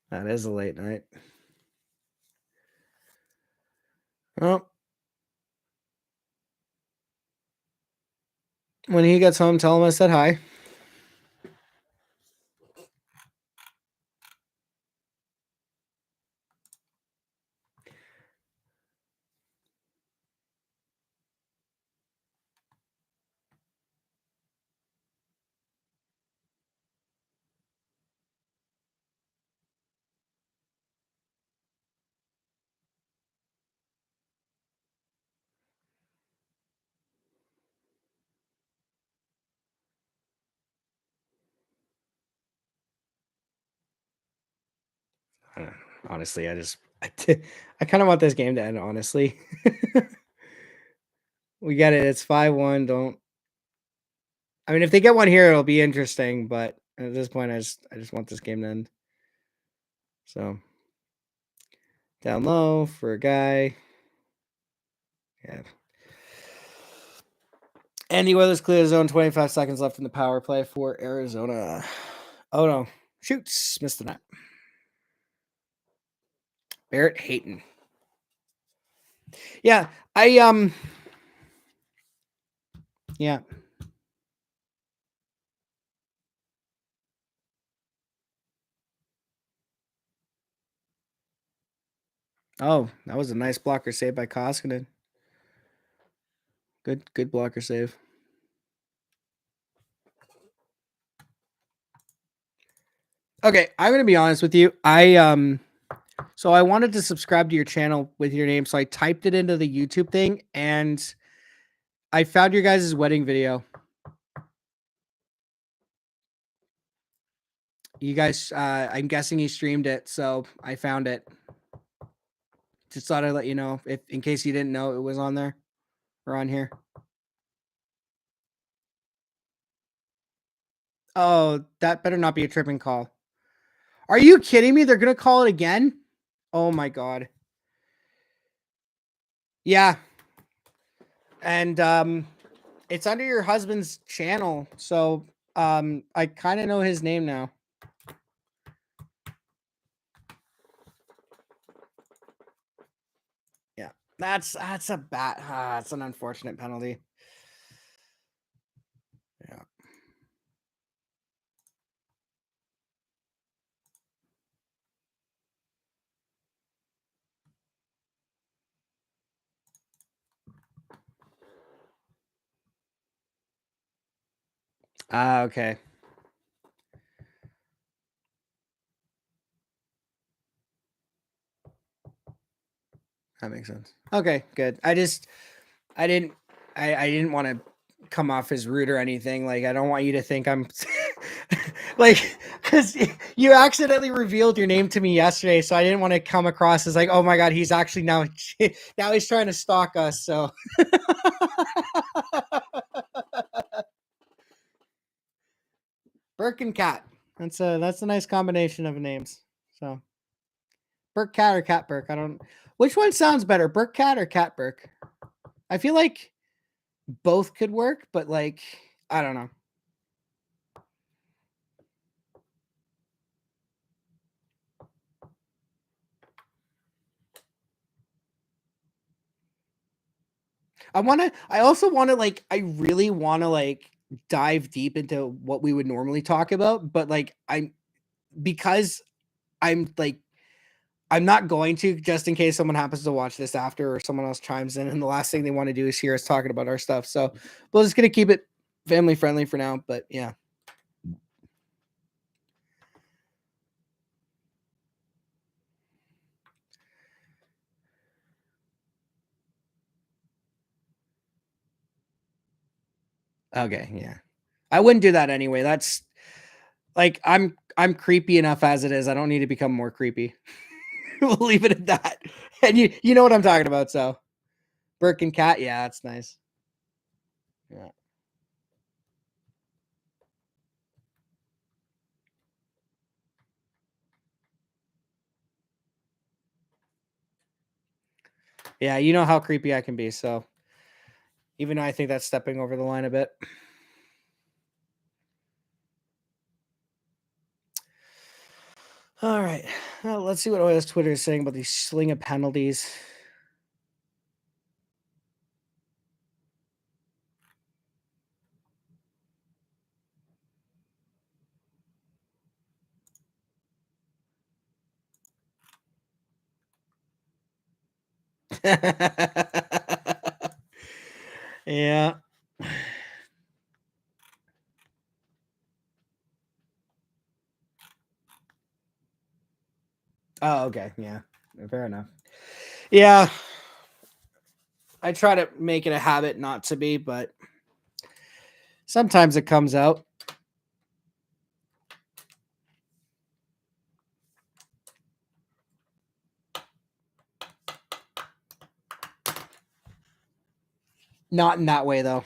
that is a late night. Oh, When he gets home, tell him I said hi. Honestly, I kind of want this game to end, honestly. We get it. It's 5-1. I mean, if they get one here, it'll be interesting, but at this point, I just want this game to end. So down low for a guy. Yeah. Andy Weathers clear the zone. 25 seconds left in the power play for Arizona. Oh no. Shoots. Missed the net. Barrett Hayton. Yeah. Yeah. Oh, that was a nice blocker save by Koskinen. Good blocker save. Okay, I'm gonna be honest with you. So I wanted to subscribe to your channel with your name, so I typed it into the YouTube thing, and I found your guys' wedding video. You guys, I'm guessing you streamed it, so I found it. Just thought I'd let you know, if in case you didn't know it was on there or on here. Oh, that better not be a tripping call. Are you kidding me? They're gonna call it again? Oh my god. Yeah. And it's under your husband's channel, so I kind of know his name now. Yeah. That's a bad it's an unfortunate penalty. Yeah. Okay. That makes sense. Okay, good. I didn't I didn't want to come off as rude or anything. Like, I don't want you to think I'm like, because you accidentally revealed your name to me yesterday, so I didn't want to come across as like, oh my god, he's actually now now he's trying to stalk us. So Burke and Cat. That's a nice combination of names. So Burke Cat or Cat Burke. I don't. Which one sounds better, Burke Cat or Cat Burke? I feel like both could work, but like, I don't know. I also want to like, I really want to like dive deep into what we would normally talk about, but like, because I'm like, I'm not going to, just in case someone happens to watch this after or someone else chimes in and the last thing they want to do is hear us talking about our stuff. So we're just going to keep it family friendly for now, but yeah. Okay. Yeah. I wouldn't do that anyway. That's like, I'm creepy enough as it is. I don't need to become more creepy. We'll leave it at that. And you know what I'm talking about. So Burke and Cat. Yeah, that's nice. Yeah. Yeah, you know how creepy I can be, so even though I think that's stepping over the line a bit. All right. Well, let's see what Oilers Twitter is saying about these sling of penalties. Yeah. Oh, okay. Yeah. Fair enough. Yeah. I try to make it a habit not to be, but sometimes it comes out. Not in that way though.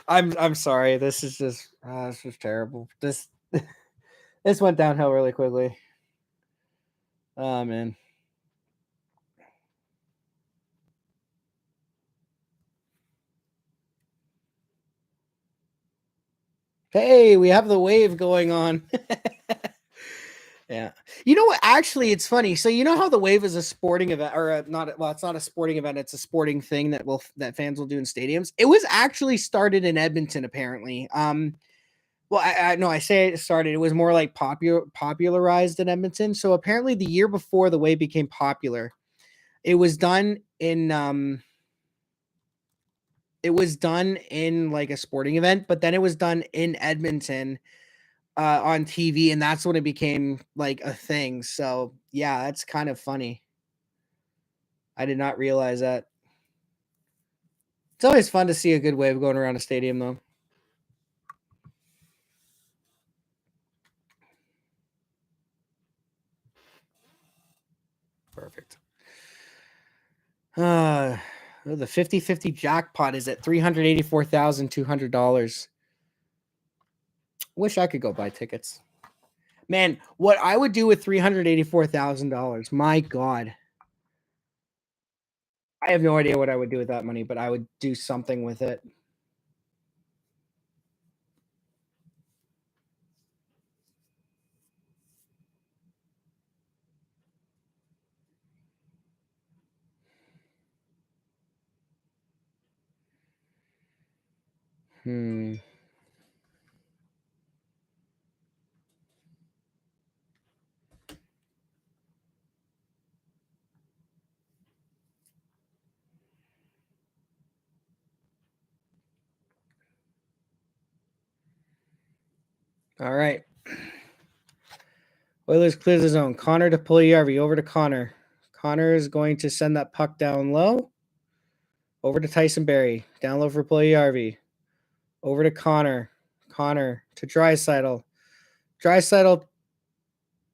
I'm sorry. This is just this is terrible. This went downhill really quickly. Oh man. Hey, we have the wave going on. Yeah. You know what? Actually, it's funny. So you know how the wave is a sporting event, or not? Well, it's not a sporting event. It's a sporting thing that fans will do in stadiums. It was actually started in Edmonton, apparently. Well, I no, I say it started. It was more like popularized in Edmonton. So apparently, the year before the wave became popular, it was done in like a sporting event, but then it was done in Edmonton on TV, and that's when it became like a thing. So yeah, that's kind of funny. I did not realize that. It's always fun to see a good wave going around a stadium, though. Perfect. Uh, the 50-50 jackpot is at $384,200. Wish I could go buy tickets. Man, what I would do with $384,000. My God. I have no idea what I would do with that money, but I would do something with it. Hmm. All right. Oilers clears the zone. Connor to Puljujärvi. Over to Connor. Connor is going to send that puck down low. Over to Tyson Berry. Down low for Puljujärvi. Over to Connor. Connor to Draisaitl. Draisaitl.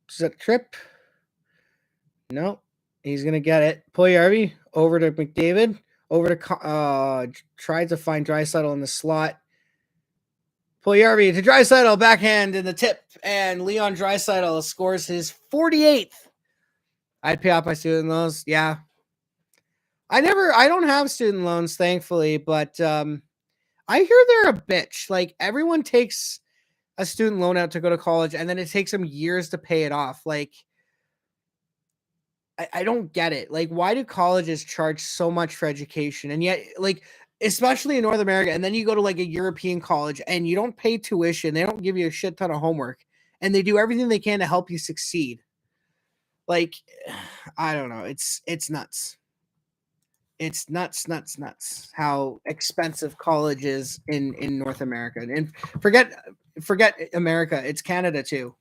Is that a trip? No. He's going to get it. Puljujärvi. Over to McDavid. Over to tried to find Draisaitl in the slot. Puljujärvi to Draisaitl. Backhand in the tip. And Leon Draisaitl scores his 48th. I'd pay off my student loans. Yeah. I don't have student loans, thankfully, but I hear they're a bitch. Like everyone takes a student loan out to go to college and then it takes them years to pay it off. Like I don't get it. Like, why do colleges charge so much for education? And yet, like, especially in North America, and then you go to like a European college and you don't pay tuition, they don't give you a shit ton of homework, and they do everything they can to help you succeed. Like, I don't know. It's nuts. It's nuts how expensive college is in North America. And forget America, it's Canada too.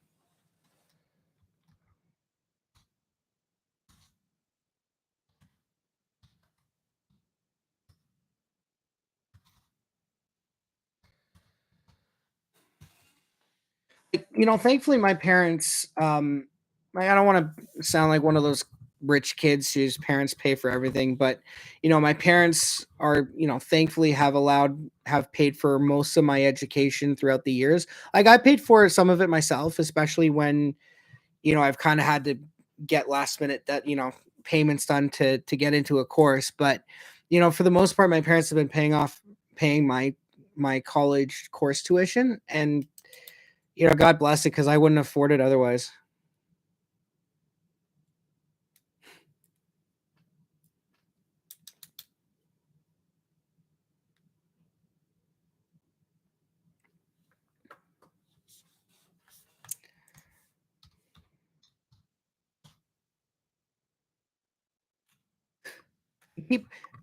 Thankfully my parents I don't want to sound like one of those rich kids whose parents pay for everything, but my parents are, thankfully have paid for most of my education throughout the years. Like I paid for some of it myself, especially when I've kind of had to get last minute payments done to get into a course. But for the most part, my parents have been paying my college course tuition, and God bless it because I wouldn't afford it otherwise.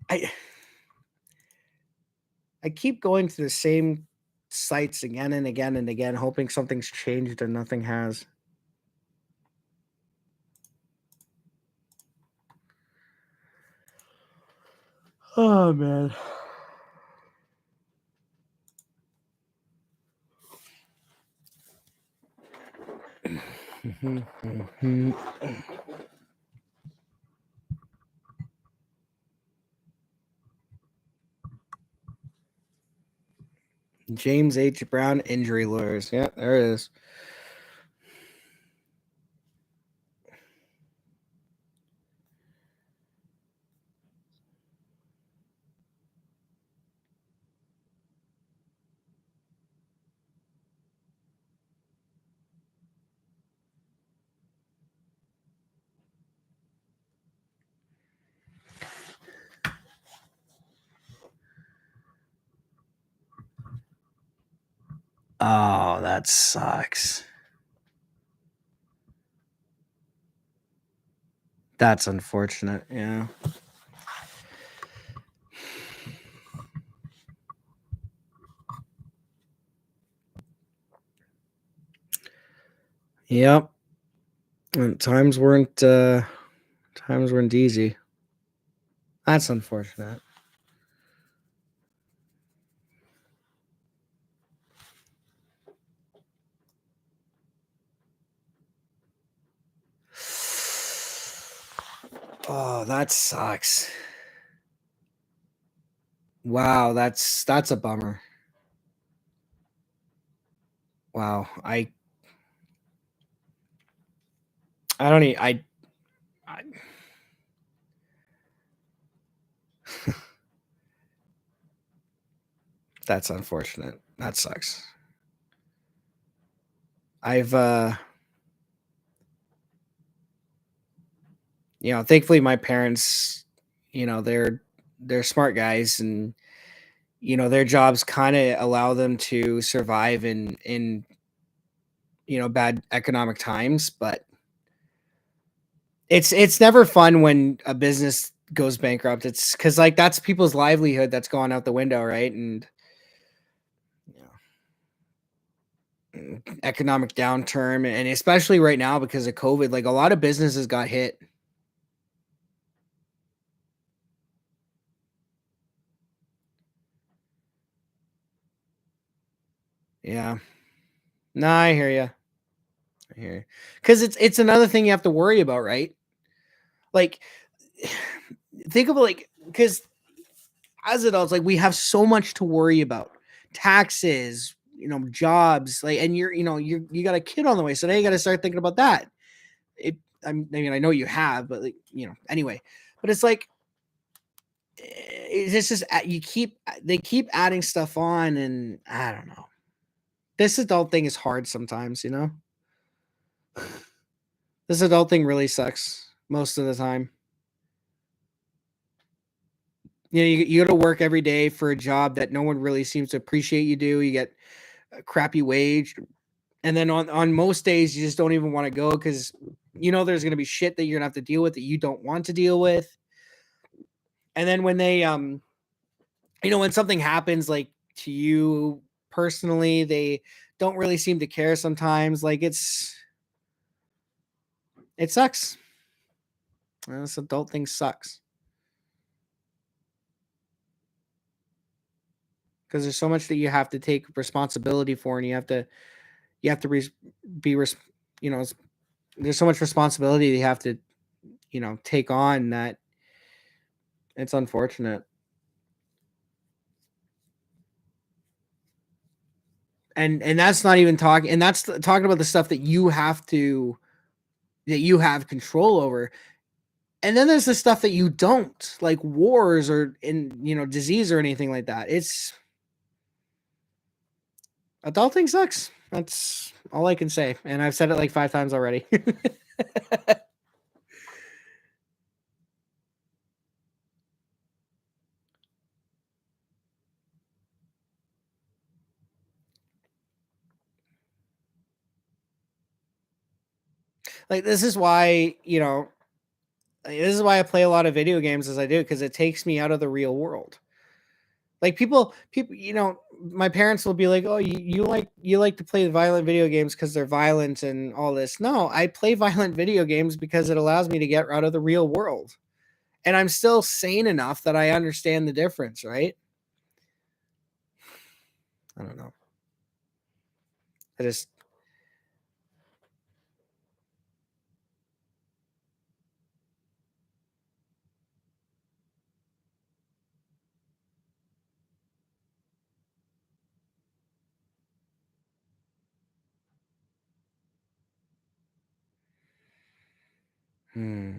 I I keep going to the same sites again and again and again, hoping something's changed and nothing has. Oh man. James H. Brown injury lawyers. Yeah, there it is. Oh, that sucks. That's unfortunate. Yeah. Yep. And times weren't easy. That's unfortunate. Oh, that sucks. Wow, that's a bummer. Wow. I don't even I that's unfortunate. That sucks. I've thankfully my parents, they're smart guys, and their jobs kind of allow them to survive in bad economic times, but it's never fun when a business goes bankrupt. It's cuz like that's people's livelihood that's gone out the window, right? And you economic downturn, and especially right now because of COVID, like a lot of businesses got hit. Yeah. No, I hear you. I hear you. Cuz it's another thing you have to worry about, right? Like think of like cuz as adults, like we have so much to worry about. Taxes, jobs, like, and you got a kid on the way, so now you got to start thinking about that. It, I know you have, but like, anyway. But it's like it's just they keep adding stuff on, and I don't know. This adult thing is hard sometimes, This adult thing really sucks most of the time. You go to work every day for a job that no one really seems to appreciate you do. You get a crappy wage, and then on most days you just don't even want to go because there's going to be shit that you're going to have to deal with that you don't want to deal with. And then when they when something happens like to you personally, they don't really seem to care sometimes. Like it sucks. This adult thing sucks because there's so much that you have to take responsibility for, and you have to be you know there's so much responsibility you have to take on that it's unfortunate. And that's not even talking, and that's talking about the stuff that you have control over. And then there's the stuff that you don't, like wars or in disease or anything like that. It's adulting sucks. That's all I can say, and I've said it like 5 times already. Like this is why This is why I play a lot of video games as I do, because it takes me out of the real world. Like people, my parents will be like, "Oh, you like to play violent video games because they're violent and all this." No, I play violent video games because it allows me to get out of the real world, and I'm still sane enough that I understand the difference, right? I don't know. I just hmm.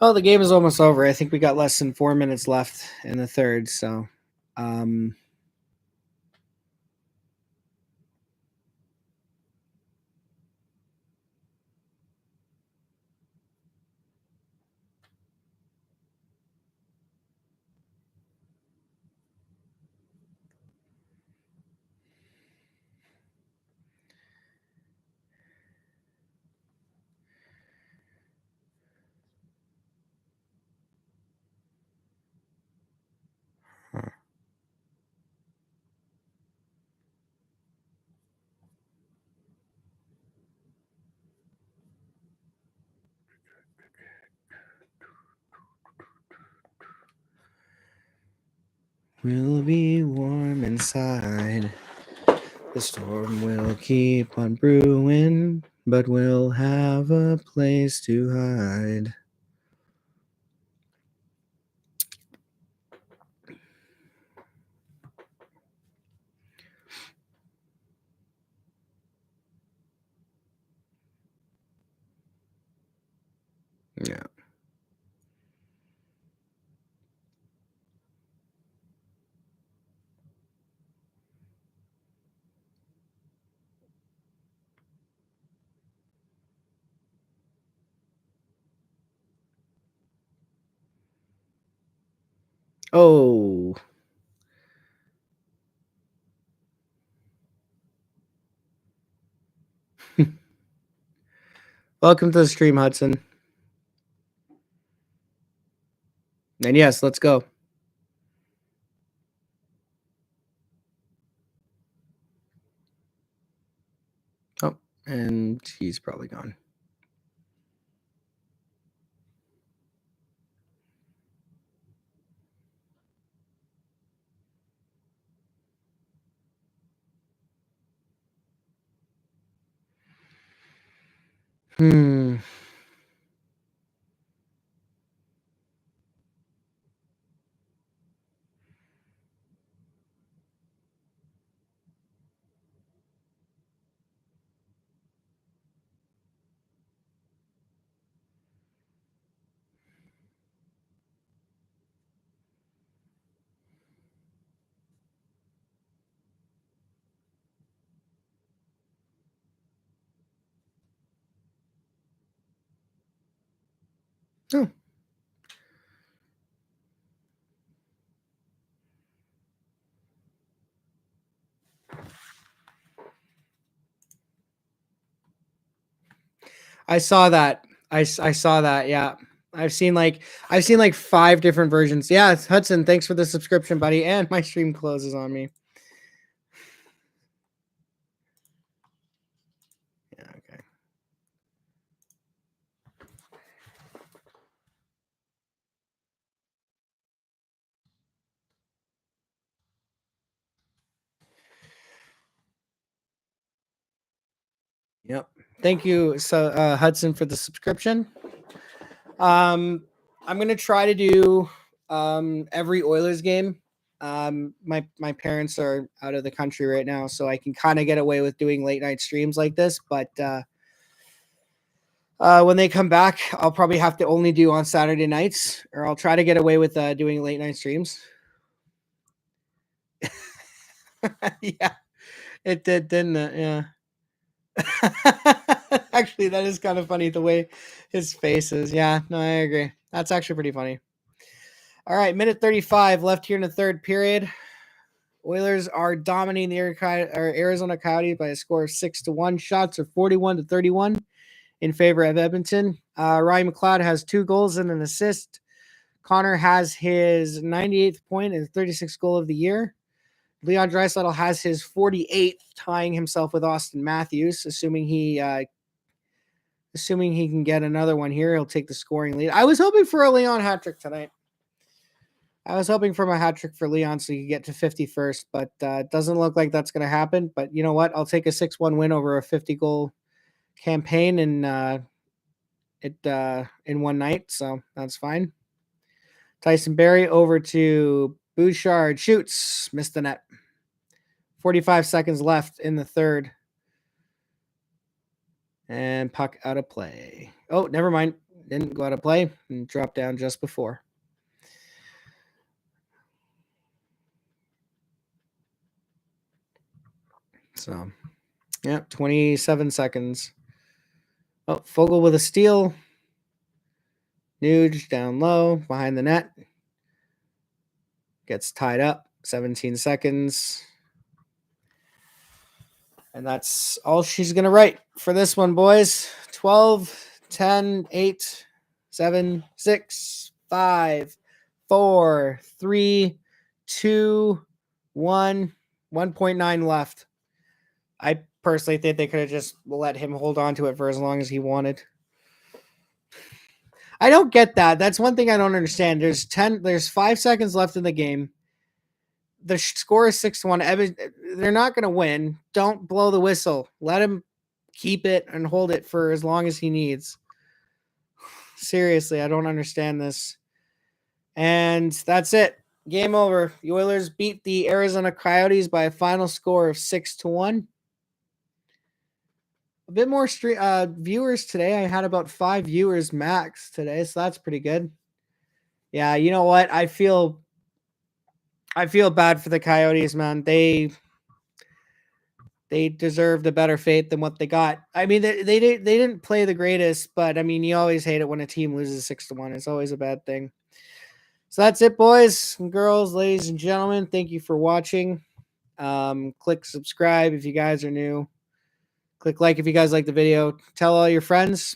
Oh, the game is almost over. I think we got less than 4 minutes left in the third. So, um, we'll be warm inside. The storm will keep on brewing, but we'll have a place to hide. Yeah. Oh. Welcome to the stream, Hudson. And yes, let's go. Oh, and he's probably gone. Hmm. Oh. I saw that. I saw that. Yeah. I've seen like 5 different versions. Yeah, it's Hudson, thanks for the subscription, buddy. And my stream closes on me. Thank you, so Hudson, for the subscription. I'm gonna try to do every Oilers game. My parents are out of the country right now, so I can kind of get away with doing late night streams like this. But when they come back, I'll probably have to only do on Saturday nights, or I'll try to get away with doing late night streams. Yeah, it did, didn't it? Yeah. Actually, that is kind of funny the way his face is. Yeah, no, I agree. That's actually pretty funny. All right, minute 35 left here in the third period. Oilers are dominating the Arizona Coyotes by a score of 6-1. Shots are 41-31 in favor of Edmonton. Ryan McLeod has 2 goals and an assist. Connor has his 98th point and 36th goal of the year. Leon Draisaitl has his 48th, tying himself with Austin Matthews. Assuming he can get another one here, he'll take the scoring lead. I was hoping for a Leon hat trick tonight. I was hoping for my hat trick for Leon so he could get to 50 first, but it doesn't look like that's going to happen. But you know what? I'll take a 6-1 win over a 50-goal campaign in one night, so that's fine. Tyson Barrie over to Bouchard. Shoots. Missed the net. 45 seconds left in the third. And puck out of play. Oh, never mind. Didn't go out of play and dropped down just before. So, yeah, 27 seconds. Oh, Fogle with a steal. Nuge down low behind the net. Gets tied up. 17 seconds. And that's all she's going to write for this one, boys. 12, 10, 8, 7, 6, 5, 4, 3, 2, 1. 1.9 left. I personally think they could have just let him hold on to it for as long as he wanted. I don't get that. That's one thing I don't understand. There's 5 seconds left in the game. The score is 6-1. They're not going to win. Don't blow the whistle. Let him keep it and hold it for as long as he needs. Seriously, I don't understand this. And that's it. Game over. The Oilers beat the Arizona Coyotes by a final score of 6-1. A bit more viewers today. I had about 5 viewers max today, so that's pretty good. Yeah, you know what? I feel bad for the Coyotes, man. They deserved a better fate than what they got. I mean, they didn't play the greatest, but I mean, you always hate it when a team loses 6-1. It's always a bad thing. So that's it, boys and girls, ladies and gentlemen. Thank you for watching. Click subscribe if you guys are new. Click like if you guys like the video. Tell all your friends.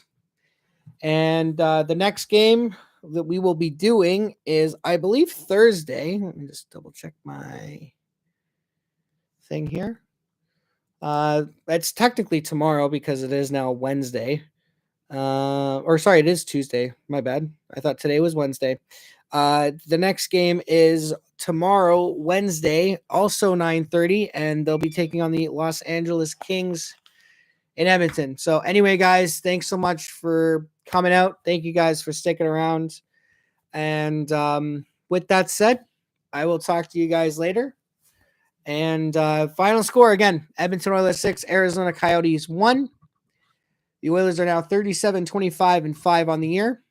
And the next game that we will be doing is, I believe, Thursday. Let me just double check my thing here. It's technically tomorrow because it is now Wednesday. It is Tuesday. My bad. I thought today was Wednesday. The next game is tomorrow, Wednesday, also 9:30, and they'll be taking on the Los Angeles Kings in Edmonton. So anyway, guys, thanks so much for coming out. Thank you guys for sticking around. And with that said, I will talk to you guys later. And final score again, Edmonton Oilers 6, Arizona Coyotes 1. The Oilers are now 37-25-5 on the year.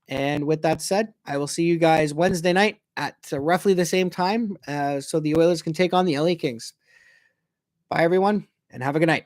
And with that said, I will see you guys Wednesday night at roughly the same time so the Oilers can take on the LA Kings. Bye, everyone, and have a good night.